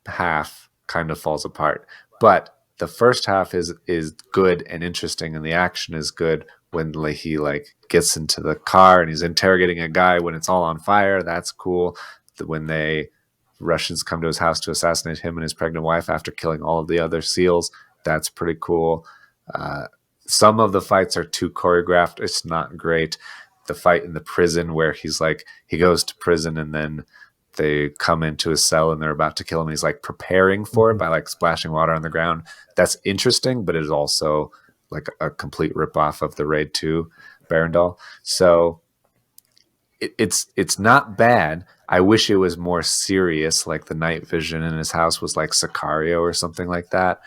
half kind of falls apart, but the first half is good and interesting, and the action is good when like, he like gets into the car and he's interrogating a guy when it's all on fire. That's cool. When Russians come to his house to assassinate him and his pregnant wife after killing all of the other SEALs, that's pretty cool. Some of the fights are too choreographed. It's not great. The fight in the prison where he's like, he goes to prison and then they come into his cell and they're about to kill him. He's like preparing for it by like splashing water on the ground. That's interesting, but it is also like a complete ripoff of the Raid 2 Barandal. So it's not bad. I wish it was more serious, like the night vision in his house was like Sicario or something like that.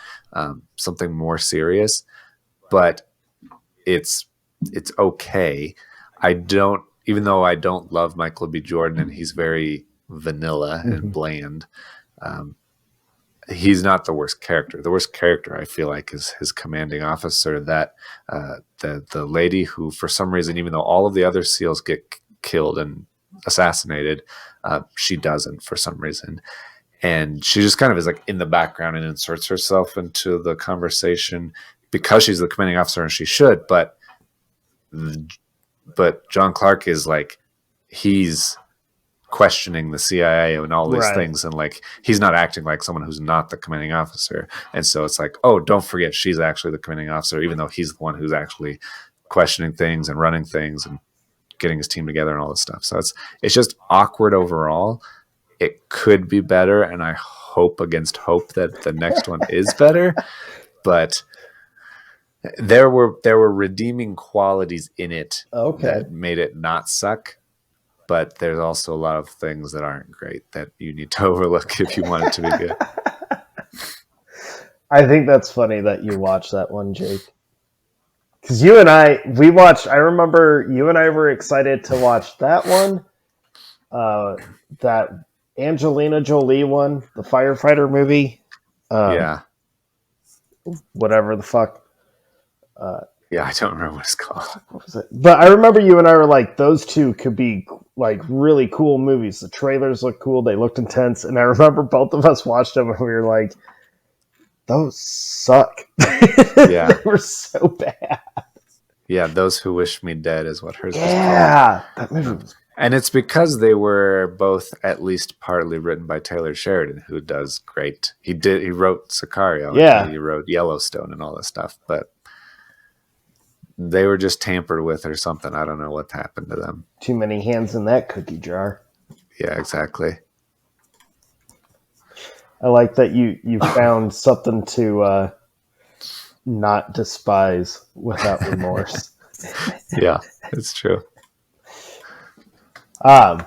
Something more serious. But it's okay. Even though I don't love Michael B. Jordan and he's very vanilla and bland, he's not the worst character. The worst character I feel like is his commanding officer, that the lady who for some reason, even though all of the other SEALs get killed and assassinated, she doesn't for some reason. And she just kind of is like in the background and inserts herself into the conversation because she's the commanding officer and she should, but John Clark is like, he's questioning the CIA and all these things, and like he's not acting like someone who's not the commanding officer. And so it's like, oh, don't forget she's actually the commanding officer, even though he's the one who's actually questioning things and running things and getting his team together and all this stuff. So it's just awkward overall. It could be better, and I hope against hope that the next one is better. But there were redeeming qualities in it that made it not suck. But there's also a lot of things that aren't great that you need to overlook if you want it to be good. I think that's funny that you watched that one, Jake. Because you and I remember you and I were excited to watch that one. That Angelina Jolie one, the firefighter movie. Whatever the fuck. Yeah, I don't remember what it's called. What was it? But I remember you and I were like, those two could be like really cool movies. The trailers looked cool. They looked intense. And I remember both of us watched them and we were like, those suck. Yeah. They were so bad. Yeah, Those Who Wish Me Dead is what hers was called. Yeah, that movie was. And it's because they were both at least partly written by Taylor Sheridan, who does great. He wrote Sicario. Yeah. He wrote Yellowstone and all this stuff, but they were just tampered with or something. I don't know what happened to them. Too many hands in that cookie jar. Yeah, exactly. I like that you found something to not despise Without Remorse. Yeah, it's true. Well,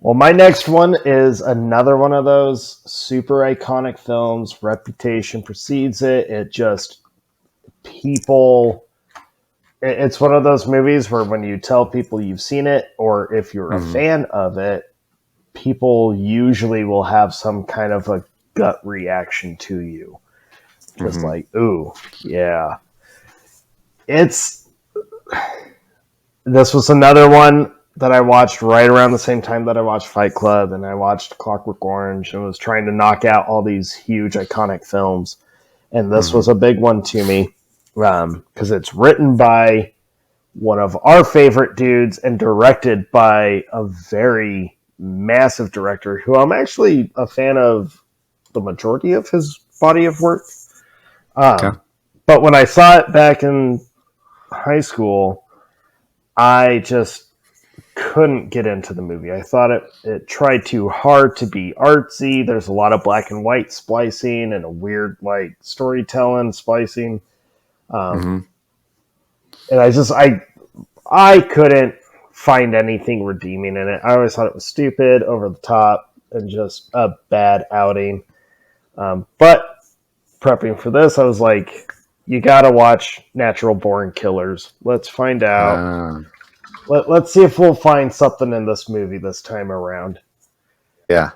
my next one is another one of those super iconic films. Reputation precedes it. It's one of those movies where when you tell people you've seen it, or if you're a fan of it, people usually will have some kind of a gut reaction to you. Just like, ooh, yeah. This was another one that I watched right around the same time that I watched Fight Club and I watched Clockwork Orange and was trying to knock out all these huge iconic films. And this was a big one to me because it's written by one of our favorite dudes and directed by a very massive director who I'm actually a fan of the majority of his body of work. Okay. But when I saw it back in high school, I just couldn't get into the movie. I thought it tried too hard to be artsy. There's a lot of black and white splicing and a weird like storytelling splicing. And I couldn't find anything redeeming in it. I always thought it was stupid, over the top, and just a bad outing. But prepping for this, I was like, you gotta watch Natural Born Killers. Let's find out. Let's see if we'll find something in this movie this time around. Yeah.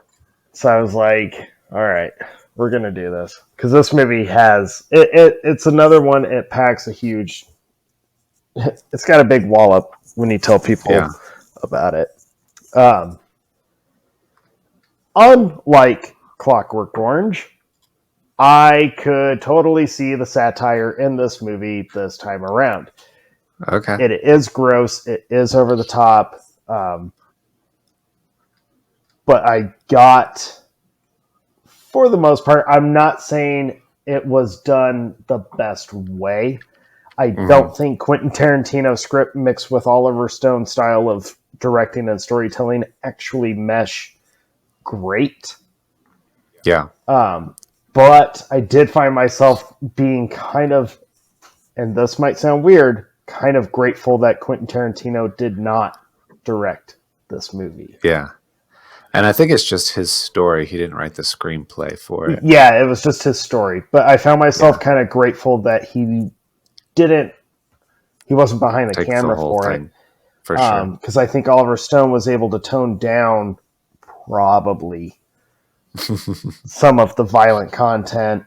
So I was like, all right, we're going to do this. Because this movie has... It's another one. It packs a huge... It's got a big wallop when you tell people about it. Unlike Clockwork Orange, I could totally see the satire in this movie this time around. Okay. It is gross. It is over the top. But I got, for the most part, I'm not saying it was done the best way. I don't think Quentin Tarantino's script mixed with Oliver Stone's style of directing and storytelling actually mesh great. Yeah. But I did find myself being kind of, and this might sound weird, kind of grateful that Quentin Tarantino did not direct this movie. Yeah. And I think it's just his story. He didn't write the screenplay for it. Yeah, it was just his story. But I found myself kind of grateful that he wasn't behind the Take camera the whole for thing, it. for sure. Because I think Oliver Stone was able to tone down probably some of the violent content.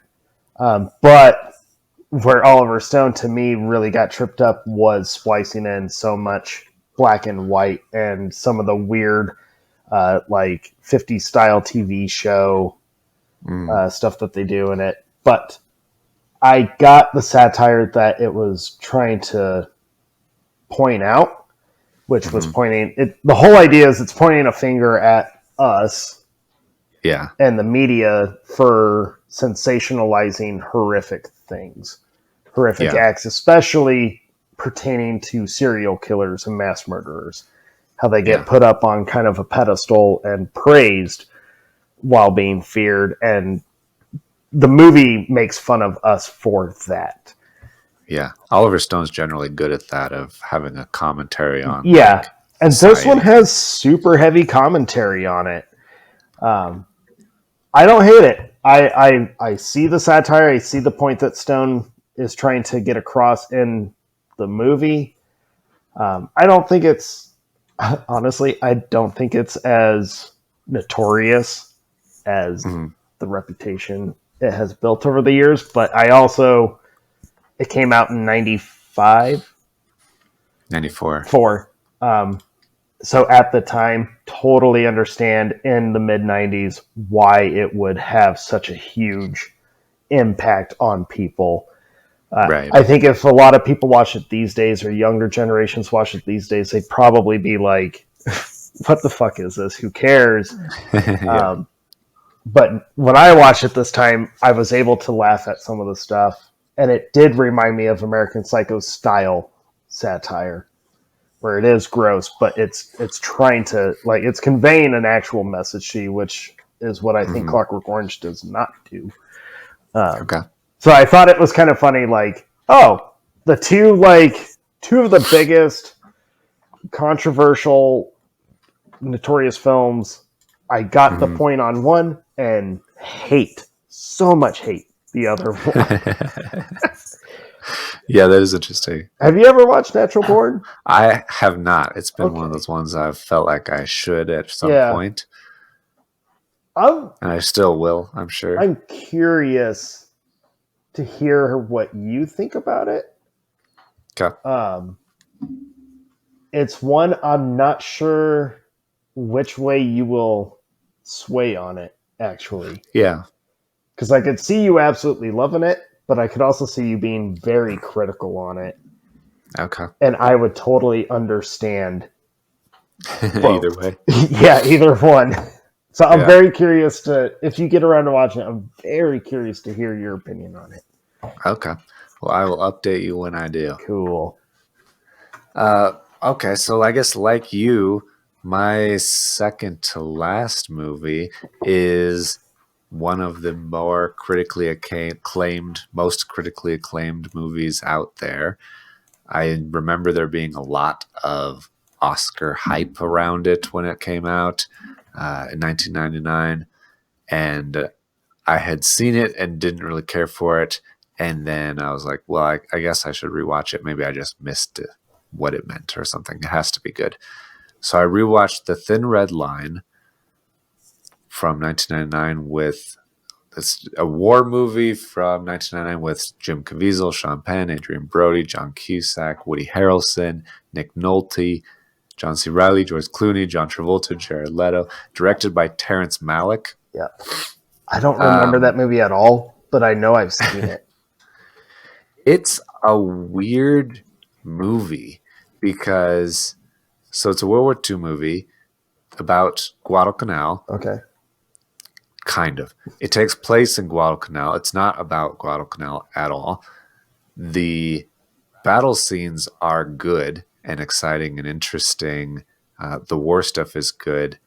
But where Oliver Stone, to me, really got tripped up was splicing in so much black and white and some of the weird, like 50s style TV show stuff that they do in it. But I got the satire that it was trying to point out, which was pointing it. The whole idea is it's pointing a finger at us, and the media for sensationalizing horrific things, horrific acts, especially pertaining to serial killers and mass murderers. How they get put up on kind of a pedestal and praised while being feared, and the movie makes fun of us for that. Yeah. Oliver Stone's generally good at that, of having a commentary on and society. This one has super heavy commentary on it. I don't hate it. I see the satire. I see the point that Stone is trying to get across in the movie. I don't think it's, honestly, I don't think it's as notorious as the reputation it has built over the years, but it came out in 95? 94. So at the time, totally understand in the mid-90s why it would have such a huge impact on people. Right. I think if a lot of people watch it these days, or younger generations watch it these days, they'd probably be like, what the fuck is this? Who cares? But when I watched it this time, I was able to laugh at some of the stuff. And it did remind me of American Psycho style satire, where it is gross, but it's trying to, like, it's conveying an actual message to you, which is what I think Clockwork Orange does not do. Okay. So I thought it was kind of funny, like, oh, the two of the biggest controversial, notorious films, I got the point on one and so much hate the other one. Yeah, that is interesting. Have you ever watched Natural Born? I have not. It's been one of those ones I've felt like I should at some point. And I still will, I'm sure. I'm curious to hear what you think about it. Okay. it's one I'm not sure which way you will sway on it, actually. Yeah. Because I could see you absolutely loving it, but I could also see you being very critical on it. Okay. And I would totally understand. Either way. Yeah, either one. So I'm Yeah. very curious if you get around to watching it, I'm very curious to hear your opinion on it. Okay. Well, I will update you when I do. Cool. Okay, so I guess like you, my second to last movie is one of the more critically acclaimed, most critically acclaimed movies out there. I remember there being a lot of Oscar hype around it when it came out in 1999, and I had seen it and didn't really care for it. And then I was like, well, I guess I should rewatch it. Maybe I just missed what it meant or something. It has to be good. So I rewatched The Thin Red Line from 1999 with it's a war movie from 1999 with Jim Caviezel, Sean Penn, Adrian Brody, John Cusack, Woody Harrelson, Nick Nolte, John C. Reilly, George Clooney, John Travolta, Jared Leto, directed by Terrence Malick. Yeah. I don't remember that movie at all, but I know I've seen it. It's a weird movie because it's a World War II movie about Guadalcanal. Okay. Kind of. It takes place in Guadalcanal. It's not about Guadalcanal at all. The battle scenes are good and exciting and interesting. The war stuff is good.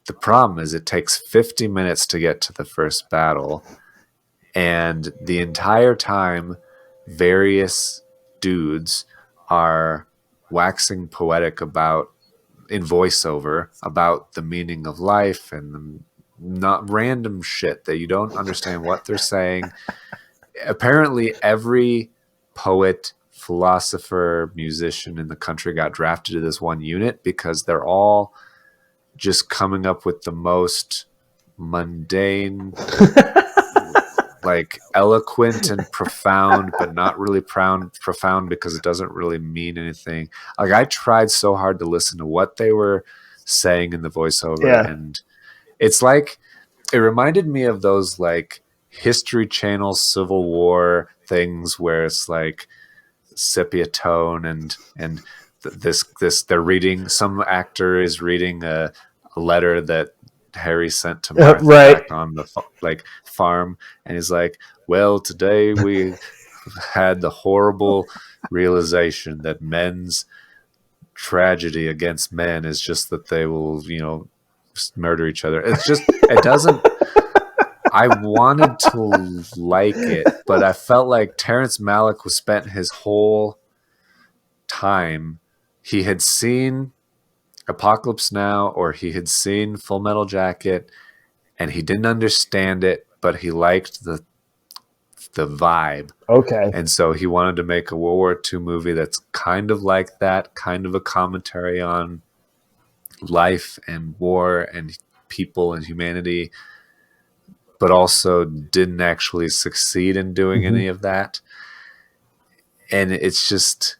The problem is it takes 50 minutes to get to the first battle. And the entire time, various dudes are waxing poetic in voiceover about the meaning of life and the not random shit that you don't understand what they're saying. Apparently, every poet, philosopher, musician in the country got drafted to this one unit because they're all just coming up with the most mundane, like eloquent and profound, but not really profound because it doesn't really mean anything. Like I tried so hard to listen to what they were saying in the voiceover, and it's like it reminded me of those like History Channel Civil War things where it's like sepia tone and this they're reading, some actor is reading a letter that Harry sent to Martha back on the farm, and he's like, well, today we had the horrible realization that men's tragedy against men is just that they will murder each other. It's just it doesn't I wanted to like it, but I felt like Terrence Malick was spent his whole time. He had seen Apocalypse Now or he had seen Full Metal Jacket, and he didn't understand it, but he liked the vibe. Okay. And so he wanted to make a World War II movie that's kind of like that, kind of a commentary on life and war and people and humanity, but also didn't actually succeed in doing any of that. And it's just,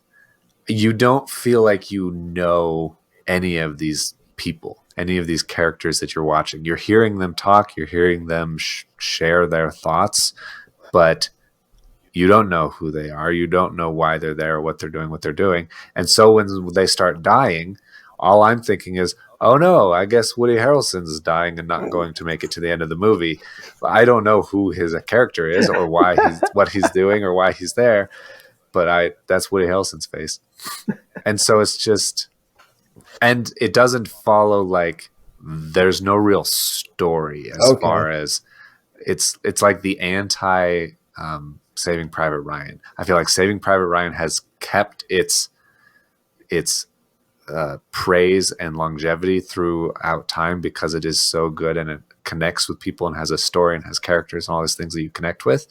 you don't feel like you know any of these people, any of these characters that you're watching. You're hearing them talk, you're hearing them share their thoughts, but you don't know who they are. You don't know why they're there, what they're doing. And so when they start dying, all I'm thinking is, oh no, I guess Woody Harrelson's dying and not going to make it to the end of the movie. I don't know who his character is or why what he's doing or why he's there, but that's Woody Harrelson's face. And so it's just, and it doesn't follow, like, there's no real story as far as it's like the anti Saving Private Ryan. I feel like Saving Private Ryan has kept its praise and longevity throughout time because it is so good and it connects with people and has a story and has characters and all these things that you connect with.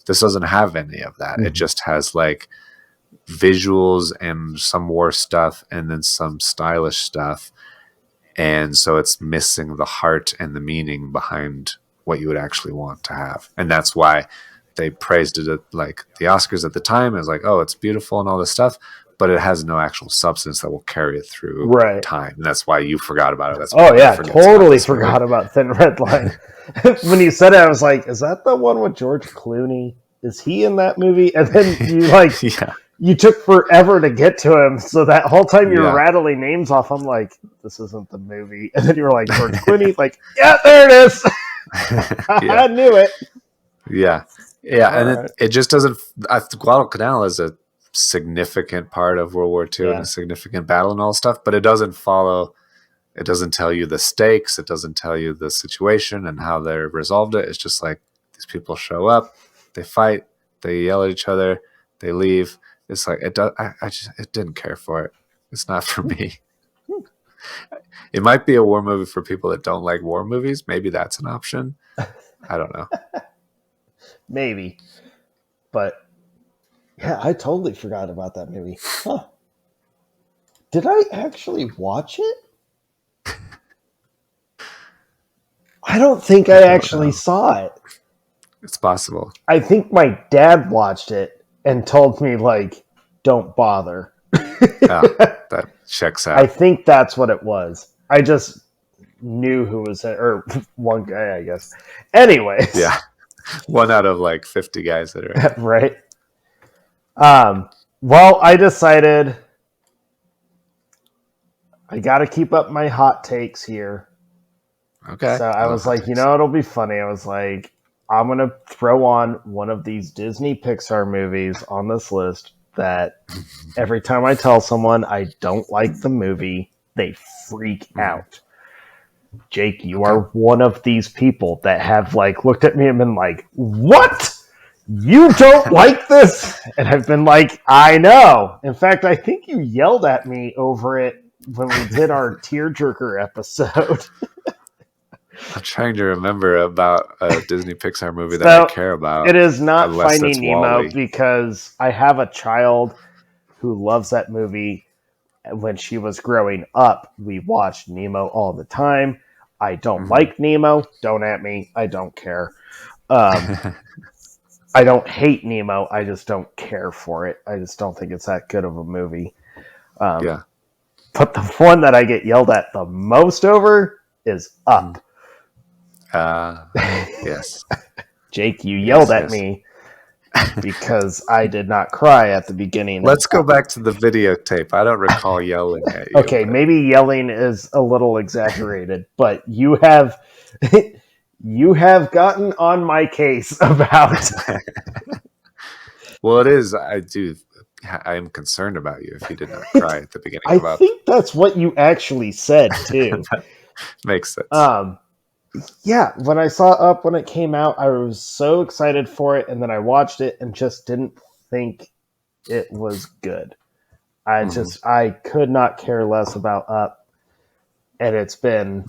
This doesn't have any of that. It just has like visuals and some war stuff and then some stylish stuff. And so it's missing the heart and the meaning behind what you would actually want to have. And that's why they praised it at like the Oscars at the time. It was like, oh, it's beautiful and all this stuff. but it has no actual substance that will carry it through Right. time. And that's why you forgot about it. That's why Oh yeah, forgets about totally this movie. forgot about Thin Red Line. When you said it, I was like, "Is that the one with George Clooney? Is he in that movie?" And then you Yeah. you took forever to get to him, so that whole time you were Yeah. rattling names off. I'm like, "This isn't the movie." And then you were like, "George Clooney," like, "Yeah, there it is." I knew it. Yeah. Yeah. All And right. it just doesn't. Guadalcanal is a significant part of World War II and Yeah. a significant battle and all stuff, but it doesn't follow. It doesn't tell you the stakes. It doesn't tell you the situation and how they resolved it. It's just like these people show up, they fight, they yell at each other, they leave. It's like it does. It didn't care for it. It's not for me. It might be a war movie for people that don't like war movies. Maybe that's an option. I don't know. Maybe, but yeah, I totally forgot about that movie. Huh. Did I actually watch it? I don't think I actually saw it. It's possible. I think my dad watched it and told me, like, don't bother. That checks out. I think that's what it was. I just knew who was it, or one guy, I guess. Anyways. Yeah. One out of like 50 guys that are in. Right. Well, I decided I got to keep up my hot takes here. Okay. So I was like, it'll be funny. I was like, I'm going to throw on one of these Disney Pixar movies on this list that every time I tell someone I don't like the movie, they freak out. Jake, you are one of these people that have like looked at me and been like, what? You don't like this? And I've been like, I know. In fact, I think you yelled at me over it when we did our tearjerker episode. I'm trying to remember about a Disney Pixar movie that I care about. It is not unless Finding it's Nemo WALL-E. because I have a child who loves that movie. When she was growing up, we watched Nemo all the time. I don't like Nemo. Don't at me. I don't care. I don't hate Nemo. I just don't care for it. I just don't think it's that good of a movie. Yeah. But the one that I get yelled at the most over is Up. Yes. Jake, you yelled at yes. me because I did not cry at the beginning. Let's go back to the videotape. I don't recall yelling at you. Okay, maybe yelling is a little exaggerated, but you have gotten on my case about. Well, it is. I am concerned about you if you did not cry at the beginning of I Up. think that's what you actually said too. Makes sense. Yeah, when I saw Up when it came out, I was so excited for it, and then I watched it and just didn't think it was good. I could not care less about Up, and it's been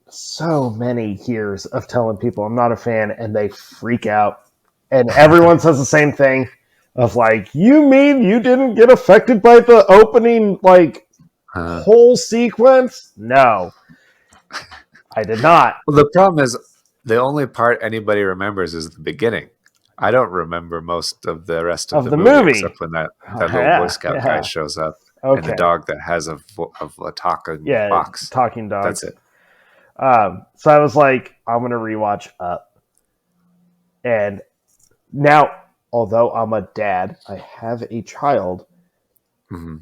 so many years of telling people I'm not a fan, and they freak out, and everyone says the same thing of like, you mean you didn't get affected by the opening whole sequence? No. I did not. Well, the problem is the only part anybody remembers is the beginning. I don't remember most of the rest of the movie except when that little Boy Scout guy shows up and the dog that has a talking box. Talking dog. That's it. So I was like, I'm going to rewatch Up. And now, although I'm a dad, I have a child. Mm-hmm.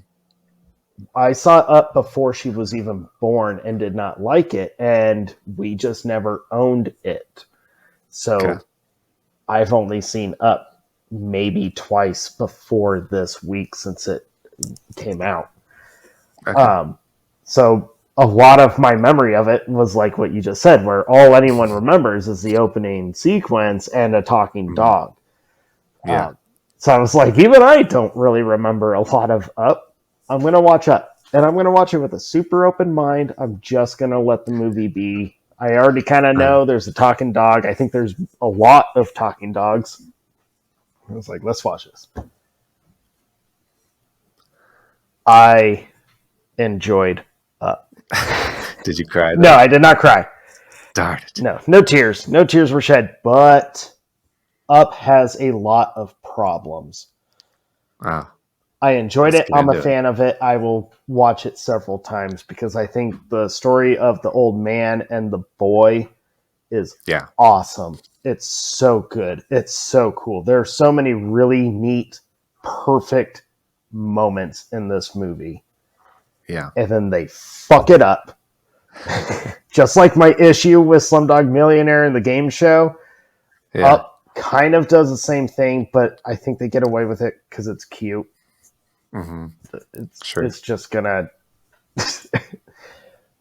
I saw Up before she was even born and did not like it, and we just never owned it. So I've only seen Up maybe twice before this week since it came out. Okay. So a lot of my memory of it was like what you just said, where all anyone remembers is the opening sequence and a talking dog. Yeah. So I was like, even I don't really remember a lot of Up. I'm going to watch Up, and I'm going to watch it with a super open mind. I'm just going to let the movie be. I already kind of know there's a talking dog. I think there's a lot of talking dogs. I was like, let's watch this. I enjoyed Up. Did you cry? No, I did not cry. Darn it. No tears. No tears were shed, but Up has a lot of problems. Oh. I enjoyed Let's it. get I'm a into it. fan of it. I will watch it several times because I think the story of the old man and the boy is Yeah. awesome. It's so good. It's so cool. There are so many really neat, perfect moments in this movie. Yeah. And then they fuck it up. Just like my issue with Slumdog Millionaire in the game show. Yeah. Up kind of does the same thing, but I think they get away with it because it's cute. Mm-hmm. It's just gonna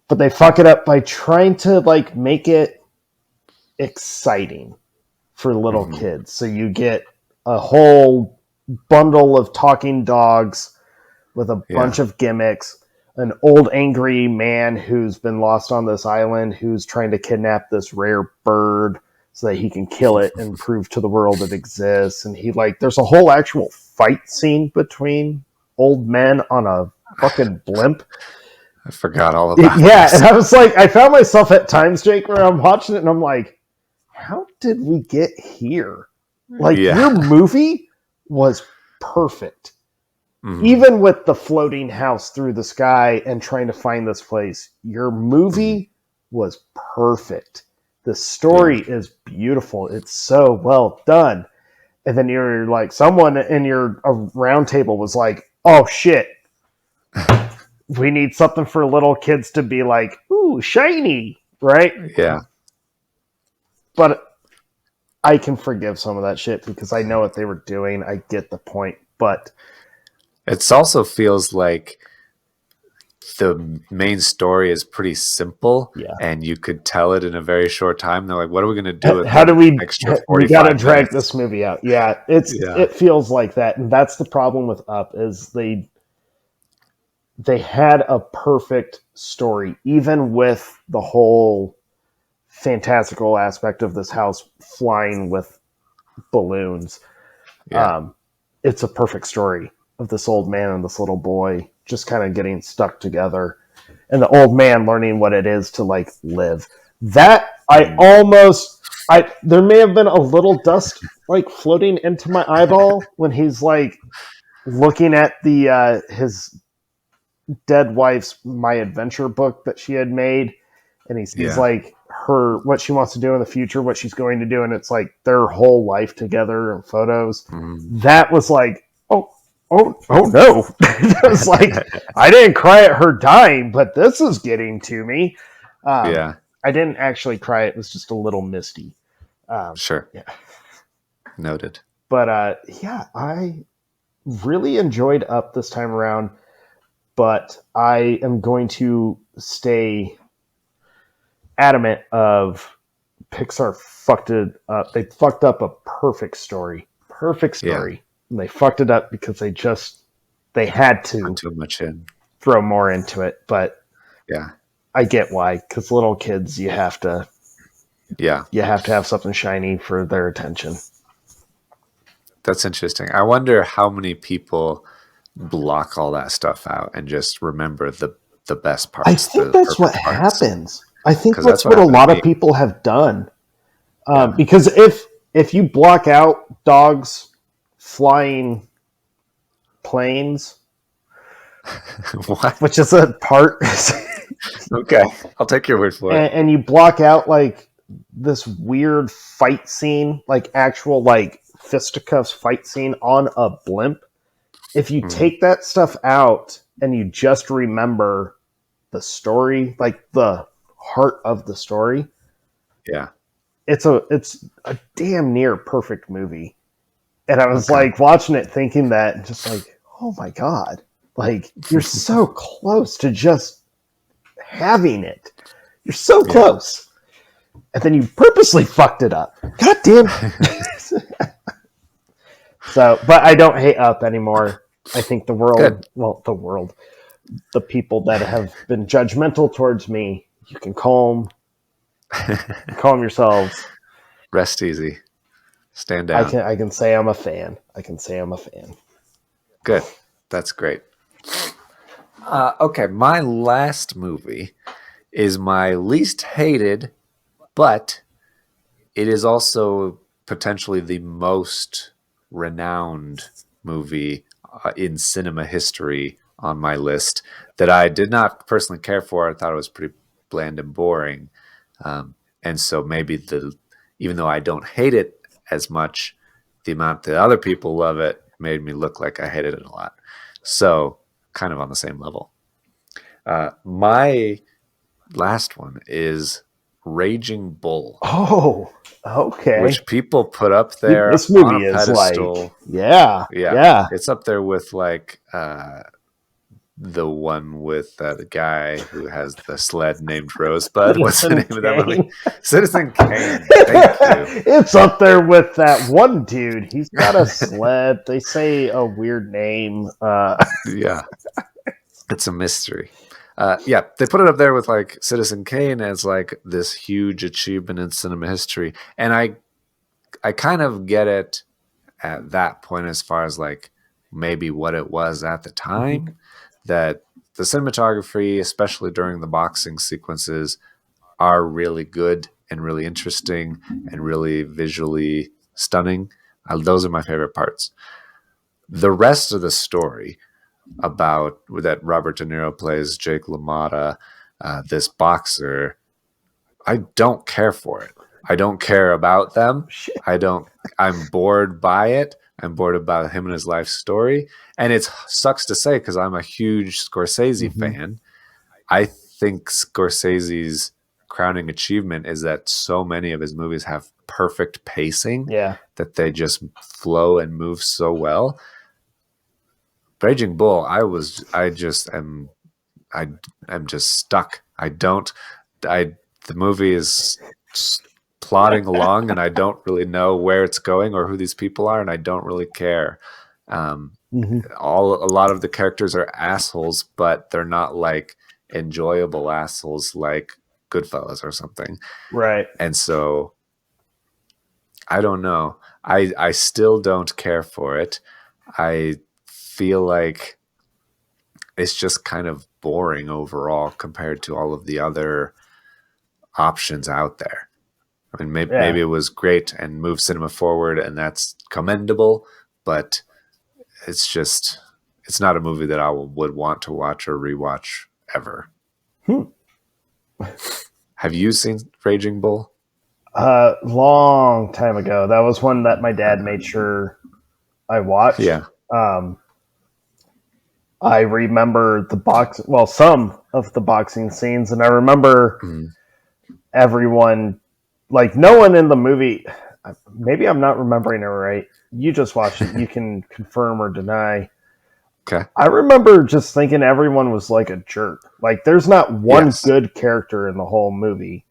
but they fuck it up by trying to like make it exciting for little kids. So you get a whole bundle of talking dogs with a bunch of gimmicks, an old angry man who's been lost on this island who's trying to kidnap this rare bird so that he can kill it and prove to the world it exists. And he like there's a whole actual fight scene between old men on a fucking blimp. I forgot all about Yeah, this. and I was like, I found myself at times, Jake, where I'm watching it and I'm like, how did we get here? Like, your movie was perfect. Mhm. Even with the floating house through the sky and trying to find this place, your movie was perfect. The story is beautiful. It's so well done. And then you're like, someone in your round table was like, oh shit, we need something for little kids to be like, ooh, shiny, right? Yeah. But I can forgive some of that shit because I know what they were doing. I get the point. But it also feels like the main story is pretty simple, and you could tell it in a very short time. They're like, "What are we going to do with how do we? extra 45 We got to drag minutes?" this movie out. Yeah, it feels like that, and that's the problem with Up is they had a perfect story, even with the whole fantastical aspect of this house flying with balloons. It's a perfect story of this old man and this little boy just kind of getting stuck together, and the old man learning what it is to like live. That there may have been a little dust like floating into my eyeball when he's like looking at the his dead wife's My Adventure book that she had made, and he sees like what she wants to do in the future, what she's going to do, and it's like their whole life together and photos. That was like, oh no. It was like, I didn't cry at her dying, but this is getting to me. I didn't actually cry. It was just a little misty. Sure. Yeah. Noted. But I really enjoyed Up this time around, but I am going to stay adamant of Pixar fucked it up. They fucked up a perfect story. And they fucked it up because they had to Put too much in. throw more into it. But yeah, I get why. Because little kids, you have to have something shiny for their attention. That's interesting. I wonder how many people block all that stuff out and just remember the best parts. I think that's what happens. I think that's what a happened lot to of me. people have done. Because if you block out dogs flying planes, What? which is a part, Okay, I'll take your word for it. and you block out like this weird fight scene, like actual like fisticuffs fight scene on a blimp. If you take that stuff out and you just remember the story, like the heart of the story, it's a damn near perfect movie. And I was like watching it thinking that and just like, oh my God, like you're so close to just having it. You're so close. And then you purposely fucked it up. God damn. So, but I don't hate Up anymore. I think the people that have been judgmental towards me, you can calm yourselves. Rest easy. Stand down. I can say I'm a fan. Good. That's great. Okay, my last movie is my least hated, but it is also potentially the most renowned movie in cinema history on my list that I did not personally care for. I thought it was pretty bland and boring. And so maybe even though I don't hate it as much, the amount that other people love it made me look like I hated it a lot. So kind of on the same level. My last one is Raging Bull. Oh, okay. Which people put up there This movie on a is pedestal. like, yeah. It's up there with like the one with the guy who has the sled named Rosebud. What's the name of that movie? Citizen Kane. Thank you. It's up there with that one dude. He's got a sled. They say a weird name. Yeah. It's a mystery. They put it up there with like Citizen Kane as like this huge achievement in cinema history. And I kind of get it at that point as far as like maybe what it was at the time, that the cinematography, especially during the boxing sequences, are really good and really interesting and really visually stunning. Those are my favorite parts. The rest of the story about that Robert De Niro plays Jake LaMotta, this boxer, I don't care for it. I don't care about them. I'm bored by it. I'm bored about him and his life story. And it sucks to say because I'm a huge Scorsese fan. I think Scorsese's crowning achievement is that so many of his movies have perfect pacing, that they just flow and move so well. Raging Bull, I'm just stuck. The movie is plodding along and I don't really know where it's going or who these people are, and I don't really care. A lot of the characters are assholes, but they're not like enjoyable assholes like Goodfellas or something. Right. And so I don't know. I still don't care for it. I feel like it's just kind of boring overall compared to all of the other options out there. I mean, maybe it was great and moved cinema forward, and that's commendable, but it's not a movie that I would want to watch or rewatch ever. Have you seen Raging Bull? Long time ago. That was one that my dad made sure I watched. Yeah. I remember some of the boxing scenes, and I remember everyone, like no one in the movie, maybe I'm not remembering it right. You just watched it. You can confirm or deny. Okay. I remember just thinking everyone was like a jerk. Like there's not one good character in the whole movie,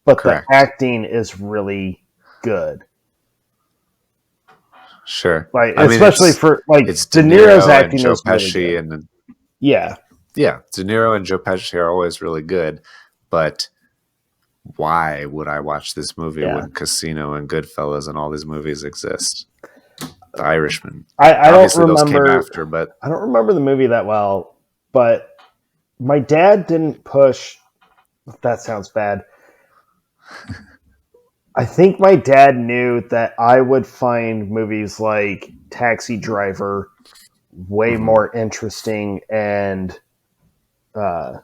but the acting is really good. Sure. Like especially for like it's De Niro's acting Joe is really Pesci good. and Yeah. De Niro and Joe Pesci are always really good, but why would I watch this movie when Casino and Goodfellas and all these movies exist? The Irishman. I don't remember. Those came after, but I don't remember the movie that well. But my dad didn't push. That sounds bad. I think my dad knew that I would find movies like Taxi Driver way more interesting and kind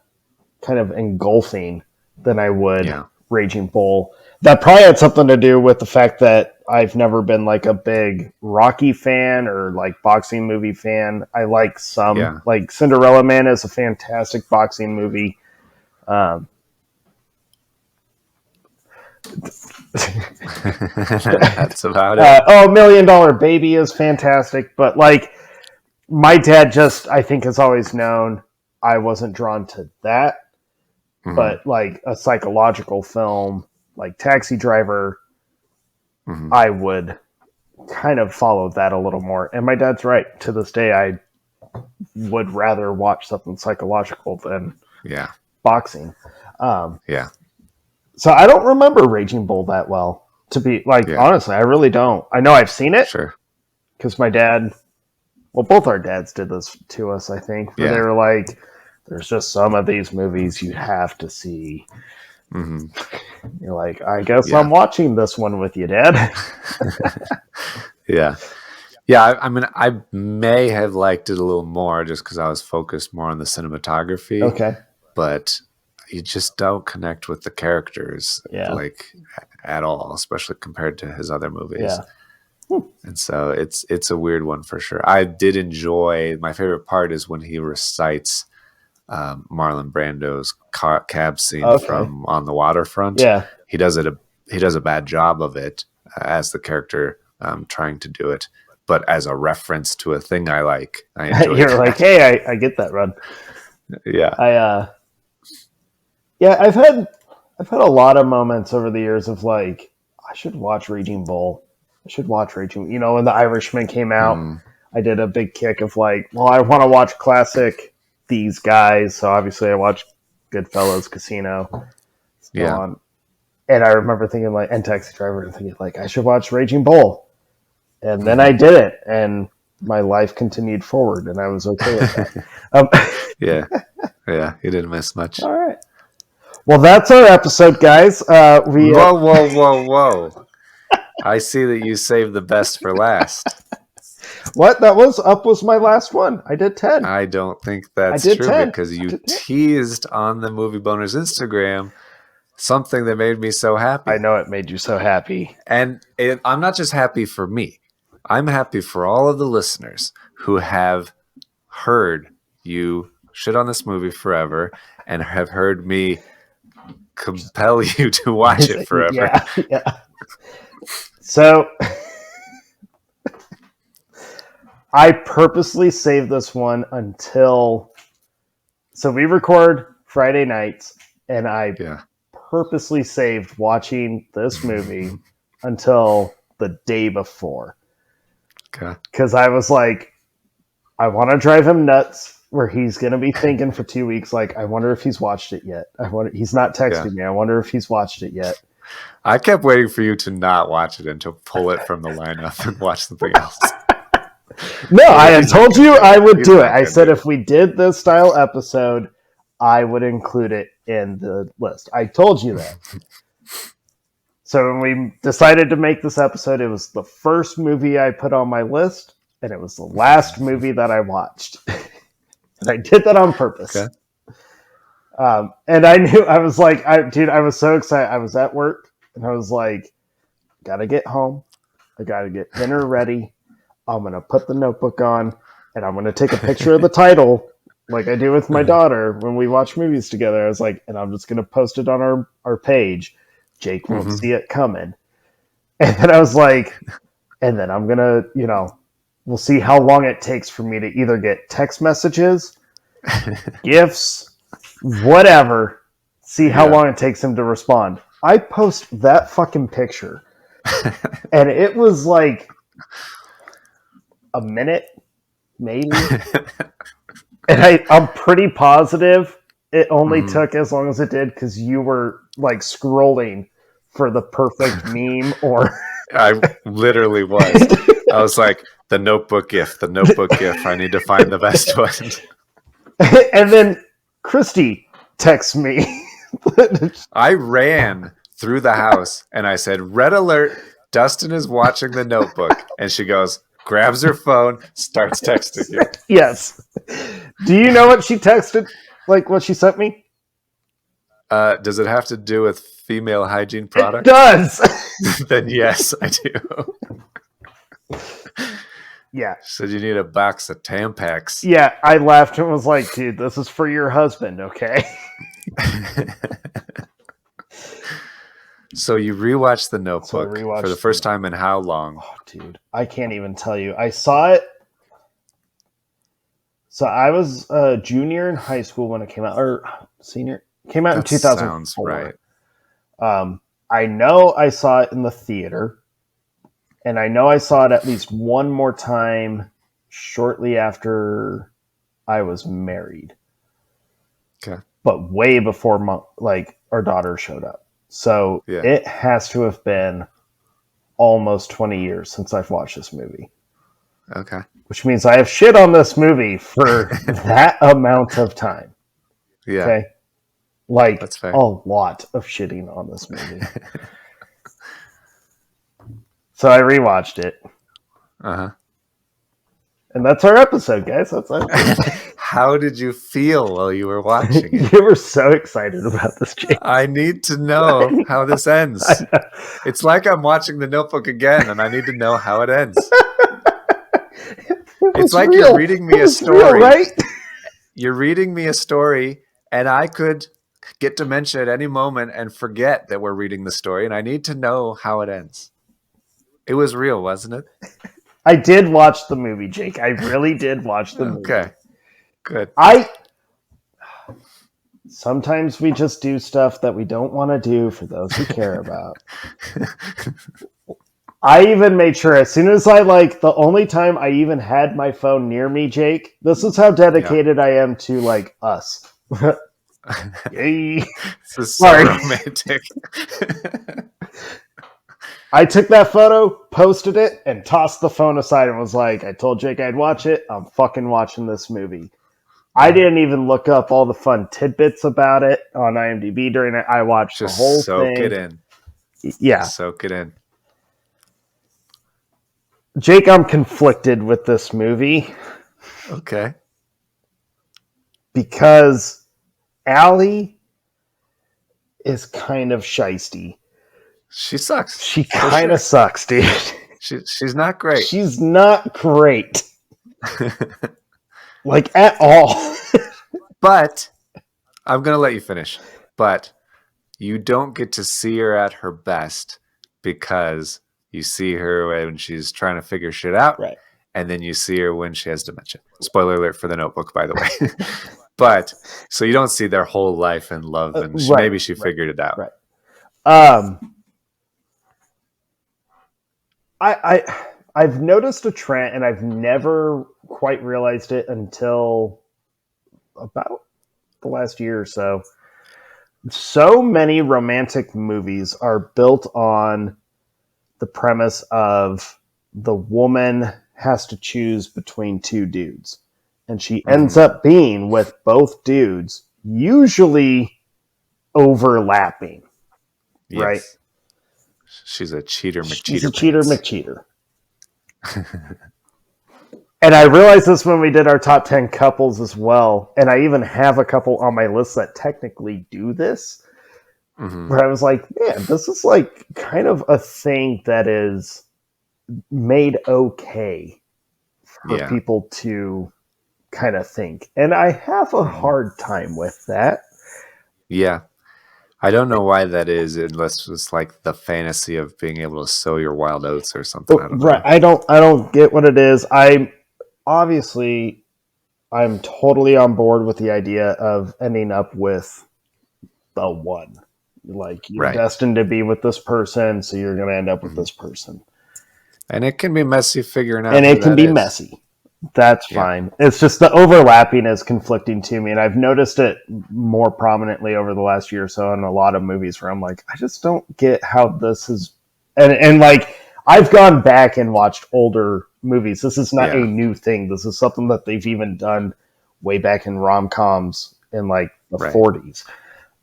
of engulfing than I would Raging Bull. That probably had something to do with the fact that I've never been like a big Rocky fan or like boxing movie fan. I like some, like Cinderella Man is a fantastic boxing movie. That's about it. $1 Million Baby is fantastic, but like my dad just, I think, has always known I wasn't drawn to that. But like a psychological film like Taxi Driver, I would kind of follow that a little more. And my dad's right. To this day, I would rather watch something psychological than boxing. So I don't remember Raging Bull that well. To be like, honestly, I really don't. I know I've seen it. Sure. Because my dad, well, both our dads did this to us, I think. Where they were like, there's just some of these movies you have to see. You're like, I guess I'm watching this one with you, Dad. Yeah, I mean, I may have liked it a little more just because I was focused more on the cinematography. Okay. But you just don't connect with the characters Yeah. like at all, especially compared to his other movies. Yeah. And so it's a weird one for sure. I did enjoy. My favorite part is when he recites Marlon Brando's cab scene from On the Waterfront. Yeah. He does a bad job of it as the character trying to do it, but as a reference to a thing I like, I enjoy. You're like, hey, I get that, Run. Yeah, Yeah, I've had a lot of moments over the years of like, I should watch Raging Bull. I should watch Raging. You know, when The Irishman came out, I did a big kick of like, well, I want to watch classic these guys. So obviously, I watched Goodfellas, Casino, still on. And I remember thinking like, and Taxi Driver, and thinking like, I should watch Raging Bull. And then I did it, and my life continued forward, and I was okay with that. yeah, you didn't miss much. All right. Well, that's our episode, guys. Whoa. I see that you saved the best for last. What? That was my last one. I did 10. I don't think that's true 10. Because you teased on the Movie Boners Instagram something that made me so happy. I know it made you so happy. And I'm not just happy for me. I'm happy for all of the listeners who have heard you shit on this movie forever and have heard me compel you to watch it forever. Yeah. So I purposely saved this one until... So we record Friday nights, and I purposely saved watching this movie until the day before. Okay. Because I was like, I want to drive him nuts where he's going to be thinking for 2 weeks, like, I wonder if he's watched it yet. He's not texting me. I wonder if he's watched it yet. I kept waiting for you to not watch it and to pull it from the lineup and watch something else. No, I had told you I would do it. I said if we did this style episode, I would include it in the list. I told you that. So when we decided to make this episode, it was the first movie I put on my list, and it was the last movie that I watched. And I did that on purpose. Okay. And I knew, I was like, I was so excited. I was at work, and I was like, gotta get home. I gotta get dinner ready. I'm going to put the notebook on, and I'm going to take a picture of the title like I do with my daughter when we watch movies together. I was like, and I'm just going to post it on our page. Jake won't see it coming. And then I was like, and then I'm going to, we'll see how long it takes for me to either get text messages, gifts, whatever. See how long it takes him to respond. I post that fucking picture. And it was like a minute, maybe. And I'm pretty positive it only took as long as it did because you were like scrolling for the perfect meme or... I literally was. I was like, the notebook gif. I need to find the best one. And then Christy texts me. I ran through the house and I said, red alert, Dustin is watching the notebook. And she goes, grabs her phone, starts texting you. Yes. Do you know what she texted? Like what she sent me? Does it have to do with female hygiene products? It does. Then yes, I do. Yeah. She said you need a box of Tampax. Yeah, I laughed and was like, dude, this is for your husband, okay? So you rewatched The Notebook for the first time in how long? Oh, dude, I can't even tell you. I saw it. So I was a junior in high school when it came out, or senior. It came out in 2004. Sounds right. I know I saw it in the theater, and I know I saw it at least one more time shortly after I was married. Okay. But way before our daughter showed up. So It has to have been almost 20 years since I've watched this movie. Okay. Which means I have shit on this movie for that amount of time. Yeah. Okay. Like that's fair. A lot of shitting on this movie. So I rewatched it. Uh-huh. And that's our episode, guys. That's it. How did you feel while you were watching it? You were so excited about this, Jake. I need to know how this ends. It's like I'm watching The Notebook again, and I need to know how it ends. It's like real. You're reading me a story, real, right? You're reading me a story, and I could get dementia at any moment and forget that we're reading the story, and I need to know how it ends. It was real, wasn't it? I did watch the movie, Jake. I really did watch the movie. Okay, good. Sometimes we just do stuff that we don't want to do for those we care about. I even made sure as soon as the only time I even had my phone near me, Jake, this is how dedicated I am to us. Yay. This is so romantic. I took that photo, posted it, and tossed the phone aside and was like, I told Jake I'd watch it. I'm fucking watching this movie. I didn't even look up all the fun tidbits about it on IMDb during it. I watched the whole thing. Soak it in. Yeah. Soak it in. Jake, I'm conflicted with this movie. Okay. Because Allie is kind of shisty. She sucks. She kind of sucks, dude. She's not great. She's not great. At all. But I'm going to let you finish. But you don't get to see her at her best because you see her when she's trying to figure shit out. Right. And then you see her when she has dementia. Spoiler alert for The Notebook, by the way. But so you don't see their whole life and love, and maybe she figured it out. Right. I've noticed a trend, and I've never quite realized it until about the last year or so. So many romantic movies are built on the premise of the woman has to choose between two dudes. And she ends up being with both dudes, usually overlapping. Yes. Right? She's a cheater McCheater. She's a cheater McCheater. And I realized this when we did our top 10 couples as well. And I even have a couple on my list that technically do this. Where I was like, man, this is kind of a thing that is made okay for people to kind of think. And I have a hard time with that. Yeah. I don't know why that is, unless it's the fantasy of being able to sow your wild oats or something. I don't know. Right. I don't get what it is. I'm totally on board with the idea of ending up with the one. You're destined to be with this person, so you're going to end up with this person. And it can be messy figuring out. And it can be messy. That's fine. It's just the overlapping is conflicting to me, and I've noticed it more prominently over the last year or so in a lot of movies where I'm like, I just don't get how this is. And I've gone back and watched older movies. This is not a new thing. This is something that they've even done way back in rom-coms in the 40s.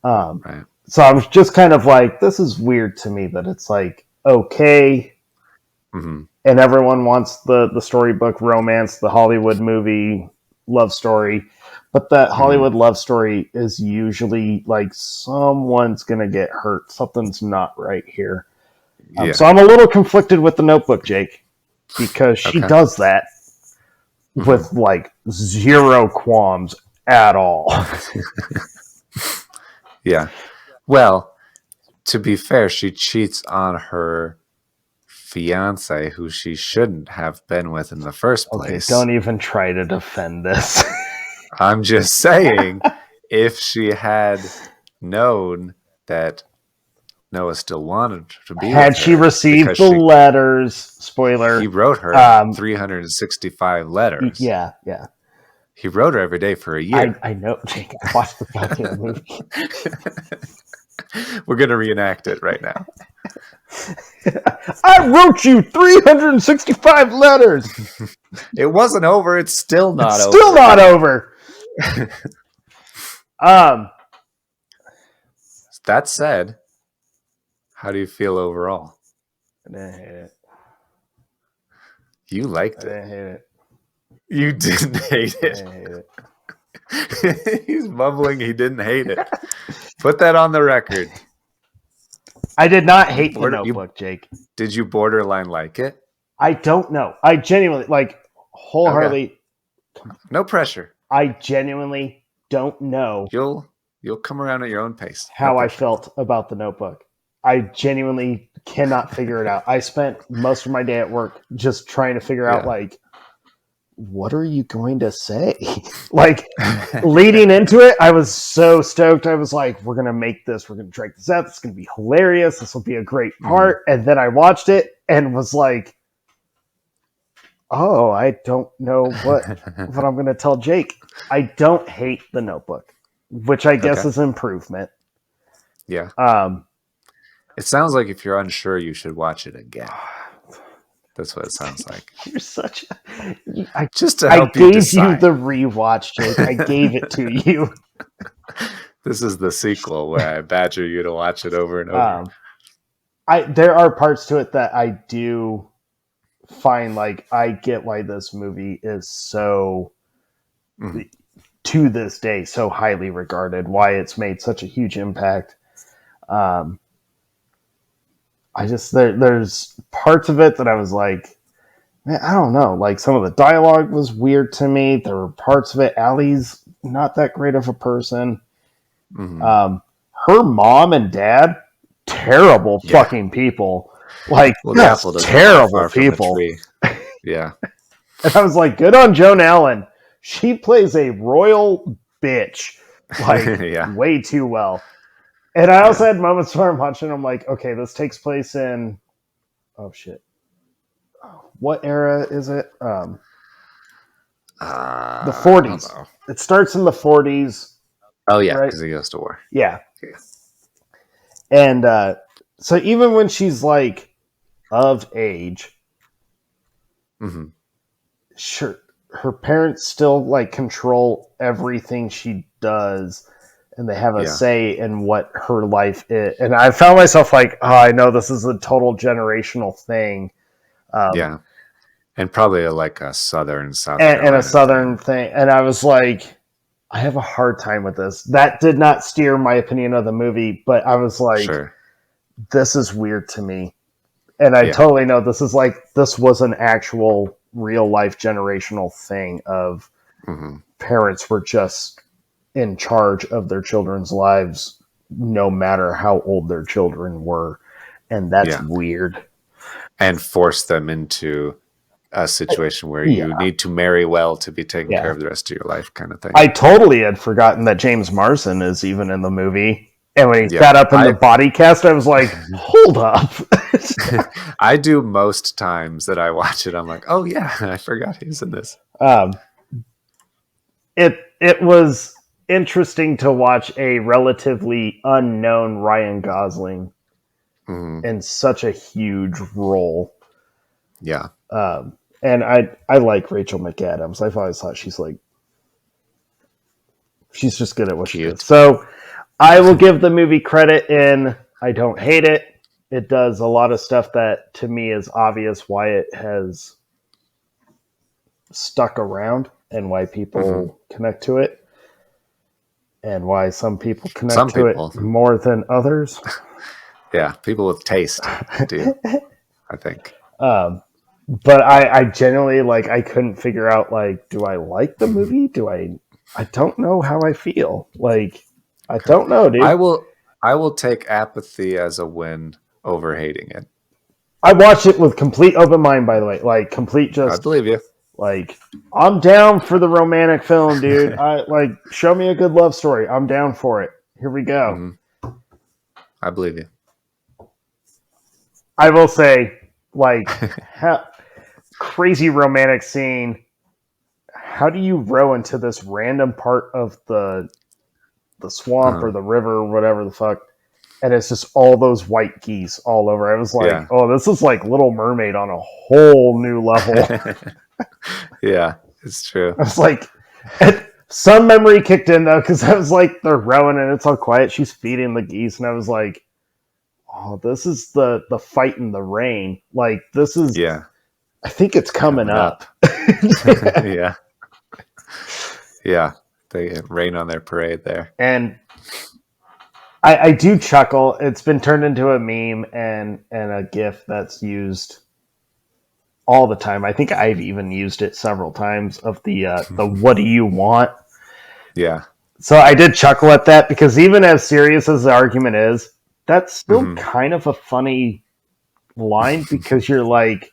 Right. So I was just kind of this is weird to me that it's okay. And everyone wants the storybook romance, the Hollywood movie love story. But that Hollywood love story is usually someone's going to get hurt. Something's not right here. So I'm a little conflicted with The Notebook, Jake, because she does that with zero qualms at all. Yeah. Well, to be fair, she cheats on her fiance, who she shouldn't have been with in the first place. Okay, don't even try to defend this. I'm just saying, if she had known that Noah still wanted to be with her, had she received the letters, spoiler, he wrote her 365 letters. Yeah. He wrote her every day for a year. I know, Jake. I watched the goddamn movie. We're going to reenact it right now. I wrote you 365 letters. It wasn't over. It's still not over. Still not over. That said, how do you feel overall? I didn't hate it. You liked I it. didn't hate it. You didn't hate I it. hate it. He's mumbling he didn't hate it. Put that on the record. I did not hate the Border- you- Notebook, Jake. Did you borderline like it? I don't know. I genuinely, like, wholeheartedly, No pressure. I genuinely don't know You'll come around at your own pace. No how I pressure. felt about the Notebook. I genuinely cannot figure it out. I spent most of my day at work just trying to figure out, Yeah. like, what are you going to say? Like, leading into it, I was so stoked. I was like, we're going to make this. We're going to drag this out. It's going to be hilarious. This will be a great part. And then I watched it and was like, oh, I don't know what I'm going to tell Jake. I don't hate the Notebook, which I guess Okay. is improvement. Yeah. Um, It sounds like if you're unsure, you should watch it again. That's what it sounds like. you're such a... Just to I help gave you decide. the rewatch, Jake. I gave it to you. This is the sequel where I badger you to watch it over and over. There are parts to it that I do find, like, I get why this movie is so, to this day, so highly regarded, why it's made such a huge impact. There's parts of it that I was like, man, I don't know. Like, some of the dialogue was weird to me. There were parts of it. Allie's not that great of a person. Her mom and dad, terrible fucking people. Like, Well, the apple doesn't fall terrible far from the people. tree. Yeah. And I was like, good on Joan Allen. She plays a royal bitch, like, Yeah. way too well. And I also had moments where I'm watching, I'm like, okay, this takes place in, oh shit, what era is it? The I 40s. don't know. It starts in the 40s. Oh, yeah, Right. because he goes to war. Yeah. Yeah. And so even when she's like of age, sure, her parents still like control everything she does, and they have a say in what her life is. And I found myself like, oh, I know this is a total generational thing. Yeah. And probably like a southern South and Carolina a southern thing. And I was like, I have a hard time with this. That did not steer my opinion of the movie, but I was like, Sure. this is weird to me. And I totally know this was an actual real life generational thing of parents were just in charge of their children's lives, no matter how old their children were. And that's weird. And force them into a situation where you need to marry well to be taken care of the rest of your life, kind of thing. I totally had forgotten that James Marsden is even in the movie. And when he sat up in the body cast, I was like, hold up. I do most times that I watch it. I'm like, oh yeah, I forgot he's in this. It was interesting to watch a relatively unknown Ryan Gosling in such a huge role. Yeah. And I like Rachel McAdams. I've always thought she's just good at what she does. So I will give the movie credit in I don't hate it. It does a lot of stuff that to me is obvious why it has stuck around and why people connect to it. And why some people connect to it more than others. Yeah, people with taste do, I think. But I genuinely, like, I couldn't figure out, like, do I like the movie? I don't know how I feel. Like, I don't know, dude. I will take apathy as a win over hating it. I watched it with complete open mind, by the way. Like, complete just... I believe you. Like, I'm down for the romantic film, dude. Show me a good love story. I'm down for it. Here we go. I believe you. I will say, like, crazy romantic scene. How do you row into this random part of the swamp or the river or whatever the fuck? And it's just all those white geese all over. I was like, oh, this is like Little Mermaid on a whole new level. Yeah, it's true. I was like, some memory kicked in though, because I was like, they're rowing and it's all quiet. She's feeding the geese, and I was like, oh, this is the fight in the rain. Like, this is I think it's coming up. Yeah. Yeah. They rain on their parade there. And I do chuckle. It's been turned into a meme and a GIF that's used all the time. I think I've even used it several times of the what do you want? Yeah. So I did chuckle at that because even as serious as the argument is, that's still kind of a funny line because you're like,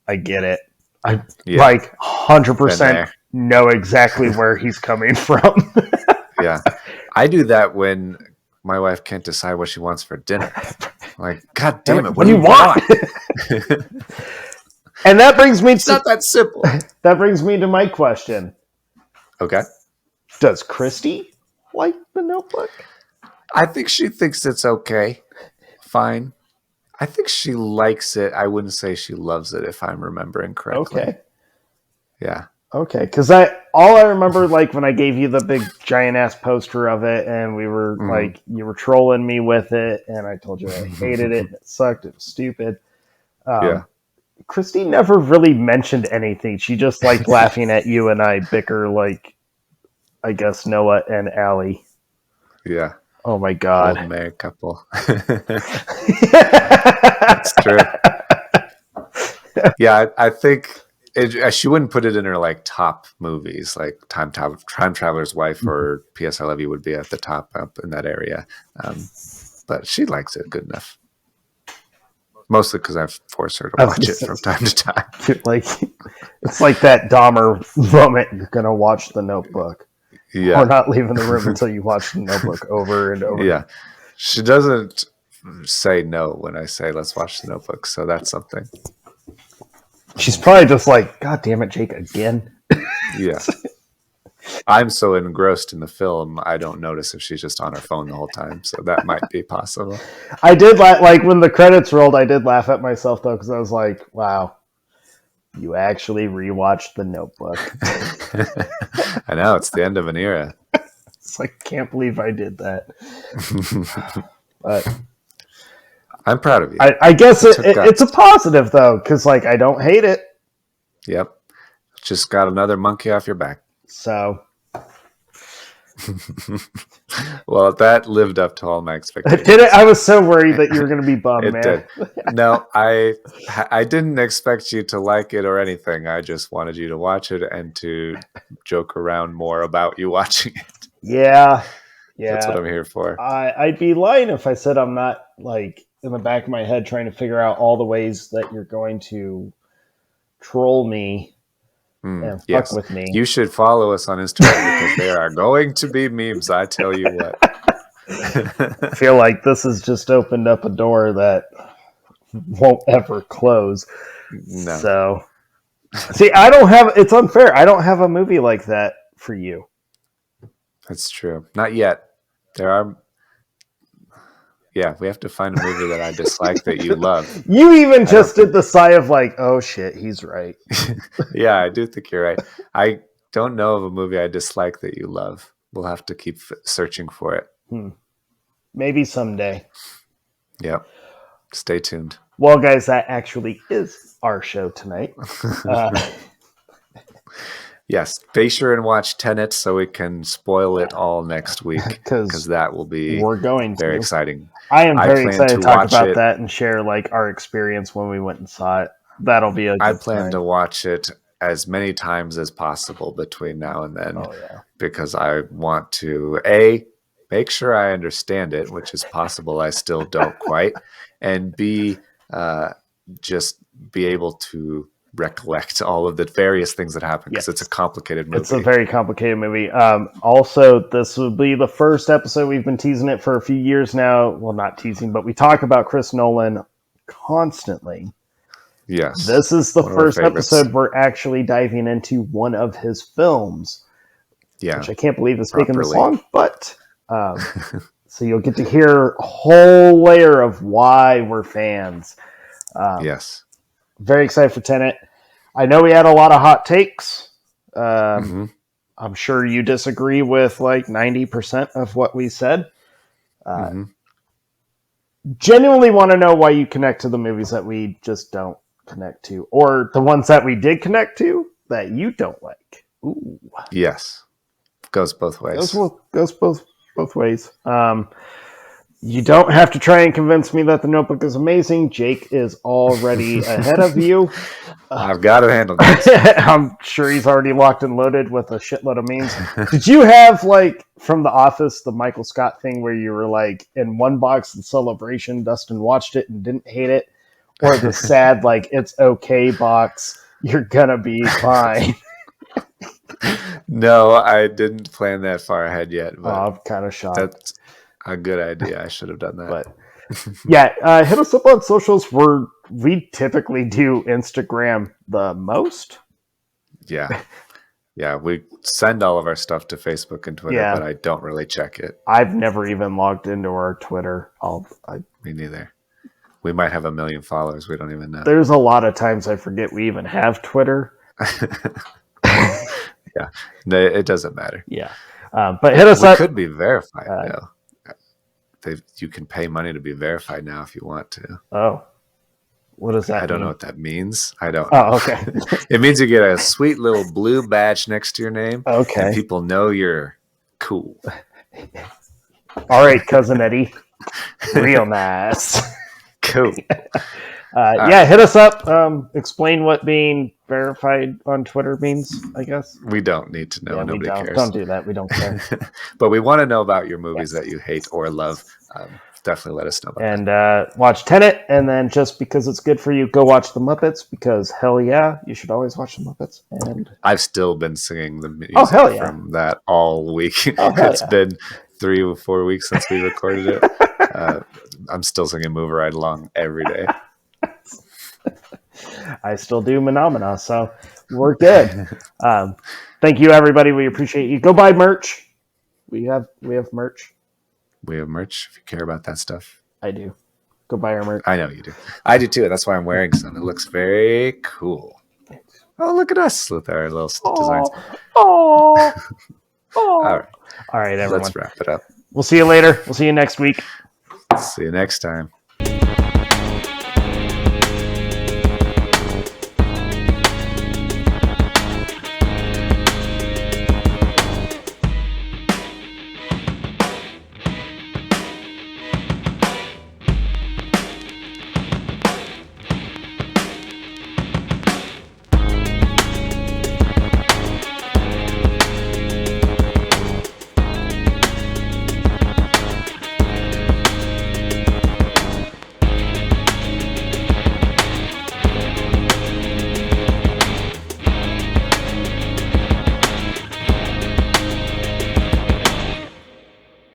I get it. I like 100% know exactly where he's coming from. Yeah. I do that when my wife can't decide what she wants for dinner. Like, God damn it, what do you want? And that brings me it's not that simple. That brings me to my question. Okay. Does Christy like the Notebook? I think she thinks it's okay. Fine. I think she likes it. I wouldn't say she loves it if I'm remembering correctly. Okay. Yeah. Okay, because all I remember, like when I gave you the big giant ass poster of it, and we were like, you were trolling me with it, and I told you I hated it, and it sucked, it was stupid. Yeah. Christy never really mentioned anything. She just liked laughing at you and I bicker like, I guess, Noah and Allie. Yeah. Oh my God. Old married couple. That's true. Yeah, I think she wouldn't put it in her like top movies, like Time Traveler's Wife or P.S. I Love You would be at the top up in that area. But she likes it good enough. Mostly because I've forced her to watch it from time to time. Like, it's like that Dahmer moment. You're going to watch The Notebook. Yeah. We're not leaving the room until you watch The Notebook over and over. Yeah. She doesn't say no when I say, let's watch The Notebook. So that's something. She's probably just like, God damn it, Jake, again. Yeah. I'm so engrossed in the film, I don't notice if she's just on her phone the whole time. So that might be possible. I did like when the credits rolled, I did laugh at myself though, because I was like, wow, you actually rewatched The Notebook. I know, it's the end of an era. It's like, can't believe I did that. But I'm proud of you. I guess it's a positive though, because like I don't hate it. Yep. Just got another monkey off your back. So, well, that lived up to all my expectations. Did it? I was so worried that you were going to be bummed, It man. did. No, I didn't expect you to like it or anything. I just wanted you to watch it and to joke around more about you watching it. Yeah. That's what I'm here for. I'd be lying if I said I'm not like in the back of my head trying to figure out all the ways that you're going to troll me. And fuck with me. You should follow us on Instagram because there are going to be memes, I tell you what. I feel like this has just opened up a door that won't ever close. No. So, see, it's unfair. I don't have a movie like that for you. That's true. Not yet. There are. Yeah, we have to find a movie that I dislike that you love. You even just did the sigh of like, oh shit, he's right. Yeah, I do think you're right. I don't know of a movie I dislike that you love. We'll have to keep searching for it. Maybe someday. Yep. Stay tuned. Well, guys, that actually is our show tonight. Yes, be sure and watch Tenet so we can spoil it all next week because that will be very exciting. I am very excited to talk about that and share like our experience when we went and saw it. That'll be a good I plan time. to watch it as many times as possible between now and then because I want to make sure I understand it, which is possible I still don't quite, and B, just be able to recollect all of the various things that happen because it's a complicated movie. It's a very complicated movie. Also, this will be the first episode. We've been teasing it for a few years now. Well, not teasing, but we talk about Chris Nolan constantly. Yes. This is the first episode we're actually diving into one of his films. Yeah. Which I can't believe is taking this long, but so you'll get to hear a whole layer of why we're fans. Yes. Very excited for Tenet. I know we had a lot of hot takes. I'm sure you disagree with like 90% of what we said. Genuinely want to know why you connect to the movies that we just don't. connect to, or the ones that we did connect to that you don't like. Ooh, Yes. Goes both ways. goes both ways. You don't have to try and convince me that The Notebook is amazing. Jake is already ahead of you. I've got it handled. I'm sure he's already locked and loaded with a shitload of memes. Did you have, like, from The Office, the Michael Scott thing where you were like, in one box, the celebration, Dustin watched it and didn't hate it? Or the sad, like, it's okay box, you're gonna be fine? No, I didn't plan that far ahead yet. But I'm kind of shocked. that's a good idea. I should have done that. But yeah, hit us up on socials. We typically do Instagram the most. Yeah. Yeah, we send all of our stuff to Facebook and Twitter, Yeah. but I don't really check it. I've never even logged into our Twitter. Me neither. We might have 1 million followers. We don't even know. There's a lot of times I forget we even have Twitter. Yeah, no, it doesn't matter. Yeah, but hit us We up. could be verified now. You can pay money to be verified now if you want to. Oh, what does that I don't mean? know what that means. I don't. Oh, okay. It means you get a sweet little blue badge next to your name. Okay. And people know you're cool. All right, cousin Eddie. Real nice. Cool. Yeah, hit us up. Explain what being verified on Twitter means, I guess. We don't need to know. Yeah, Nobody cares. Don't do that. We don't care. But we want to know about your movies that you hate or love. Definitely let us know about And watch Tenet, and then just because it's good for you, go watch The Muppets, because hell yeah, you should always watch The Muppets. And I've still been singing the music hell yeah. from that all week. Oh, hell It's yeah. been 3 or 4 weeks since we recorded it. I'm still singing Move Right Along every day. I still do Menomina, so we're good. Thank you, everybody. We appreciate you. Go buy merch. We have merch. We have merch if you care about that stuff. I do. Go buy our merch. I know you do. I do too. That's why I'm wearing some. It looks very cool. Oh, look at us with our little designs. Oh, All right. All right, everyone. Let's wrap it up. We'll see you later. We'll see you next week. See you next time.